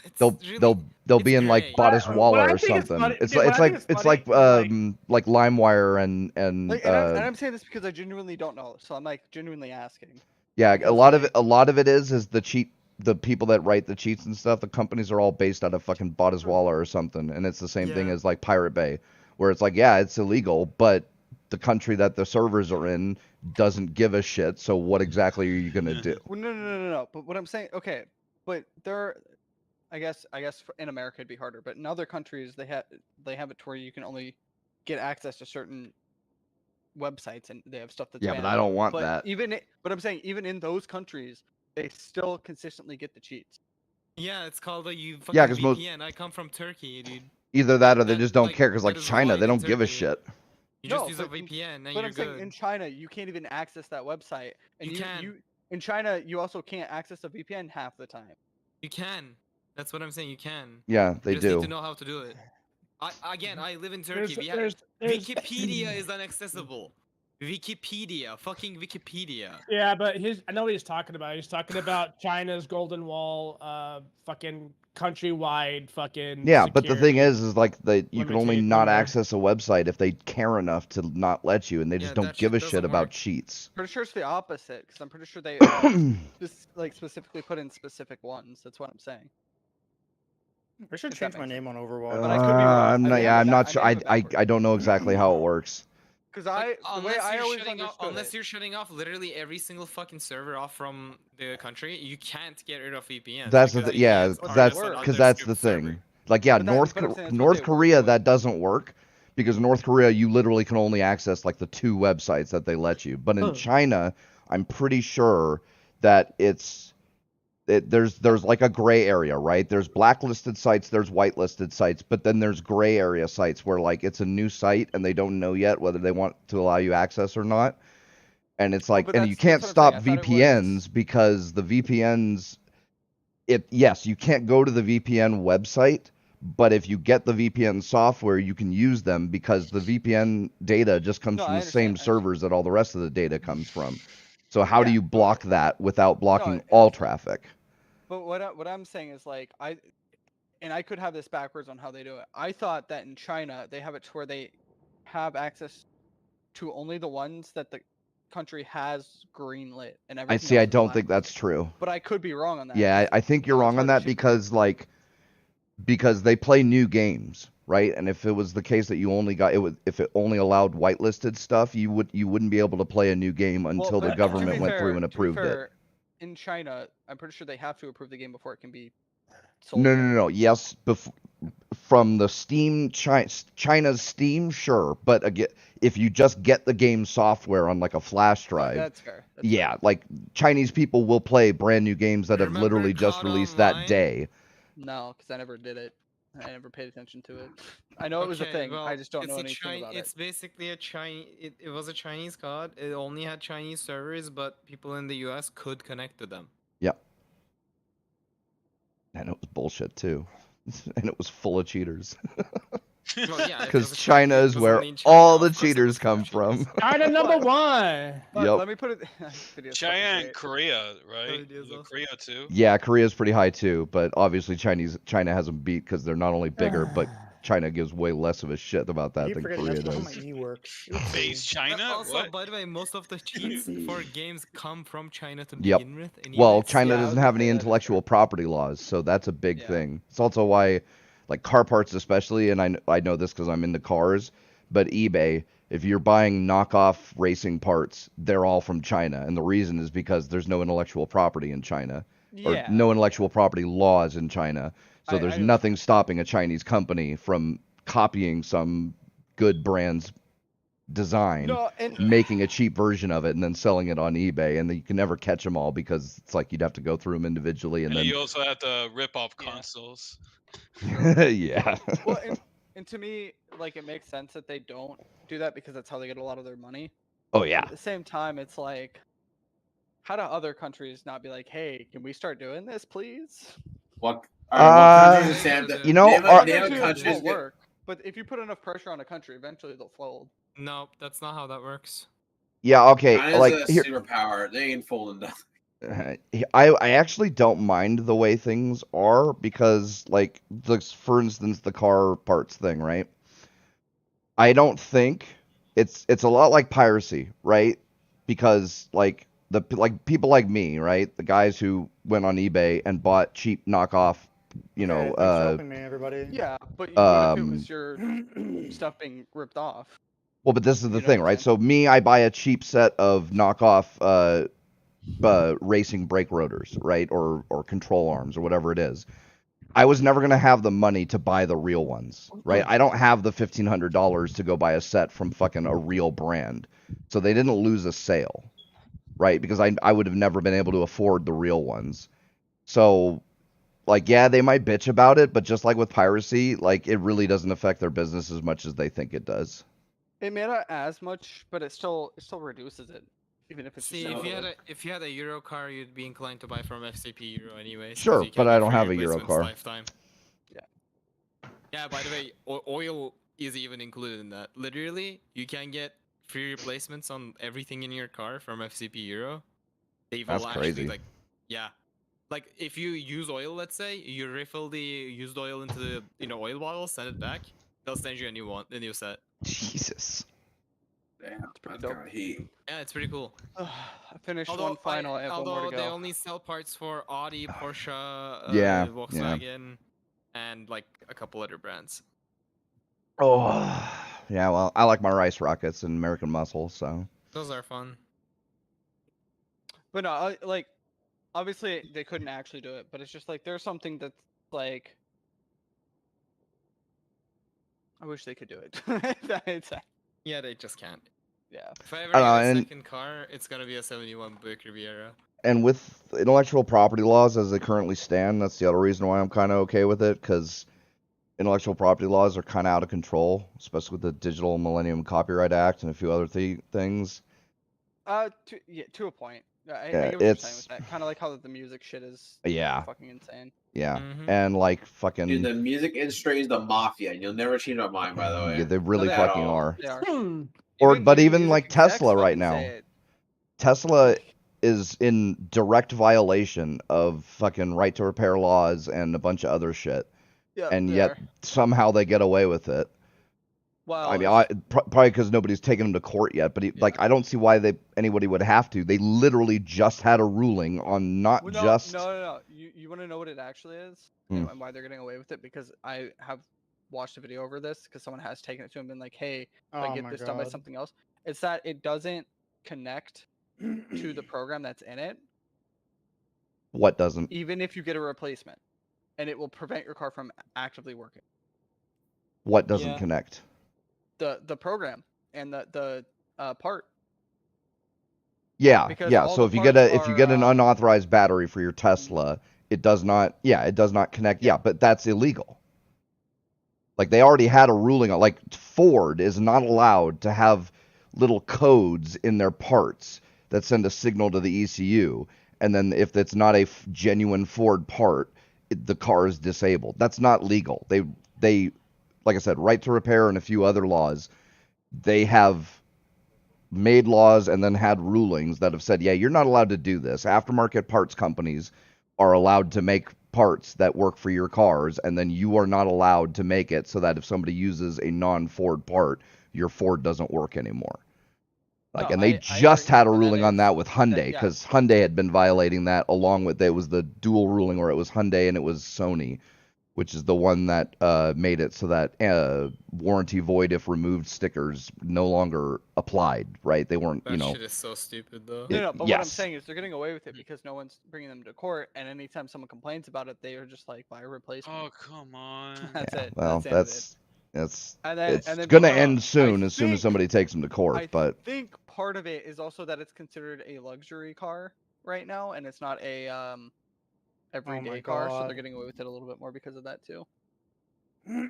It's they'll really, they'll it's be in like gray. Bottis What Walla I or think is something. funny- It's what I like think is it's funny like LimeWire and Like, and I'm saying this because I genuinely don't know, so I'm like genuinely asking. Yeah, a lot of it is the people that write the cheats and stuff. The companies are all based out of fucking Botswana or something, and it's the same thing Yeah. as like Pirate Bay, where it's like, yeah, it's illegal, but the country that the servers are in doesn't give a shit. So what exactly are you gonna do? Well, no. But what I'm saying, okay, but there, I guess in America it'd be harder, but in other countries they have it to where you can only get access to certain websites and they have stuff that's Yeah, banned. but I don't want But that. but I'm saying even in those countries, they still consistently get the cheats. Yeah, it's called a Yeah, fucking 'cause most- VPN. I come from Turkey, dude. Either that or they That, just don't like, care, because that like is China, white they in don't give a Turkey. shit. You No, just use a but VPN, and But you're I'm saying good. in China you can't even access that website, and You can. you in China you also can't access a VPN half the time. You can. That's what I'm saying. You can. Yeah, they You just need to do. know how to do it. I live in There's- Turkey. there's- Wikipedia is inaccessible. Wikipedia, fucking Wikipedia. Yeah, but I know what he's talking about. He's talking about China's Golden Wall, fucking countrywide, fucking. Yeah, but the thing security. is like that you can only Limited not number. access a website if they care enough to not let you, and they just Yeah, don't that give a shit shit doesn't about work. cheats. Pretty sure it's the opposite, because I'm pretty sure they specifically put in specific ones. That's what I'm saying. I should If that change my makes name on Overwatch. But I could be wrong. I'm I not. may Yeah, have I'm it not ba- sure. I may have it I backwards. don't know exactly how it works. Because Like, the way I always understood unless it. you're shutting off literally every single fucking server off from the country, you can't get rid of VPNs. That's the because yeah. VPNs are That's just an because that's the underscript server. thing. Like yeah, But I'm saying that's what North they work Korea with. that doesn't work because North Korea you literally can only access like the 2 websites that they let you. But in China, I'm pretty sure that there's like a gray area, right? There's blacklisted sites, there's whitelisted sites, but then there's gray area sites where like it's a new site and they don't know yet whether they want to allow you access or not. And it's like, but and you that's can't what I'm stop saying. I thought it VPNs because the VPNs, yes, you can't go to the VPN website, but if you get the VPN software, you can use them because the VPN data just comes No, from I the same understand. servers that all the rest of the data comes from. So how do Yeah, you block that without blocking No, all traffic? But what I'm saying is like I could have this backwards on how they do it. I thought that in China they have it to where they have access to only the ones that the country has greenlit and everything I see. else I is don't think black. that's true. But I could be wrong on that. Yeah, I 'cause, think you're it's wrong on hard to that ship because because they play new games, right? And if it was the case that you only got if it only allowed whitelisted stuff, you wouldn't be able to play a new game until the but government went through and to be approved it. fair, in China, I'm pretty sure they have to approve the game before it can be sold. No. Yes, from the Steam China's Steam, sure, but again, if you just get the game software on like a flash drive, That's fair. yeah, like Chinese people will play brand new games that have Remember literally just COD released Online? that day. No, because I never did it. I never paid attention to it. I know it was a thing. I just don't know anything about It's it. basically a Chinese. It was a Chinese COD. It only had Chinese servers, but people in the U.S. could connect to them. Yep. And it was bullshit too. And it was full of cheaters. Well, yeah, Because China is where all the cheaters come from. China number one. But Yep. let me put it. Video's China fucking and great. Korea, right? it is Is it awesome. Korea too? Yeah, Korea's pretty high too, but obviously China has them beat because they're not only bigger, but China gives way less of a shit about that I keep than forgetting Korea that's not how does. my E works. Base China? Also, What? by the way, most of the cheats for games come from China to Yep. begin with. Well, anyways. China Yeah, I was doesn't gonna have say any that is intellectual property laws, so that's a big Yeah. thing. It's also why, like car parts especially, and I know this because I'm into cars, but eBay, if you're buying knockoff racing parts, they're all from China, and the reason is because there's no intellectual property in China, or Yeah. no intellectual property laws in China, so I there's know. nothing stopping a Chinese company from copying some good brand's design, No, and making a cheap version of it, and then selling it on eBay, and you can never catch them all because it's like you'd have to go through them individually, and And then you also have to rip off Yeah. consoles. yeah. well, and to me, like it makes sense that they don't do that because that's how they get a lot of their money. Oh But yeah. at the same time, it's like, how do other countries not be like, hey, can we start doing this, please? What? Uh, Countries stand you You know, name, our- name Eventually it countries won't get- work. But if you put enough pressure on a country, eventually they'll fold. No, that's not how that works. yeah, okay, China's like a here, superpower. They ain't folding nothing. I actually don't mind the way things are because, like, for instance, the car parts thing, right? I don't think it's a lot like piracy, right? Because like like people like me, right? The guys who went on eBay and bought cheap knockoff, you Okay, know, thanks for helping me, everybody. Yeah, but what if it um, was your stuff being ripped off? well, but this is the You know thing, what I'm right? So me, I buy a cheap set of knockoff racing brake rotors, right, or control arms or whatever it is. I was never gonna have the money to buy the real ones, right? I don't have the $1,500 to go buy a set from fucking a real brand, so they didn't lose a sale, right? Because I would have never been able to afford the real ones. So, like, yeah, they might bitch about it, but just like with piracy, like it really doesn't affect their business as much as they think it does. It may not as much, but it still reduces it, even if it's See, just a if you little had bit. if you had a Euro car, you'd be inclined to buy from FCP Euro anyways. 'cause Sure, you but can I get don't free have a Euro replacements car. Lifetime. Yeah. By the way, oil is even included in that. Literally, you can get free replacements on everything in your car from FCP Euro. They will That's actually crazy. like, yeah. Like if you use oil, let's say you refill the used oil into the oil bottle, send it back. They'll send you a new one, a new set. Jesus. Damn, pretty that's dope. kind of heat. Yeah, it's pretty cool. I finished Although, one final. I have one more although to they go. only sell parts for Audi, Porsche, Yeah, Volkswagen, and like a couple other brands. Oh, yeah. Well, I like my rice rockets and American Muscle, so. Those are fun. But no, like, obviously they couldn't actually do it, but it's just like there's something that's like, I wish they could do it. If that made sense. Yeah, they just can't. Yeah. If I ever I get know, a and- second car, it's gonna be a 71 Buick Riviera. And with intellectual property laws as they currently stand, that's the other reason why I'm kind of okay with it, because intellectual property laws are kind of out of control, especially with the Digital Millennium Copyright Act and a few other things. To a point. I Yeah, get what you're saying it's- with that. Kind of like how the music shit is Yeah, fucking insane. yeah. Mhm. And like fucking, Dude, the music industry is the mafia, and you'll never change my mind. By the way, yeah, they really they fucking all. are. They are. Or, but even music like execs Tesla right fucking say now. it. Tesla is in direct violation of fucking right to repair laws and a bunch of other shit, Yeah, and they yet are. somehow they get away with it. Well, I mean, probably because nobody's taken them to court yet. But like, I don't see why anybody would have to. They literally just had a ruling on not well, just. no. You want to know what it actually is Hmm. and why they're getting away with it? Because I have watched a video over this because someone has taken it to him and been like, "Hey, if I Oh get my this done by God. something else." It's that it doesn't connect to the program that's in it, What doesn't? even if you get a replacement, and it will prevent your car from actively working. What doesn't Yeah. connect? The program and the part. Yeah, Because yeah. all So the if you get parts if you get an are, unauthorized battery for your Tesla, it does not. Yeah, it does not connect. Yeah, but that's illegal. Like they already had a ruling on. Like Ford is not allowed to have little codes in their parts that send a signal to the ECU, and then if it's not a genuine Ford part, the car is disabled. That's not legal. They, like I said, right to repair and a few other laws. They have made laws and then had rulings that have said, yeah, you're not allowed to do this. Aftermarket parts companies are allowed to make parts that work for your cars, and then you are not allowed to make it so that if somebody uses a non-Ford part, your Ford doesn't work anymore. Like, No, and they I just agree, had a but that ruling on is- that with Hyundai, yeah. because Hyundai had been violating that along with it was the dual ruling where it was Hyundai and it was Sony, which is the one that made it so that warranty void if removed stickers no longer applied, right? They weren't, That shit is so stupid though. No, but what I'm yes. saying is they're getting away with it because no one's bringing them to court, and anytime someone complains about it, they are just like, buy a replacement. Oh come on. That's Yeah, it. well, that's the end of it. it's And then, it's and then gonna people- end soon I as soon as think- somebody takes them to court, I but think part of it is also that it's considered a luxury car right now, and it's not a everyday car, so God. they're getting away with it a little bit more because of that too.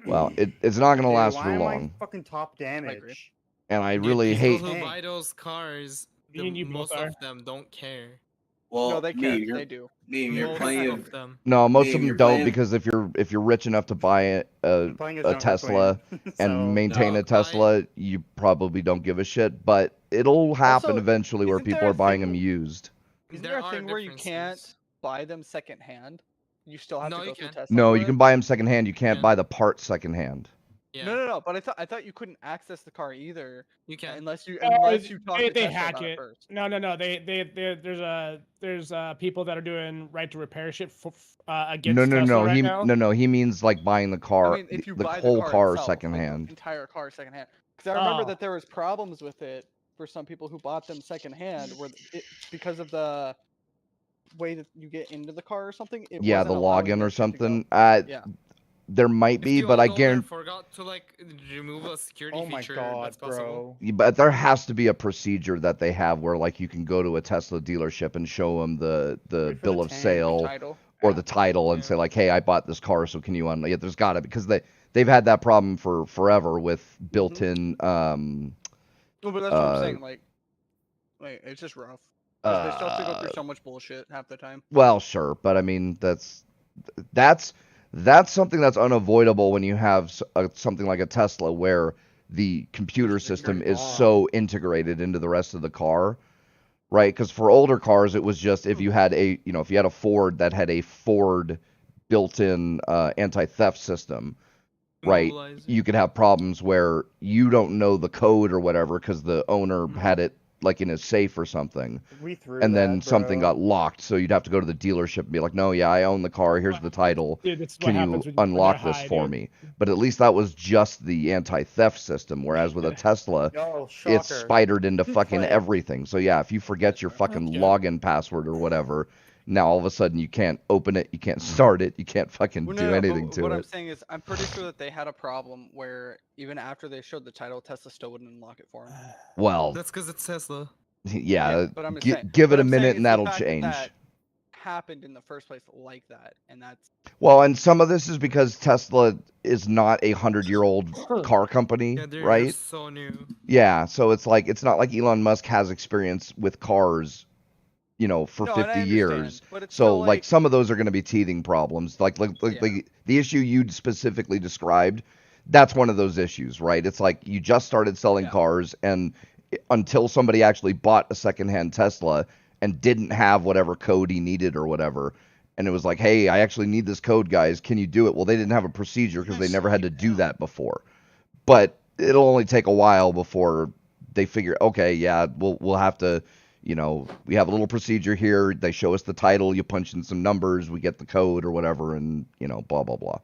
well, it's not gonna Dude, last why for am I long. fucking top damage? And I Dude, really people hate. who Dang. buy those cars. Me and you both Most are. of them don't care. Well, No, they care. me, They do. you're Most playing. of them. No, most Dave, of them you're don't playing- because if you're rich enough to buy a I'm playing as a Jungle Tesla Queen, and so- maintain No, a Tesla, you probably don't give a shit. But it'll happen Also, eventually where isn't there people a are buying them thing- used. Isn't There there a are thing where you can't differences. buy them secondhand? You still have No, to you go through can. Tesla. No, for you it? can buy them secondhand. You can't Yeah. buy the parts secondhand. Yeah, No. But I thought you couldn't access the car either you can. unless you Uh, talk they to Tesla hack about it it. first. No. There's people that are doing right to repair shit against Tesla right now. No. He means like buying the car, I mean, if you the buy whole the car car itself, like the secondhand. entire car secondhand. Because I remember Oh. that there was problems with it for some people who bought them secondhand, where because of the way that you get into the car or something, it Yeah, wasn't the allowing login or that shit to go. something. Yeah. There might If be, the but I old owner guarantee. forgot to like remove a security Oh my feature, god, that's possible. bro. But there has to be a procedure that they have where like you can go to a Tesla dealership and show them the Wait for bill the of tank. sale Title. or the title and Yeah. say like, hey, I bought this car, so can you Yeah, there's got to, because they've had that problem for forever with built-in No, but that's what I'm uh saying. Like, it's just rough. 'Cause they still have to go through so much bullshit half the time. well, sure, but I mean that's something that's unavoidable when you have something like a Tesla where the computer Just like system very is long. so integrated into the rest of the car, right? Because for older cars, it was just if you had if you had a Ford that had a Ford built-in anti-theft system, right? Immobilizer. You could have problems where you don't know the code or whatever because the owner had it like in his safe or something, We threw and that, then something bro. got locked, so you'd have to go to the dealership and be like, no, yeah, I own the car, here's the title, Dude, this is what can you happens when unlock they're this high, for dude. me? But at least that was just the anti-theft system, whereas with a Tesla, Yo, shocker. it's spidered into fucking Like- everything. So yeah, if you forget your fucking Yeah. login password or whatever, now all of a sudden you can't open it, you can't start it, you can't fucking Well, do anything but to what I'm it. saying is, I'm pretty sure that they had a problem where even after they showed the title, Tesla still wouldn't unlock it for them. Well, That's because it's Tesla. yeah, but I'm just saying. give it What a I'm saying minute is and the that'll fact that change. that happened in the first place like that, and that's Well, and some of this is because Tesla is not a 100-year-old car company, Yeah, they're right? so new. Yeah, so it's not like Elon Musk has experience with cars, for no, and I 50 years. understand, but it's So still like some of those are going to be teething problems. Like Yeah. the issue you specifically described, that's one of those issues, right? It's like you just started selling Yeah. cars and until somebody actually bought a secondhand Tesla and didn't have whatever code he needed or whatever, and it was like, hey, I actually need this code, guys. Can you do it? Well, they didn't have a procedure because they never had to do that before. But it'll only take a while before they figure, okay, yeah, we'll have to, we have a little procedure here. They show us the title, you punch in some numbers, we get the code or whatever, and blah blah blah.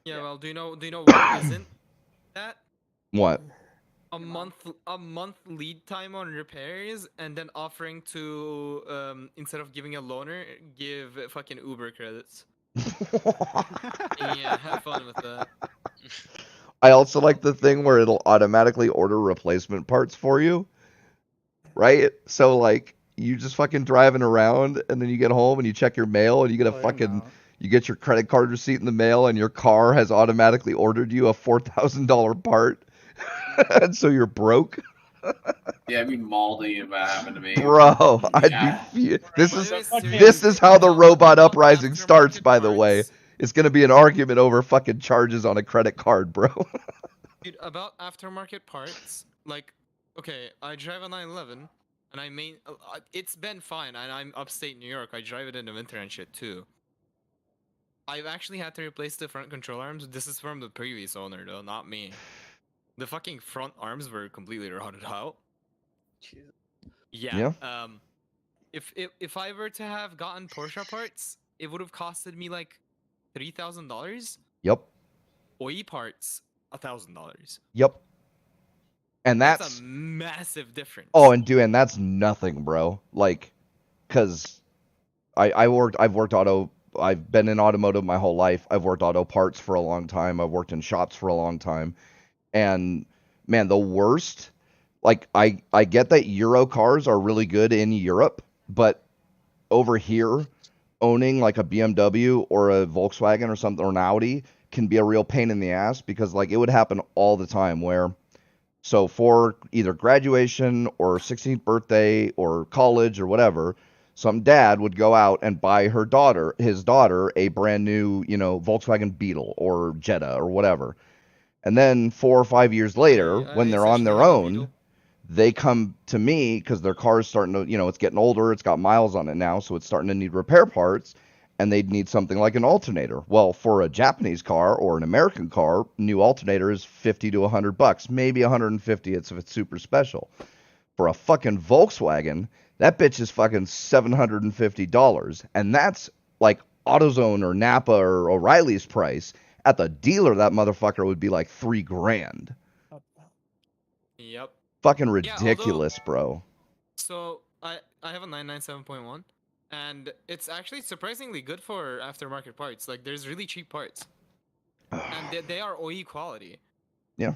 Yeah, well, do you know what isn't that? What? A month lead time on repairs, and then offering to instead of giving a loaner, give fucking Uber credits. Yeah, have fun with that. I also like the thing where it'll automatically order replacement parts for you, right? So like you just fucking driving around and then you get home and you check your mail and you get a fucking you get your credit card receipt in the mail and your car has automatically ordered you a $4,000 part. And so you're broke. Yeah, I'd be mauling if that happened to me. Bro, Yeah. this By is the way, this seriously, is how the about robot uprising aftermarket starts, by the way. parts- It's gonna be an argument over fucking charges on a credit card, bro. Dude, about aftermarket parts, like, okay, I drive a 911, and it's been fine, and I'm upstate New York. I drive it in the winter and shit too. I've actually had to replace the front control arms. This is from the previous owner, though, not me. The fucking front arms were completely rotted out. Jesus. Yeah. If I were to have gotten Porsche parts, it would have costed me like $3,000. Yep. OE parts, $1,000. Yep. And That's that's a massive difference. oh, and that's nothing, bro. Like, cause I've been in automotive my whole life. I've worked auto parts for a long time. I've worked in shops for a long time. And man, the worst, like I get that Euro cars are really good in Europe, but over here, owning like a BMW or a Volkswagen or something or an Audi can be a real pain in the ass because like it would happen all the time where so for either graduation or 16th birthday or college or whatever, some dad would go out and buy his daughter a brand new, Volkswagen Beetle or Jetta or whatever. And then 4 or 5 years later, when they're on their own, they come to me because their car's starting to, it's getting older, it's got miles on it now, so it's starting to need repair parts. and they'd need something like an alternator. Well, for a Japanese car or an American car, new alternator is $50 to $100, maybe 150 if it's super special. For a fucking Volkswagen, that bitch is fucking $750, and that's like AutoZone or Napa or O'Reilly's price. At the dealer, that motherfucker would be like $3,000. Yep. Fucking Yeah, ridiculous, bro. So I have a 997.1, and it's actually surprisingly good for aftermarket parts. Like there's really cheap parts, and they are OE quality. Yeah.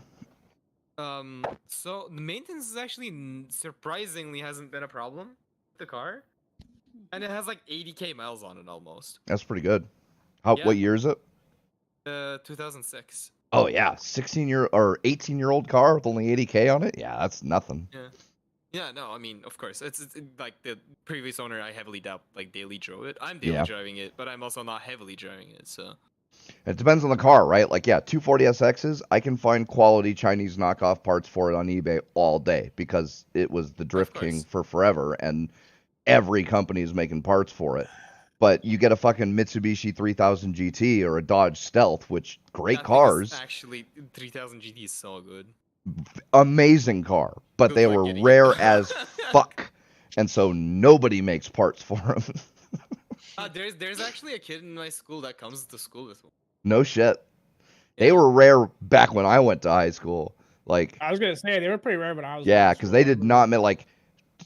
So the maintenance is actually surprisingly hasn't been a problem with the car, and it has like 80k miles on it almost. That's pretty good. What year is it? 2006. Oh yeah, 16-year or 18-year-old car with only 80k on it. Yeah, that's nothing. Yeah. Yeah, no, I mean, of course, it's like the previous owner. I heavily doubt like daily drove it. I'm daily driving it, but I'm also not heavily driving it. So it depends on the car, right? Like, yeah, 240SXs, I can find quality Chinese knockoff parts for it on eBay all day because it was the Drift King for forever, and every company is making parts for it. But you get a fucking Mitsubishi 3000 GT or a Dodge Stealth, which great cars. Actually, 3000 GT is so good. Amazing car, but they were rare as fuck, and so nobody makes parts for them. There's actually a kid in my school that comes to school with one. No shit. They were rare back when I went to high school. Like, I was gonna say they were pretty rare when I was. Yeah, because they did not make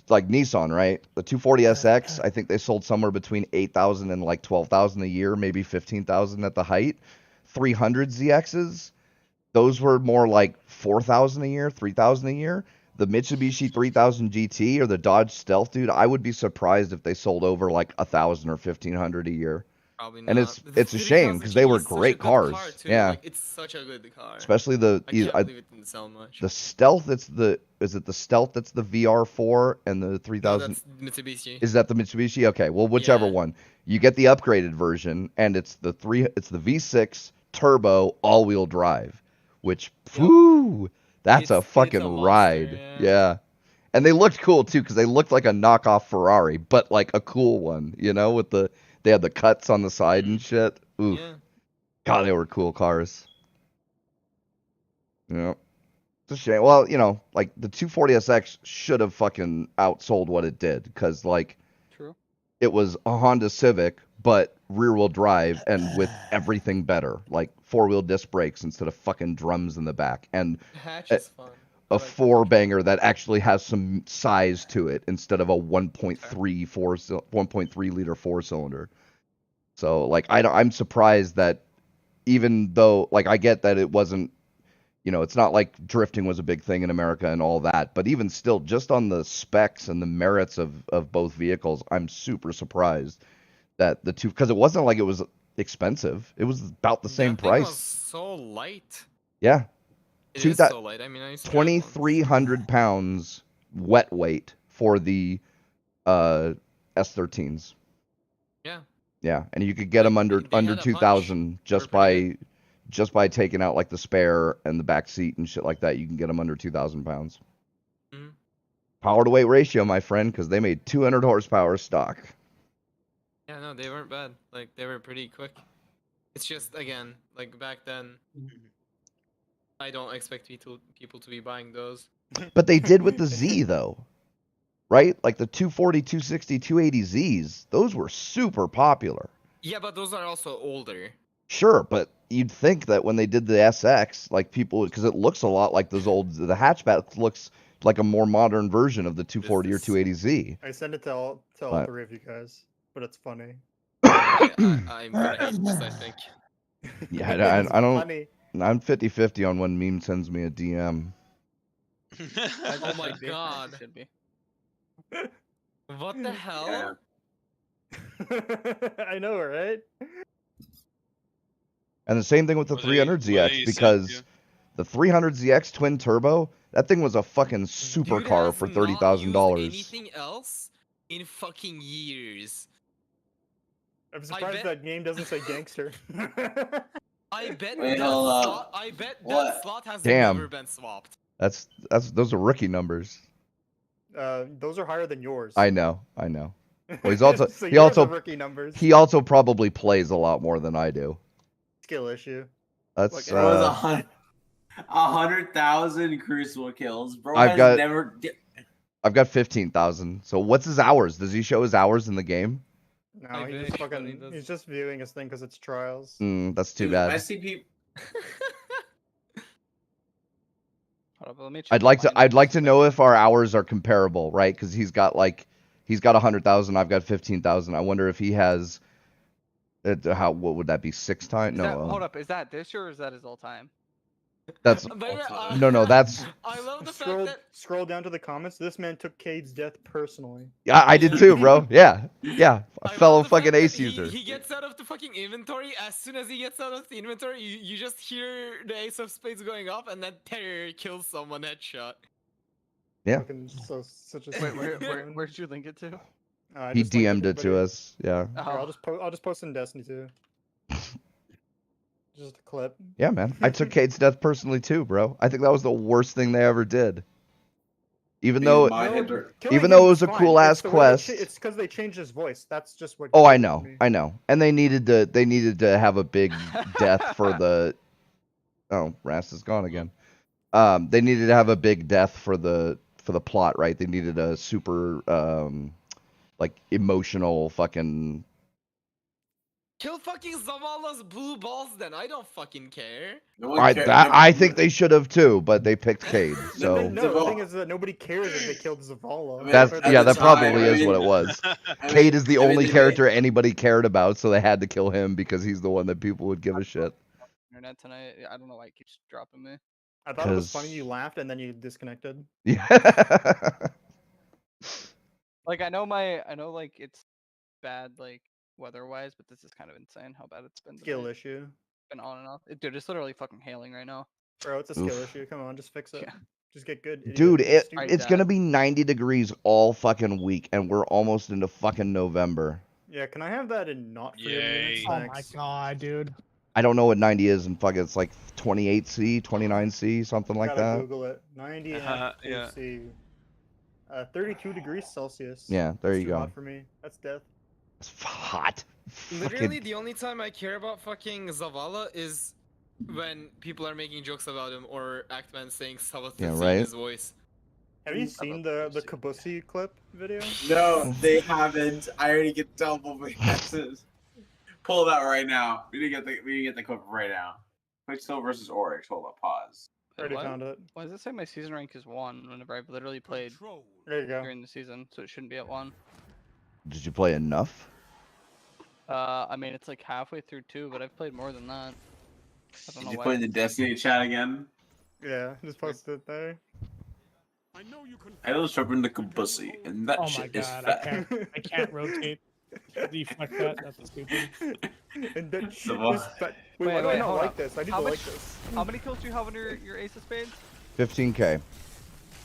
like Nissan, right? The 240SX, I think they sold somewhere between 8,000 and like 12,000 a year, maybe 15,000 at the height. 300ZXs, those were more like 4,000 a year, 3,000 a year. The Mitsubishi 3000 GT or the Dodge Stealth, dude, I would be surprised if they sold over like 1,000 or 1,500 a year. Probably not. And it's a shame because they were great cars. Yeah, like, it's such a good car. Especially I can't believe it didn't sell much. The Stealth. Is it the Stealth that's the VR4 and the 3000? No, that's Mitsubishi. Is that the Mitsubishi? Okay, well, whichever one. You get the upgraded version, and it's the V6 turbo all-wheel drive, which that's a fucking ride. Yeah. And they looked cool too because they looked like a knockoff Ferrari, but like a cool one, with they had the cuts on the side and shit. Ooh. Yeah. God, they were cool cars. Yeah. It's a shame. Well, like the 240SX should have fucking outsold what it did because, like, True. It was a Honda Civic, but rear-wheel drive and with everything better, like four-wheel disc brakes instead of fucking drums in the back, and Hatch is fun. a four-banger that actually has some size to it instead of a 1.3 liter four-cylinder. So, like, I'm surprised that even though, like, I get that it wasn't, it's not like drifting was a big thing in America and all that, but even still, just on the specs and the merits of both vehicles, I'm super surprised that the two, because it wasn't like it was expensive. It was about the same price. Was so light. Yeah. It is so light. I mean, I used to 2,300 pounds wet weight for the S13s. Yeah. Yeah, and you could get them under 2,000 just by taking out like the spare and the back seat and shit like that. You can get them under 2,000 pounds. Mm-hmm. Power to weight ratio, my friend, because they made 200 horsepower stock. Yeah, no, they weren't bad. Like, they were pretty quick. It's just, again, like back then, I don't expect people to be buying those. But they did with the Z, though. Right? Like the 240, 260, 280Zs, those were super popular. Yeah, but those are also older. Sure, but you'd think that when they did the SX, like people, because it looks a lot like those the hatchback looks like a more modern version of the 240 or 280Z. I sent it to all three of you guys, but it's funny. I'm gonna hate this, I think. Yeah, I don't. Funny. I'm 50-50 on when Meme sends me a DM. Oh my god. What the hell? I know, right? And the same thing with the 300ZX, because the 300ZX twin turbo, that thing was a fucking supercar for $30,000. Anything else in fucking years? I'm surprised that game doesn't say gangster. I bet that slot has never been swapped. Those are rookie numbers. Those are higher than yours. I know. Well, he's also So he you're also the rookie numbers. he also probably plays a lot more than I do. Skill issue. That's Look, Bro has 100,000 Crucible kills. Bro I've has got- never. I've got 15,000. So what's his hours? Does he show his hours in the game? No, I he bet just he fucking. does. He's just viewing his thing because it's trials. That's too Dude, I bad. see people. Hold up, let me check I'd like to mine just know quick. if our hours are comparable, right? Because he's got 100,000. I've got 15,000. I wonder if he has. What would that be? 6 times? Is that, No, hold up, is that this year or is that his all time? that's no. That's I love the Scroll, fact that scroll down to the comments. This man took Cade's death personally. I did too, bro. Yeah, a I fellow love the fact fucking that ace user. He gets out of the fucking inventory. As soon as he gets out of the inventory, you just hear the ace of spades going off, and then Terror kills someone headshot. Yeah. Fucking such a. Wait, stupid where'd you link it to? I He just linked DM'd the it to video. us. Yeah. Here, Oh, I'll just post in Destiny too. Just a clip. Yeah, man. I took Kate's death personally too, bro. I think that was the worst thing they ever did. Even though my No, head hurt. killing Even him though it was a fine. cool-ass It's the way they quest. It's because they changed his voice. That's just what. Oh, I killed know. me. I know. And they needed to have a big death for the Oh, Rast is gone again. They needed to have a big death for the plot, right? They needed a super like emotional fucking Kill fucking Zavala's blue balls then. I don't fucking care. No one I, cared. that, I think they should have too, but they picked Cade. No, So no, the thing is that nobody cares if they killed Zavala. I mean, that's at yeah, the that probably time, is what it was. I mean- Cade is the I mean, only they character anybody cared about, so they had to kill him because he's the one that people would give a shit. internet tonight. I don't know why it keeps dropping me. I thought it was funny 'Cause- you laughed and then you disconnected. Yeah. Like I know like it's bad like weather-wise, but this is kind of insane how bad it's been. Skill today. issue. Been on and off. Dude, it's literally fucking hailing right now. Bro, it's a skill Oof. issue. Come on, just fix it. Yeah. Just get good. idiot. Dude, You're stupid. Alright, it's gonna Dad. be 90 degrees all fucking week, and we're almost into fucking November. Yeah, can I have that in not for Yay. Oh my god, dude. I don't know what 90 is, and fuck, it's like 28C, 29C, something like Gotta that. Google it. 90 yeah. C. 32 degrees Celsius. Yeah, there That's you too go. hot for me. That's death. It's hot. Literally, Fucking- the only time I care about fucking Zavala is when people are making jokes about him or Actman saying Zavala Yeah, in right? his voice. Have you seen the Kabusi clip video? No, they haven't. I already get double guesses. Pull that right now. We need to get the clip right now. Quicksilver versus Oryx. Hold up, pause. Already What? found it. Why does it say my season rank is 1 whenever I've literally played Control. There you go. during the season, so it shouldn't be at 1. Did you play enough? I mean it's like halfway through 2, but I've played more than that. I don't Did know you why. put in the Destiny chat again? Yeah, just posted it there. I know you can. I was sharpen the Kabusi, and that Oh my shit is god, I fat. can't rotate. Deflect that. That's stupid. And that shit Zavala. is fat. Wait, Wait, why do I wait, not hold like up. this? I need How to much- like this. How many kills do you have under your Ace of Spades? 15k.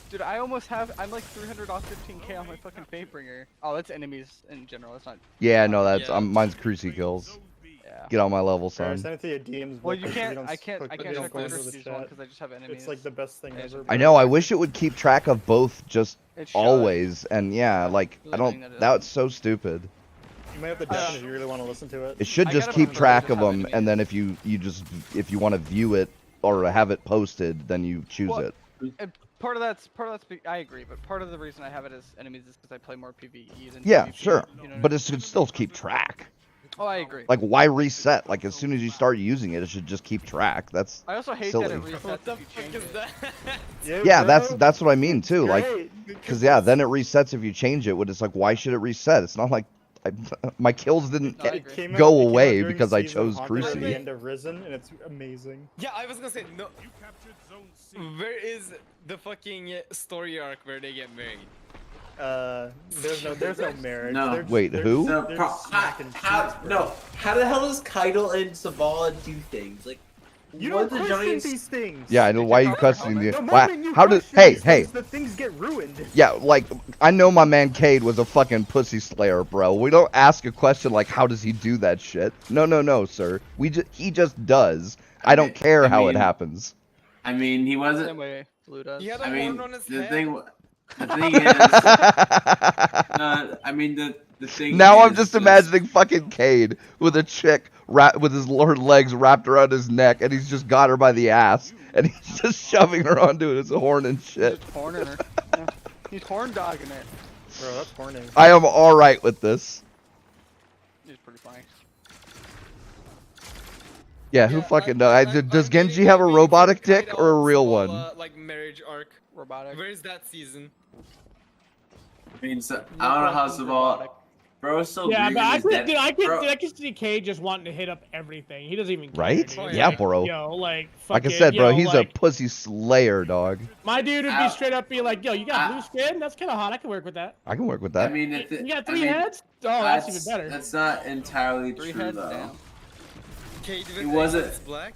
Dude, I almost have. I'm like 300 off 15k on my fucking Fatebringer. Oh, that's enemies in general. That's not. Yeah, no, that's Yeah. Mine's Cruci kills. Yeah. Get on my level, Sorry, son. send it to your DMs. Well, book, you 'cause can't. don't I can't. click- I they can't don't check go the into overseas one because I just have enemies. It's like the best thing Yeah, ever. it's I bro. know. I wish it would keep track of both, just It should. always. And yeah, like Really I don't. doing that That's so stupid. You might have to deafen if you really want to listen to it. It should I just gotta keep prefer track just of have them, and then if you want to view it or have it posted, then you choose Well, it. And part of that's. I agree, but part of the reason I have it as enemies is because I play more PvE than Yeah, PvP, sure. You know what But I it should still keep track. mean? Oh, I agree. Like, why reset? Like, as soon as you start using it, it should just keep track. That's I also hate silly. that it What resets the if you fuck change is it. that? yeah, bro. that's what I mean too. Like, Great. because yeah, then it resets if you change it. But it's like, why should it reset? It's not like my kills didn't. No, I It agree. came Go it came away during because I season chose Haunted at Cruci. the end of Risen, and it's amazing. Yeah, I was gonna say no. You captured zone C. Where is the fucking story arc where they get married? There's no marriage. No. They're just- Wait, they're who? just- No, they're pro- just how, smacking how, cheeks, bro. no, how the hell does Keitel and Zavala do things? Like, You what don't the question giants? these things. Yeah, I know. They Why are took you off their questioning the? helmet. The Why, moment you how does? question Hey, these hey. things, the things get ruined. Yeah, like I know my man Cade was a fucking pussy slayer, bro. We don't ask a question like how does he do that shit. No, sir. He just does. I don't care I how it mean- happens. I mean, he Same wasn't. way Blue does. He had a I mean, horn on his the head. thing. The thing is, I mean, The thing Now I'm is, just imagining fucking Cade with a chick with her legs wrapped around his neck, and he's just got her by the ass, and he's just shoving her onto his horn and He's shit. just horning her. Yeah. He's horn dogging it. Bro, that's horny. I am all right with this. He's pretty funny. Yeah, who fucking knows? Does Genji have a robotic dick or a real one? Like marriage arc. Robotic. Where's that season? I mean, so, I don't know how Zavala. Bro, is so Yeah, green but in I his could, dead- dude, I Bro, could see Cade just wanting to hit up everything. He doesn't even care, Right? dude. Oh, Yeah, Like, bro. Yo, like, Like I fucking, said, bro, yo, he's like, a pussy slayer, dog. My dude would be Ow. straight up be like, yo, you got Ow. blue skin? That's kind of hot. I can work with that. I can work with I that. mean, if You got I 3 mean, heads? Oh, that's even better. That's not entirely 3 true, heads though. down. Cade He with wasn't- Aces black.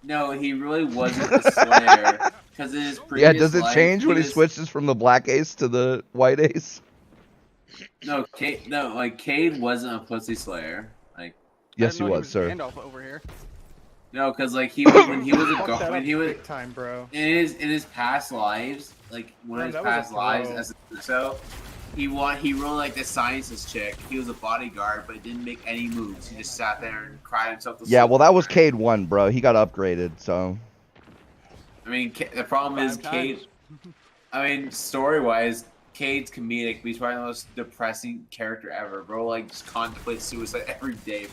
No, he really wasn't the Slayer. Because in his previous Yeah, does it life, change when he was- switches from the black ace to the white ace? No, Cade wasn't a pussy Slayer. Like, Yes, he I didn't know was, sir. Gandalf over here. no, because like he was when he was a Fuck that when up he was big time, bro. in his past lives, like one of Man, his that was a past lives pro. as a so he really liked the sciences chick. He was a bodyguard, but didn't make any moves. He just sat there and cried himself to sleep. Yeah, well, that was Cade 1, bro. He got upgraded, so. I mean, the problem is 5 Cade. times. I mean, story wise, Cade's comedic, but he's probably the most depressing character ever, bro. Like, just contemplates suicide every day.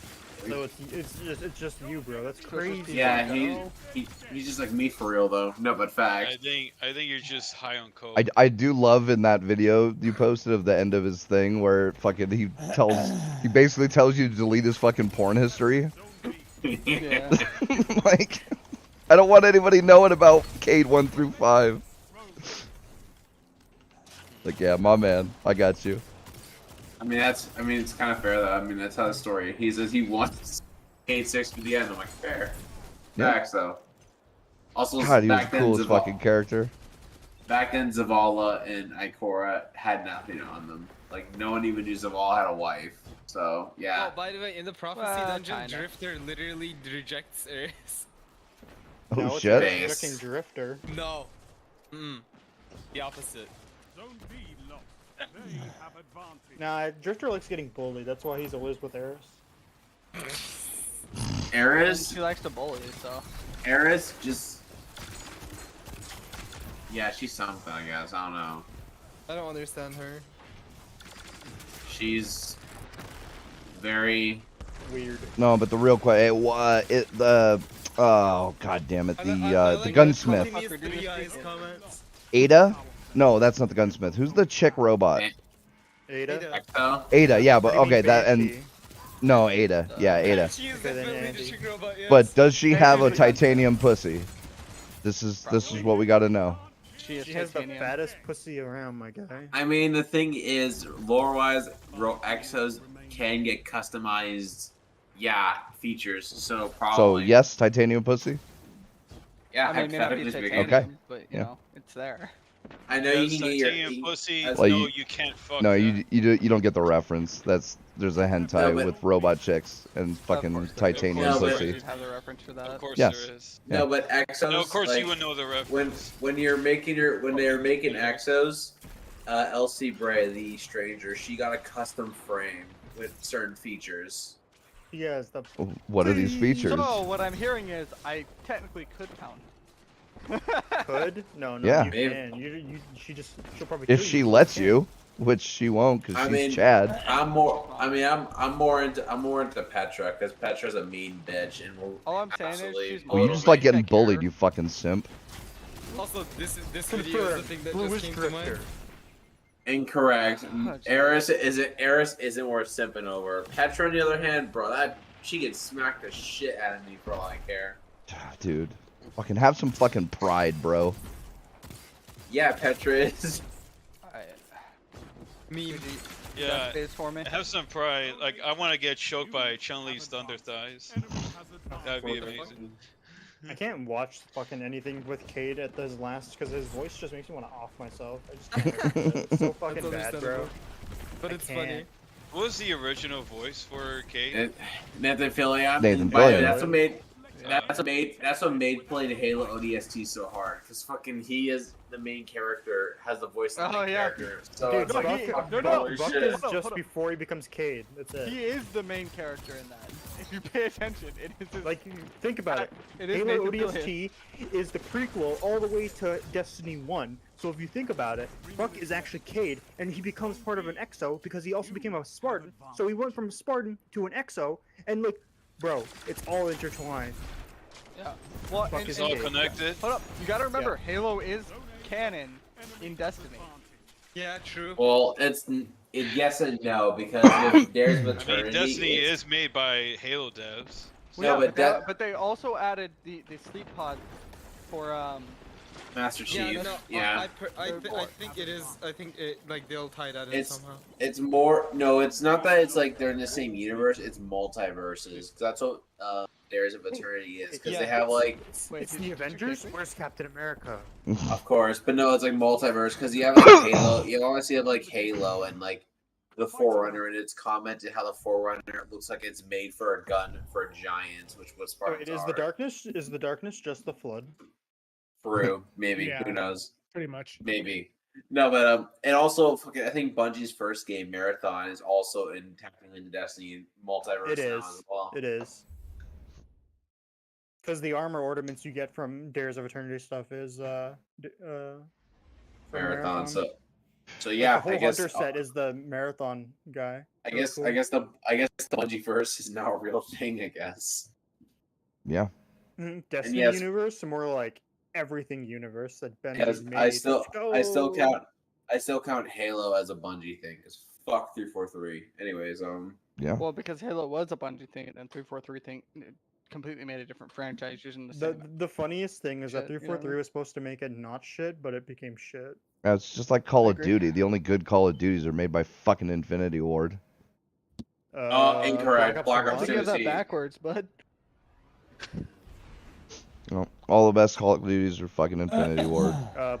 So it's just you, bro. That's crazy. Yeah, bro. he's just like me for real though. No, but I fact. think you're just high on coke. I do love in that video you posted of the end of his thing where fucking he basically tells you to delete his fucking porn history. Yeah. Like, I don't want anybody knowing about Cade 1 through 5. Like, yeah, my man, I got you. I mean, it's kind of fair though. I mean, that's how the story. He says he wants Cade 6 to the end. I'm like, fair. Yeah. Facts though. Also, God, he was back the then, coolest fucking character. back then Zavala and Ikora had nothing on them. Like, no one even knew Zavala had a wife. So yeah. Oh, by the way, in the prophecy Well, dungeon, kinda. Drifter literally rejects Eris. Oh No, it's shit. Base. rejecting Drifter. No. The opposite. Don't be lost. They have advantage. Nah, Drifter likes getting bullied. That's why he's always with Eris. Eris, She likes to bully, so. Eris just. Yeah, she's something, I guess. I don't know. I don't understand her. She's very. Weird. No, but the real question, oh god damn it, the gunsmith. Three eyes comments. Ada? No, that's not the gunsmith. Who's the chick robot? Ada. Echo. Ada, yeah, but What do you okay, mean that and Banshee? no, Ada, yeah, Ada. She is Okay, then definitely the Andy. chick robot, yes. But does she have a Banshee. titanium pussy? This is what we gotta know. She is She has the titanium. fattest pussy around, my guy. I mean, the thing is, lore-wise, Exos can get customized, features. So So probably. yes, titanium pussy. Yeah, I mean, it may not be hypothetically speaking. titanium, Okay. but you Yeah. know, it's there. I know Yes, you can get your. titanium pussy. as- Like, no, you- you can't fuck. No, that. you don't get the reference. There's a hentai No, but- with robot chicks and fucking course, titanium of course. pussy. You have the reference for that. Of course Yes. there is. No, but Exos. No, of course like, you would know the reference. when they're making Exos, Elsie Bray, the stranger, she got a custom frame with certain features. He has the. What are these features? So what I'm hearing is I technically could count. Could? No, Yeah. you can. She'll probably. If kill she you, lets can't. you, which she won't, because I she's mean, Chad. I'm more into Petra because Petra's a mean bitch and will All I'm saying is absolutely. she's Well, you motivated. just like I getting can't care. bullied, you fucking simp. Also, this video is the thing that just came to mind. Incorrect. Oh, Eris isn't worth simping over. Petra, on the other hand, bro, she gets smacked the shit out of me for all I care. Dude, fucking have some fucking pride, bro. Yeah, Petra is. Meme. Yeah, Face for me. have some pride. Like I want to get choked by Chun-Li's thunder thighs. That'd be amazing. I can't watch fucking anything with Cade at his last because his voice just makes me want to off myself. I just can't. It's so fucking bad, bro. But I it's can't. funny. What was the original voice for Kate? Nathan Fillion. Nathan By the way, Fillion. That's what made. That's what made playing Halo ODST so hard. Because fucking he is the main character, has the voice of the main character. So Dude, it's like, holy Buck shit. is Hold just up. before he becomes Cade. That's it. He is the main character in that. If you pay attention, it is his, Like, think about it. it is Halo made to ODST is the prequel all the way to Destiny 1. So if you think about it, Buck is actually Cade, and he becomes part of an EXO because he also became a Spartan. So he went from a Spartan to an EXO, and like, bro, it's all intertwined. Yeah. Well, Fuck and, is It's all Yeah. connected. hold up. You gotta remember, Halo is canon in Destiny. Yeah, true. Well, yes and no, because if there's I maternity, mean, Destiny it's- is made by Halo devs. No, but but they also added the sleep pod for Master Chief. Yeah, no, yeah. I think it is. I think like they'll tie that in It's somehow. it's more no, it's not that it's like they're in the same universe. It's multiverses. That's what Dares of Eternity is because they have like, wait, It's the Avengers. Where's Captain America? of course, but no, it's like multiverse because you have like Halo. You obviously have like Halo and like the Forerunner, and it's commented how the Forerunner looks like it's made for a gun for giants, which was Oh, Spartans it is the darkness. Is the darkness just the flood? Through maybe Yeah. who knows. Pretty much. Maybe. No, but and also fucking, I think Bungie's first game, Marathon, is also in tapping into Destiny multiverse It now is. as well. It is. Because the armor ornaments you get from Dares of Eternity stuff is from Marathon. So Like, yeah, the whole I guess hunter set is the marathon guy. I Really guess cool. I guess the Bungie verse is now a real thing. I guess. Yeah. Destiny yes. universe, more like everything universe that Because Bungie's made. I still Go! count Halo as a Bungie thing. Cause fuck 343. Anyways, Yeah. well, because Halo was a Bungie thing, and then 343 thing completely made a different franchise using the same. The funniest thing is that shit, you know? 343 was supposed to make it not shit, but it became shit. It's just like Call I of agree. Duty. The only good Call of Duties are made by fucking Infinity Ward. Incorrect. Black I Ops think you have that 2. backwards, but No, all the best Call of Duties are fucking Infinity Ward.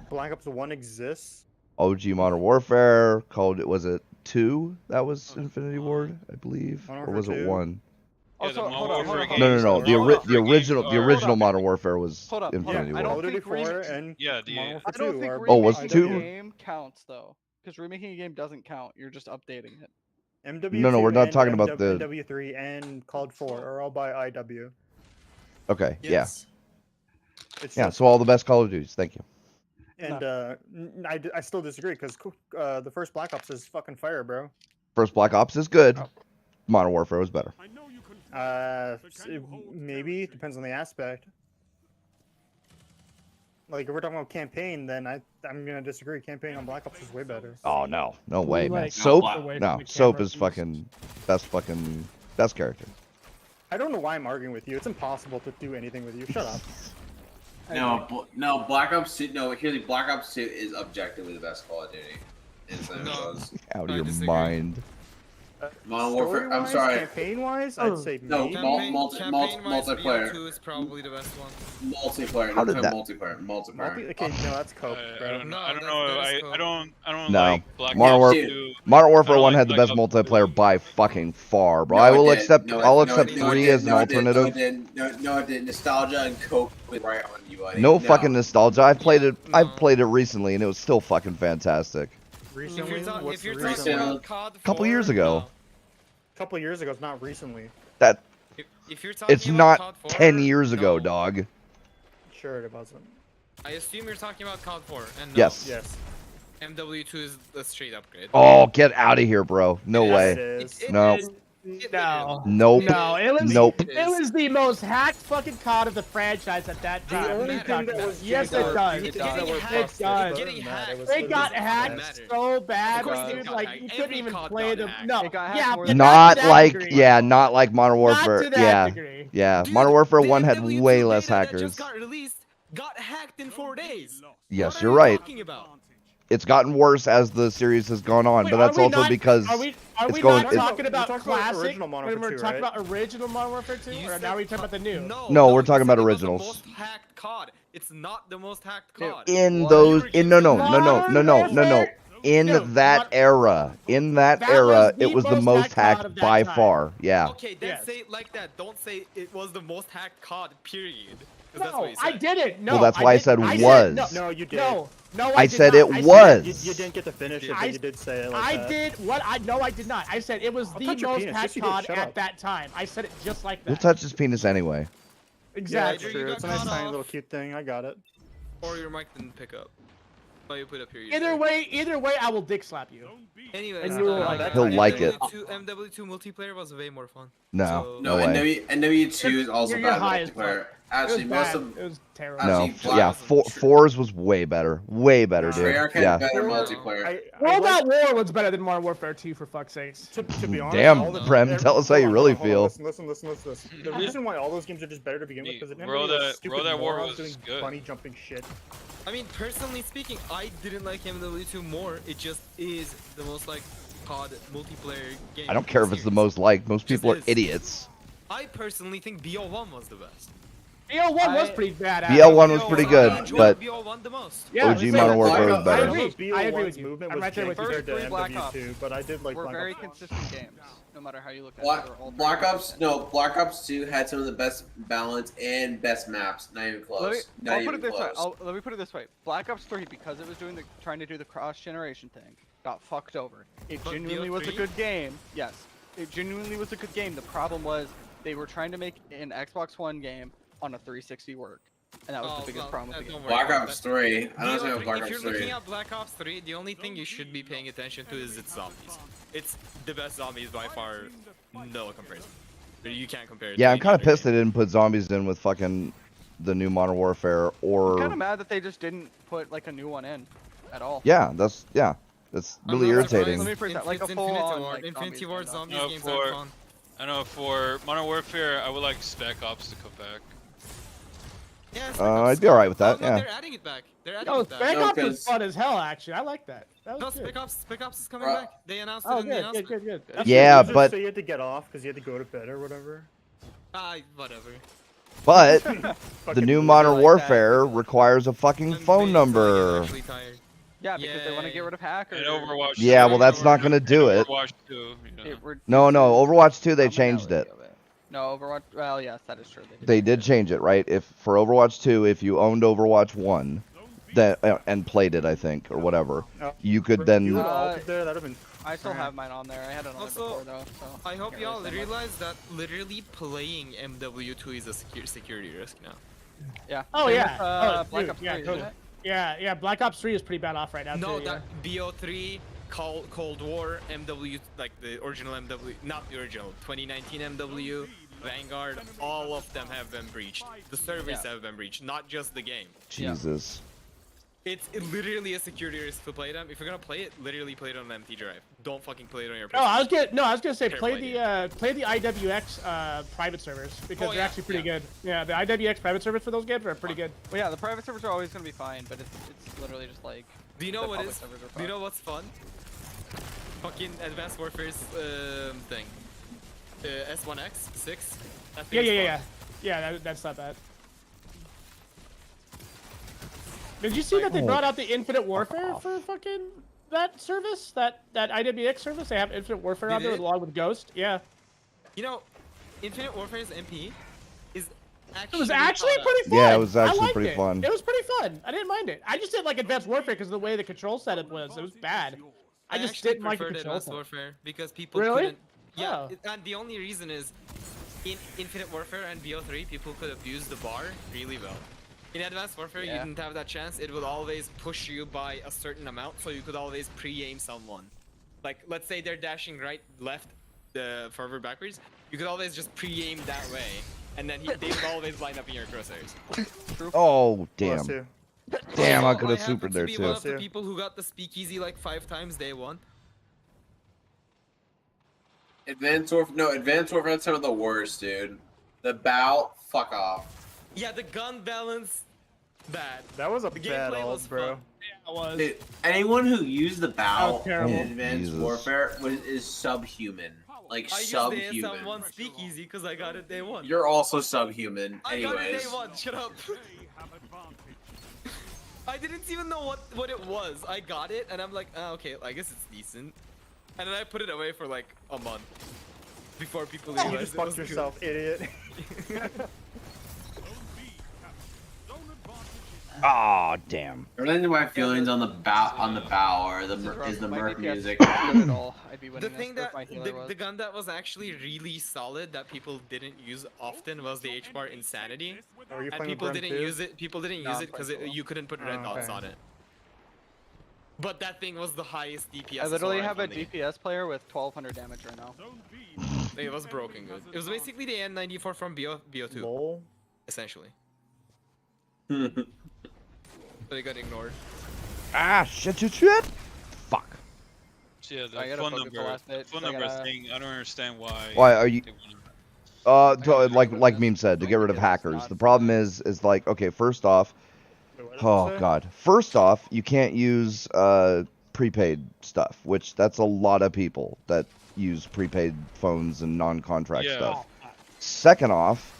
Black Ops 1 exists. OG Modern Warfare. Was it 2? That was Infinity Ward, I believe, Modern or was Warfare it 2? 1? also the hold Modern on, hold Warfare on, hold No, on. no, no. Modern Warfare games The are- original Modern Warfare was Hold up. Infinity I Call don't of Ward. Duty think 4 remake- and Yeah, the Modern Warfare I don't 2 think are Oh, was remaking two? a game counts though, because remaking a game doesn't count. You're just updating it. MW2 No, we're not and talking about the- MW3 and COD 4 are all by IW. Okay, Yes. It's yeah. just- So all the best Call of Duties. Thank you. And I still disagree because the first Black Ops is fucking fire, bro. First Black Ops is good. Modern Warfare was better. I know you can Maybe depends on the aspect. Like if we're talking about campaign, then I'm gonna disagree. Campaign on Black Ops is way better. Oh no, no way, man. Like, Soap? away from No, the Soap camera is views. fucking best character. I don't know why I'm arguing with you. It's impossible to do anything with you. Shut up. No, Black Ops 2. No, here's the Black Ops 2 is objectively the best Call of Duty. No. Out of I your disagree. mind. Modern Warfare. I'm Story-wise, sorry. Campaign-wise, I'd say No, maybe. Campaign-wise, multiplayer. BO2 is probably the best one. Multiplayer. How no, did that- multiplayer. Okay, no, that's Coke, I bro. don't know. No, I don't that- know. that is I cool. don't No. like Black Modern Ops Warfare- 2. Modern Warfare I don't 1 like had the Black best Ops multiplayer 2. by fucking far, bro. No, I it will didn't. accept. No, I'll no, accept it didn't. 3 No, as it an didn't. alternative. No, it didn't. Nostalgia and Coke was right on you, buddy. No fucking nostalgia. I've played it. No. I've played it recently, and it was still fucking fantastic. Recently, what's If you're recently? talking about COD 4, Couple years ago. no. A couple years ago, it's not recently. That If you're talking it's about not COD 4, 10 years ago, no. dog. Sure, it wasn't. I assume you're talking about COD 4, and no. Yes. Yes. MW2 is a straight upgrade. Oh, get out of here, bro. No It way. It is. No. No. Nope. No, it was Nope. it was the most hacked fucking COD of the franchise at that The time. only What are you thing talking that about? was Yes, it changed does. are It's things that getting were hacked. busted, It does. but Getting other than that, hacked. it was They still got just hacked bad. so bad, Of course they dude. got Like hacked. you couldn't Every even COD play got them. hacked. No, It got hacked yeah, more but than- not to that Not degree. not like Modern Warfare. Not to that Yeah. degree. Yeah. Dude, Modern Warfare the 1 had MW2 way less beta that hackers. just got released got hacked in 4 days. Yes, What you're are you right. talking about? It's gotten worse as the series has gone on, Wait, but that's are we also not- because are we it's not going- it's- talking about We're talking about classic original Modern when we're Warfare 2, talking right? about original Modern Warfare 2, You or said now we're talking about the new? No, we're you talking said about it was originals. The most hacked COD. It's not the most hacked Dude, COD. in What? those You were in no no kidding. no no no no no no in Dude, that what- era. In that That era, was the it was the most most hacked COD hacked of that by time. far. Yeah. Okay, then Yes. say it like that. Don't say it was the most hacked COD. Period. 'Cause that's what No, you I said. didn't. No, Well, that's why I didn't. said I was. Said, No, you did. No, I did said not. it I was. You didn't get to finish it, I- but you did say it like I that. did what I no, I did not. I said it was I'll the touch your most penis. hacked Yes, you did. COD Shut at up. that time. I said it just like We'll that. touch his penis anyway. Yeah, Exactly. that's You true. got It's a nice cut tiny off. little cute thing. I got it. Or your mic didn't pick up. Oh, you put up here. Either way, I will dick slap you. Anyways, And you will like that He'll time like it. MW2 multiplayer was way more fun. No, So- no No, way. NW2 is also You're bad high as multiplayer. fuck. Actually, it was most bad. of It was terrible. No, Actually, Black yeah, wasn't true. fours was way better. Way better, Nah. dude. Treyarch had Yeah. better Four- multiplayer. I World like- at War was better than Modern Warfare 2 for fuck's sakes. To be honest, Damn, all the Prem, tell us how you hold on, really hold on, feel. Listen. The reason why all those games are just better to begin with because World at War was doing good. bunny jumping shit. I mean, personally speaking, I didn't like MW2 more. It just is the most like COD multiplayer game. I don't care if it's the series. most liked. Most Just people are is. idiots. I personally think BO1 was the best. BO1 was I- pretty badass. BL1 was pretty I good, enjoyed but BO1 the most. Yeah, OG listen, Modern Black Warfare was Ops- I better. agree. I agree with BO1's you. movement I'm was right there with you. compared to First three Black MW2, but I did like Were Black very Ops. consistent games, no matter how you look at Black, it. They were all Black very Ops, consistent. no, Black Ops 2 had some of the best balance and best maps. Not even close. Not I'll even put it this way. close. Let me put it this way. Black Ops 3, because it was trying to do the cross-generation thing, got fucked over. It But genuinely was a BO3? good game. Yes, it genuinely was a good game. The problem was they were trying to make an Xbox One game on a 360 work, and that was the biggest problem with the game. don't worry Black about Ops that. 3. I don't BO3 understand what Black if Ops you're 3. looking at Black Ops 3, the only thing you should be paying attention to is its zombies. It's the best zombies by far. No comparison. You can't compare it Yeah, to I'm any kind of other pissed they game. didn't put zombies in with fucking the new Modern Warfare I'm kind of or mad that they just didn't put like a new one in at all. that's I'm really not surprised. irritating. Let me phrase that, like a It's full-on, Infinity Ward. like, Infinity zombies Ward game, zombies though. games For- are fun. I know for Modern Warfare, I would like Spec Ops to come back. Yeah, I'd be alright with that, no, yeah. They're adding it back. They're adding Oh, it back. Spec No, Ops was 'cause- fun as hell, actually. I like that. That No, was good. Spec Ops is coming Bro. back. They announced it Oh, in the good, announcement. good. That's Yeah, what you just but- say you had to get off because you had to go to bed or whatever. Whatever. But the Fucking new loser Modern like that. Warfare requires a fucking I'm phone basically number. actually tired. Yeah, because they want to Yay. get rid of hackers. And Overwatch. Yeah, 2, well, that's not gonna and do it. Overwatch 2, you know. It reduces No, Overwatch 2 they the changed commonality it. of No, Overwatch. Well, yes, that is true. They did change it, right? If for Overwatch 2, if you owned Overwatch 1, that and played it, I think, or whatever, Oh, you could You then. would have altered there. That'd have been. I still crap. have mine on there. I had it on there Also, before though. So I hope can't y'all really say much. realize that literally playing MW2 is a security risk now. Yeah. Oh, Same yeah. with, Oh, Black dude, Ops yeah, 3, totally. isn't it? Yeah, Black Ops 3 is pretty bad off right now, No, too. that BO3, Cold War, MW, like the original MW, not the original, 2019 MW, Vanguard, all of them have been breached. The servers Yeah. have been breached, not just the game. Jesus. It's literally a security risk to play them. If you're gonna play it, literally play it on an empty drive. Don't fucking play it on your No, I PC. was gonna say play Terrible the IWX private servers because Oh, they're yeah, actually pretty yeah. good. Yeah, the IWX private servers for those games are pretty good. Well, yeah, the private servers are always gonna be fine, but it's literally just like. Do you know the what public is? servers are Do you fine. know what's fun? Fucking Advanced Warfare's thing. S1X 6. That thing is fun. Yeah, that's not bad. Did you see that they brought out the Infinite Warfare for fucking that service? That IWX service? They have Infinite Warfare They out there did? along with Ghost. Yeah. You know, Infinite Warfare's MP is actually. It was actually thought pretty out. fun. Yeah, it was I actually liked pretty it. fun. It was pretty fun. I didn't mind it. I just didn't like Advanced Warfare because of the way the control setup was. It was bad. I just actually didn't like the preferred control Advanced setup. Warfare because people Really? couldn't. Yeah, Oh. and the only reason is in Infinite Warfare and BO3, people could abuse the bar really well. In Advanced Warfare, you Yeah. didn't have that chance. It would always push you by a certain amount, so you could always pre-aim someone. Like, let's say they're dashing right, left, forward, backwards. You could always just pre-aim that way, and then they would always line up in your crosshairs. Oh, Plus damn. two. Damn, I Also, could have happen supered to there be too. one of the Too. people who got the speakeasy like 5 times day one. Advanced Warfare, that's some of the worst, dude. The bout, fuck off. Yeah, the gun balance, bad. That was a The bad gameplay ult, was bro. fun. It was. Dude, anyone who used the bout in terrible. Advanced Jesus. Warfare is subhuman. Like I used the subhuman. SM1 speakeasy because I got it day one. You're also subhuman. I got it day Anyways. one. Shut up. I didn't even know what it was. I got it, and I'm like, oh, okay, I guess it's decent. And then I put it away for like a month before people You realized just it was fucked good. yourself, idiot. Ah, damn. I don't know my feelings on the bow or is the My Merc DPS music. isn't good at all. I'd be The winning thing this if that my healer was. the gun that was actually really solid that people didn't use often was the H bar Insanity, Oh, are you and playing people with Brim didn't too? use it. People didn't No, use I'm it because playing solo. you couldn't put red Oh, dots okay. on it. But that thing was the highest DPS. I literally SLR have a on the game. DPS player with 1200 damage right now. It was broken good. It was basically the N94 from BO2, Lol. essentially. But it got ignored. Ah, shit. Fuck. So yeah, I the gotta phone focus the number, last bit, phone so I number gotta- thing. I don't understand why. Why are you? they wanna- Like Meme said, to get rid of hackers. The problem is like, okay, first off, Wait, what did you oh say? god, first off, you can't use prepaid stuff, which that's a lot of people that use prepaid phones and non-contract Yeah. stuff. Second off,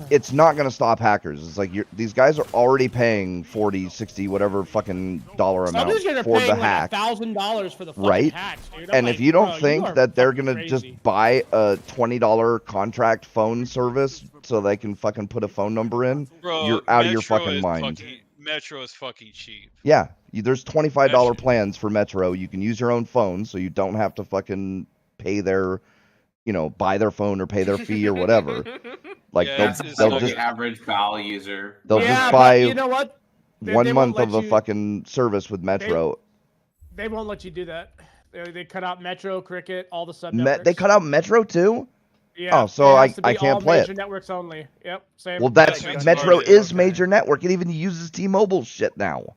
it's not gonna stop hackers. It's like these guys are already paying 40, 60, whatever fucking dollar Some amount of these guys are for paying the like hack. $1,000 for the fucking Right? hacks, dude. I'm And like, if you don't bro, think are that they're fucking gonna crazy. just buy a $20 contract phone service so they can fucking put a phone number in, Bro, you're out of your Metro fucking is mind. Metro is fucking cheap. Yeah, there's $25 Metro- plans for Metro. You can use your own phone, so you don't have to fucking pay their, buy their phone or pay their fee or whatever. Like Yeah, they'll it's That's they'll like just the average bow user. they'll yeah, just but buy you know what? They 1 won't month let of a you- fucking service with Metro. They won't let you do that. They cut out Metro, Cricket, all the sub They networks. cut out Metro too. Yeah, Oh, so it has to I be can't all play major it. networks only. Yep, same. Well, that's That's Metro retarded. is Okay. major network. It even uses T-Mobile shit now.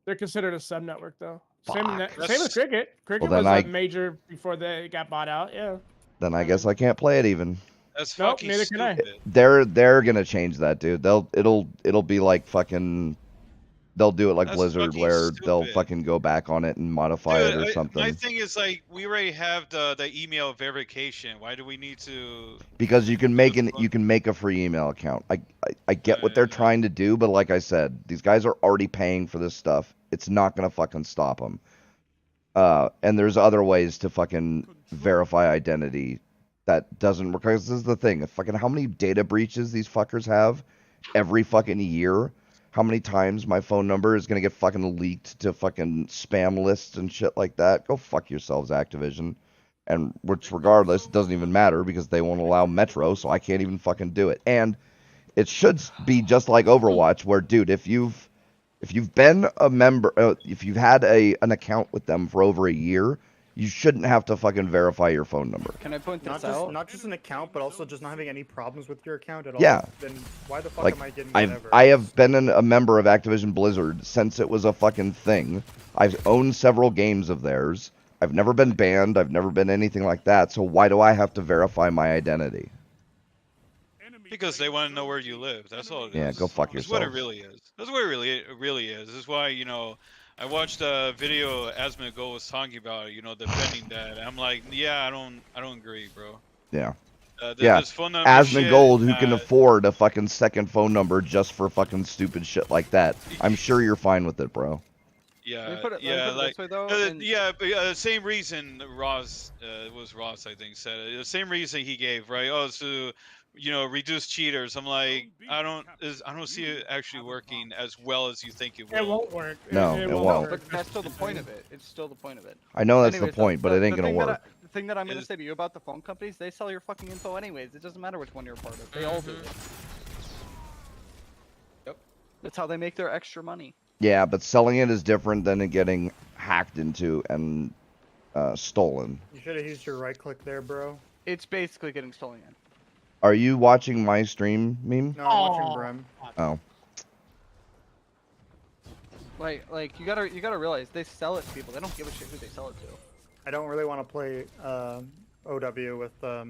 They're considered a sub network though. Same, Fuck. same with Cricket. Cricket then was I- a major before they got bought out. Yeah. Then I guess I can't play it even. That's Nope, fucking neither can I. stupid. They're gonna change that, dude. It'll be like fucking. They'll do it like That's Blizzard, fucking where they'll stupid. fucking go back on it and modify it or Dude, something. my thing is like we already have the email verification. Why do we need to? Because you can make fuck? you can make a free email account. I get what they're Yeah. trying to do, but like I said, these guys are already paying for this stuff. It's not gonna fucking stop them. And there's other ways to fucking verify identity that doesn't work. 'Cause this is the thing. Fucking how many data breaches these fuckers have every fucking year? How many times my phone number is gonna get fucking leaked to fucking spam lists and shit like that? Go fuck yourselves, Activision. And which, regardless, it doesn't even matter because they won't allow Metro, so I can't even fucking do it. And it should be just like Overwatch, where, dude, if you've been a member, if you've had an account with them for over a year, you shouldn't have to fucking verify your phone number. Can I point Not this out? not just an account, but also just not having any problems with your account at all. Yeah. Then why the fuck Like, am I getting I whatever? have been a member of Activision Blizzard since it was a fucking thing. I've owned several games of theirs. I've never been banned. I've never been anything like that. So why do I have to verify my identity? Because they want to know where you live. That's all it is. Yeah, go fuck That's what it yourselves. really is. That's what it really is. This is why, I watched a video MW2 was talking about, defending that. I'm like, yeah, I don't agree, bro. Yeah. Yeah. This phone number Asmon shit, Gold, who can afford a fucking second phone number just for fucking stupid shit like that. I'm sure you're fine with it, bro. Let me Yeah, put it, yeah, let me put it like, this way though. and- yeah, but same reason Ross, it was Ross, I think, said it. The same reason he gave, right? Oh, so, reduce cheaters. I'm like, I don't see it actually working as well as you think it will. It won't work. No, it won't. No, work. but that's still the point of it. It's still the point of it. I know that's Anyways, the point, but it ain't gonna thing that work. the thing that I'm gonna Is- say to you about the phone companies, they sell your fucking info anyways. It doesn't matter which one you're a part of. They all do it. Yep. That's how they make their extra money. Yeah, but selling it is different than it getting hacked into and stolen. You should have used your right click there, bro. It's basically getting stolen in. Are you watching my stream, Meme? No, I'm watching Aw. Brim. Oh. Like you gotta realize they sell it to people. They don't give a shit who they sell it to. I don't really want to play OW with the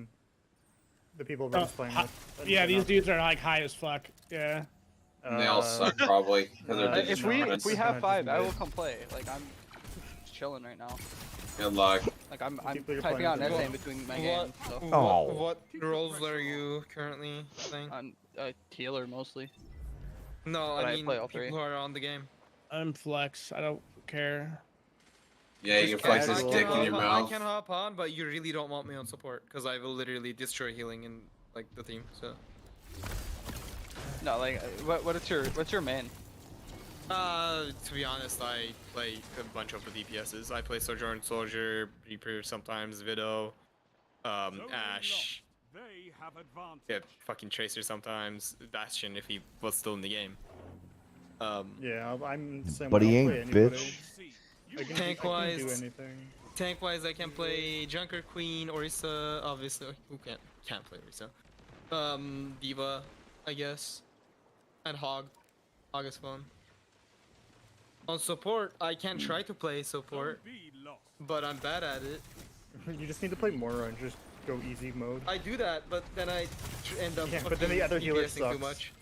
people Brim's playing with. Yeah, these dudes are like high as fuck. Yeah. And they all suck probably because they're If we digital. have 5, I will come play. Like I'm just chilling right now. Good luck. Like I'm People you're typing playing out with. everything between my games. So Oh. What roles are you currently playing? I'm a healer mostly. No, But I I mean play all people three. who are on the game. I'm flex. I don't care. Yeah, you can flex his casual. dick in your I mouth. can hop on, but you really don't want me on support because I will literally destroy healing in like the team. So. No, like, what's your main? To be honest, I play a bunch of the DPSs. I play Sojourn Soldier, Reaper, sometimes Widow, Ash, They have advantage. yeah, fucking Tracer sometimes, Bastion if he was still in the game. Yeah, I'm the same But way. he I'll ain't, play anybody. bitch. I can do Tank-wise- anything. Tank-wise, I can play Junker, Queen, Orisa, obviously. Who can't play Orisa? Diva, I guess, and Hog. Hog is fun. On support, I can try to play support, Don't be lost. but I'm bad at it. You just need to play Mora and just go easy mode. I do that, but then I end up Yeah, but then the other healer DPSing too sucks. much.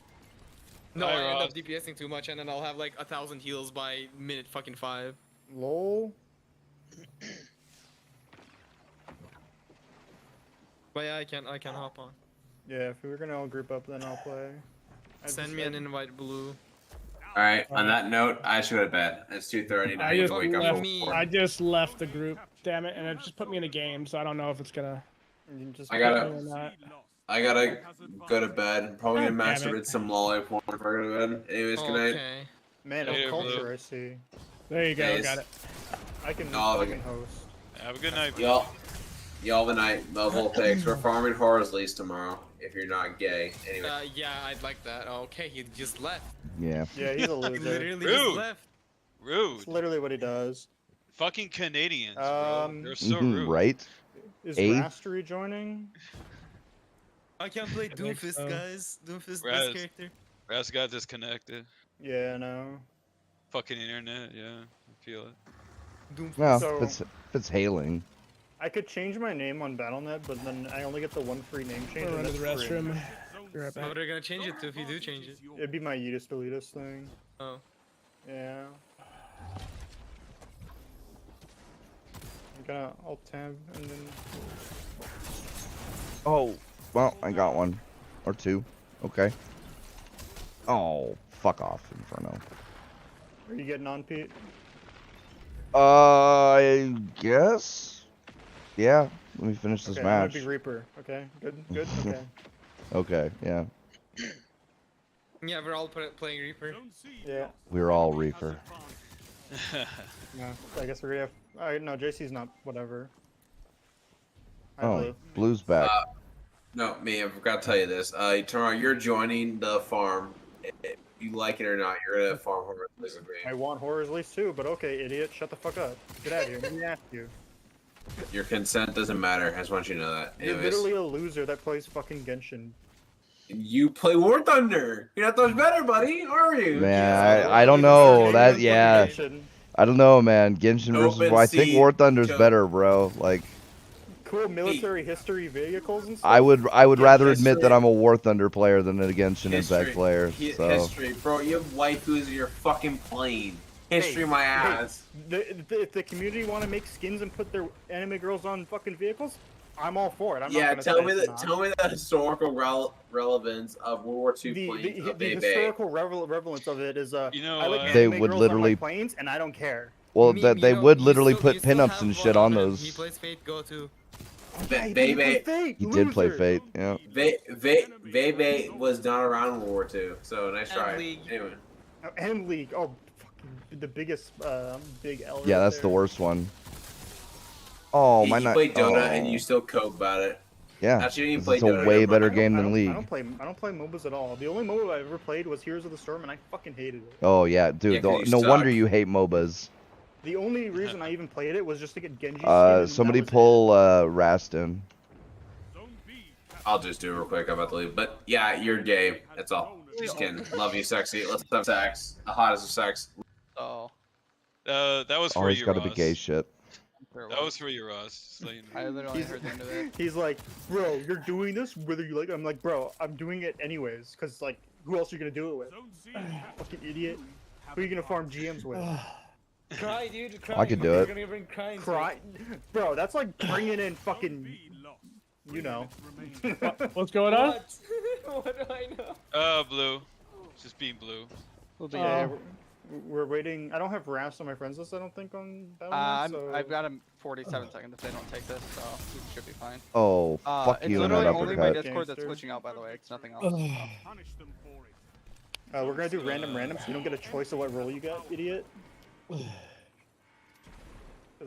No, Hi, I end Ross. up DPSing too much, and then I'll have like 1,000 heals by minute fucking 5. Lol. But yeah, I can hop on. Yeah, if we were gonna all group up, then I'll play. Send me an invite, Blue. All right. On that note, I should go to bed. It's 2:30. Now I you just have to wake up. left. for me. 4. I just left the group. Damn it! And it just put me in a game, so I don't know if it's gonna. You just I gotta- Or not. I gotta go to bed. Probably gonna God damn masturbate it. some lolly porn before I go to bed. Anyways, good night. Okay. Man Later, of Blue. culture, I see. There you go. Guys. Got it. I can No, I can host. Have a good night. Y'all the night. Level picks. We're farming horror's lease tomorrow. If you're not gay. Anyway. Yeah, I'd like that. Okay, he just left. Yeah. Yeah, he's a He loser. literally Rude. just left. Rude. That's literally what he does. Fucking Canadians, bro. They're so Mhm, rude. right? Is A? Rastery joining? I can't play think Doomfist, so. guys. Doomfist, Raz. this character. Raz got disconnected. Yeah, no. Fucking internet, yeah. I feel it. Doomfist. Well, So- if it's hailing. I could change my name on Battle.net, but then I only get the one free name change. We'll and run to the that's free. restroom. Be right What back. are they gonna change it to if you do change it? It'd be my Yeetus Deletus thing. Oh. Yeah. I'm gonna alt tab and then. Oh, well, I got one. Or two. Okay. Oh, fuck off, Inferno. Are you getting on, Pete? I guess. Yeah. Let me finish this Okay, I'm gonna match. be Reaper. Okay, good, good. Okay. Okay, yeah. Yeah, we're all playing Reaper. Don't see Yeah. lost. We're all Has Reaper. advantage. No, I guess we're gonna have. No, JC's not. Whatever. Hi, Oh, Blue. Blue's back. No, me. I forgot to tell you this. Tomorrow you're joining the farm. If you like it or not, you're gonna farm horror's lease with me. I want Horror's Lease too, but okay, idiot, shut the fuck up. Get out of here. Let me ask you. Your consent doesn't matter. I just want you to know that. You're Anyways, literally a loser that plays fucking Genshin. you play War Thunder. You're not much better, buddy, are you? Man, Yeah, I don't Genshin know. is That, fucking yeah. Genshin. I don't know, man. Genshin versus Open War. I think sea War Thunder's to- better, bro. Like, Cool military history vehicles and stuff. I would Yeah, rather admit that history- I'm a War Thunder player than a Genshin Impact player. So History, bro. You have waifus you're fucking playing. History, my ass. If the community want to make skins and put their anime girls on fucking vehicles, I'm all for it. I'm Yeah, not tell gonna me say the it's not. historical relevance of World War II The, planes the, of the Bebe. historical relevance of it is You know, I like They anime would girls literally- on my planes and I don't care. well, Me- that you they know, would you literally still- put you still pinups have and one shit on him. those. He plays Fate, go to. Yeah, Bebe, Fate, He did play loser. Fate. Yeah. Bebe was not around in World War II, so nice And try. League. Anyway, Oh, and League. Oh, fucking the biggest big L. Yeah, right that's the there. worst one. Oh, you my not. played Dota oh. and you still cope about it. Yeah. Actually, you didn't It's play a Dota. way you're better right. game I than don't- League. I don't play MOBAs at all. The only MOBA I ever played was Heroes of the Storm, and I fucking hated it. Oh yeah, dude. Yeah, 'cause you no wonder suck. you hate MOBAs. The only reason I even played it was just to get Genji skin. and Somebody that was pull Rastin. Don't be I'll just do it real quick. I'm about to leave. But yeah, you're gay. That's all. Just kidding. Love you, sexy. Let's have sex. The hottest of sex. Oh, That was for Always you, gotta be Ross. gay shit. That was for you, Ross. Just so you know. I literally heard the end of it. it. He's like, bro, you're doing this whether you like it. I'm like, bro, I'm doing it anyways, cause like, who else are you gonna do it with? don't see Fucking idiot. Who are you gonna farm GMs with? Cry, dude. Cry. I could do it. Gonna bring crying. Cry, bro. That's like bringing in Don't fucking, be lost. you know. What's going on? What? What do I know? Blue. Just being blue. We'll be. Yeah, we're waiting. I don't have Raps on my friends list. I don't think on that one. So... I've got him 47 seconds if they don't take this, so we should be fine. Oh, fuck It's you and that literally only my uppercut. Discord that's Gangster. glitching out, by the way. It's nothing else. Punish them for it. We're gonna do random, so you don't get a choice of what role you get, idiot. Because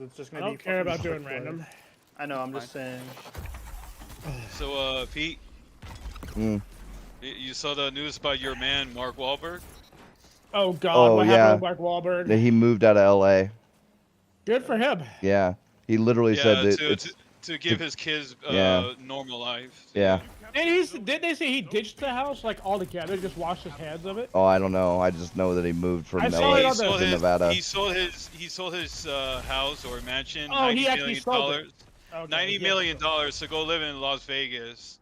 it's just I gonna be. don't care fucking about doing quick play. random. I know. I'm just saying. So, Pete, Mm. you saw the news about your man Mark Wahlberg? Oh God, Oh, what yeah. happened with Mark Wahlberg? He moved out of L.A. Good for him. Yeah, he literally said that it's to give his kids Yeah. normal life. yeah. And did they say he ditched the house like altogether, just washed his hands of it? Oh, I don't know. I just know that he moved from I saw it LA on the- to Nevada. He sold his house or mansion. Oh, he $90 actually million sold it. Okay, $90 yeah. million to go live in Las Vegas,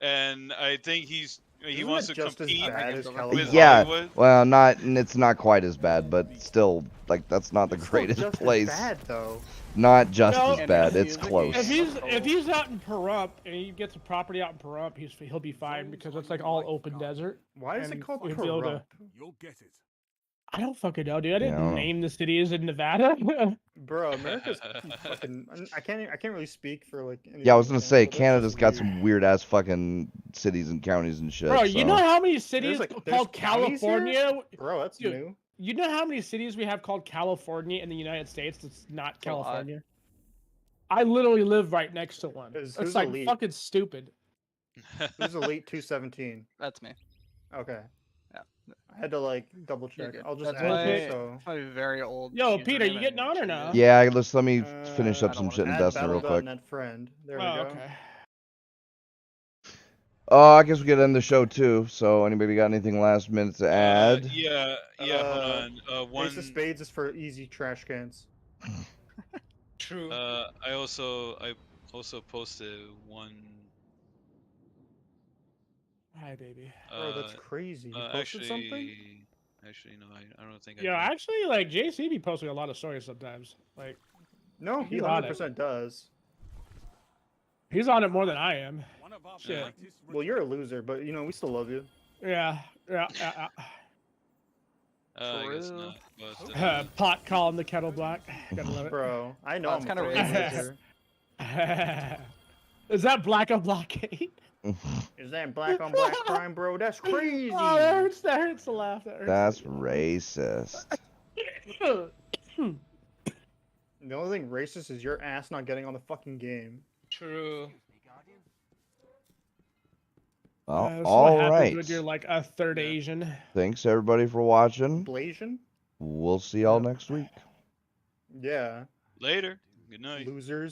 and I think he Isn't wants that to just as compete bad as with California? Yeah, Hollywood. well, it's not quite as bad, but still, like, that's not the It's still greatest just place. As bad though. Not just No, as bad. It's music close. If he's out in Pahrump and he gets a property out in Pahrump, he'll be fine because it's like all open desert. Why is it And called we'd be able to- corrupt? You'll get it. I don't fucking know, dude. I didn't I don't know. name the cities in Nevada. Bro, America's fucking. I can't really speak for like. any Yeah, I was other gonna country, say but that's Canada's just got weird. some weird ass fucking cities and counties and shit. Bro, so. you know how many cities there's called counties here? California? Bro, that's Dude, new. You know how many cities we have called California in the United States that's not a lot. California? I literally live right next to one. Who's It's like elite? fucking stupid. Who's elite 217? That's me. Okay. Yeah. I had to like double You're check. good. I'll just That's add my- it, so. It's my very old. Yo, Pete, are you username getting and on or shit no? is- Yeah, let me finish Uh, up I some don't shit in wanna Add Destiny real quick. Battle.net friend. There we Oh, go. okay. I guess we could end the show too. So anybody got anything last minute to add? Yeah, hold on. Ace of Spades is for easy trash cans. True. I also posted one. Hi, baby. Bro, that's crazy. You posted Actually, something? no, I don't think Yeah, I did. actually, like JC be posting a lot of stories sometimes. Like No, he He's on it. 100% does. he's on it more than I am. One of our Shit. brightest Well, you're a loser, but you know we still love you. Yeah. I guess True. not. But, Pot calling the kettle black. Gotta love Bro, I know That's I'm a kinda fucking racist. loser. it. Is that black on blockade? Is that black on black crime, bro? That's crazy. Oh, that hurts. That hurts to laugh. That hurts. That's racist. The only thing racist is your ass not getting on the fucking game. True. Well, That's what all happens right. when you're like a third Yeah. Asian. Thanks everybody for watching. Blasian? We'll see y'all next week. Yeah. later. Good night. Losers.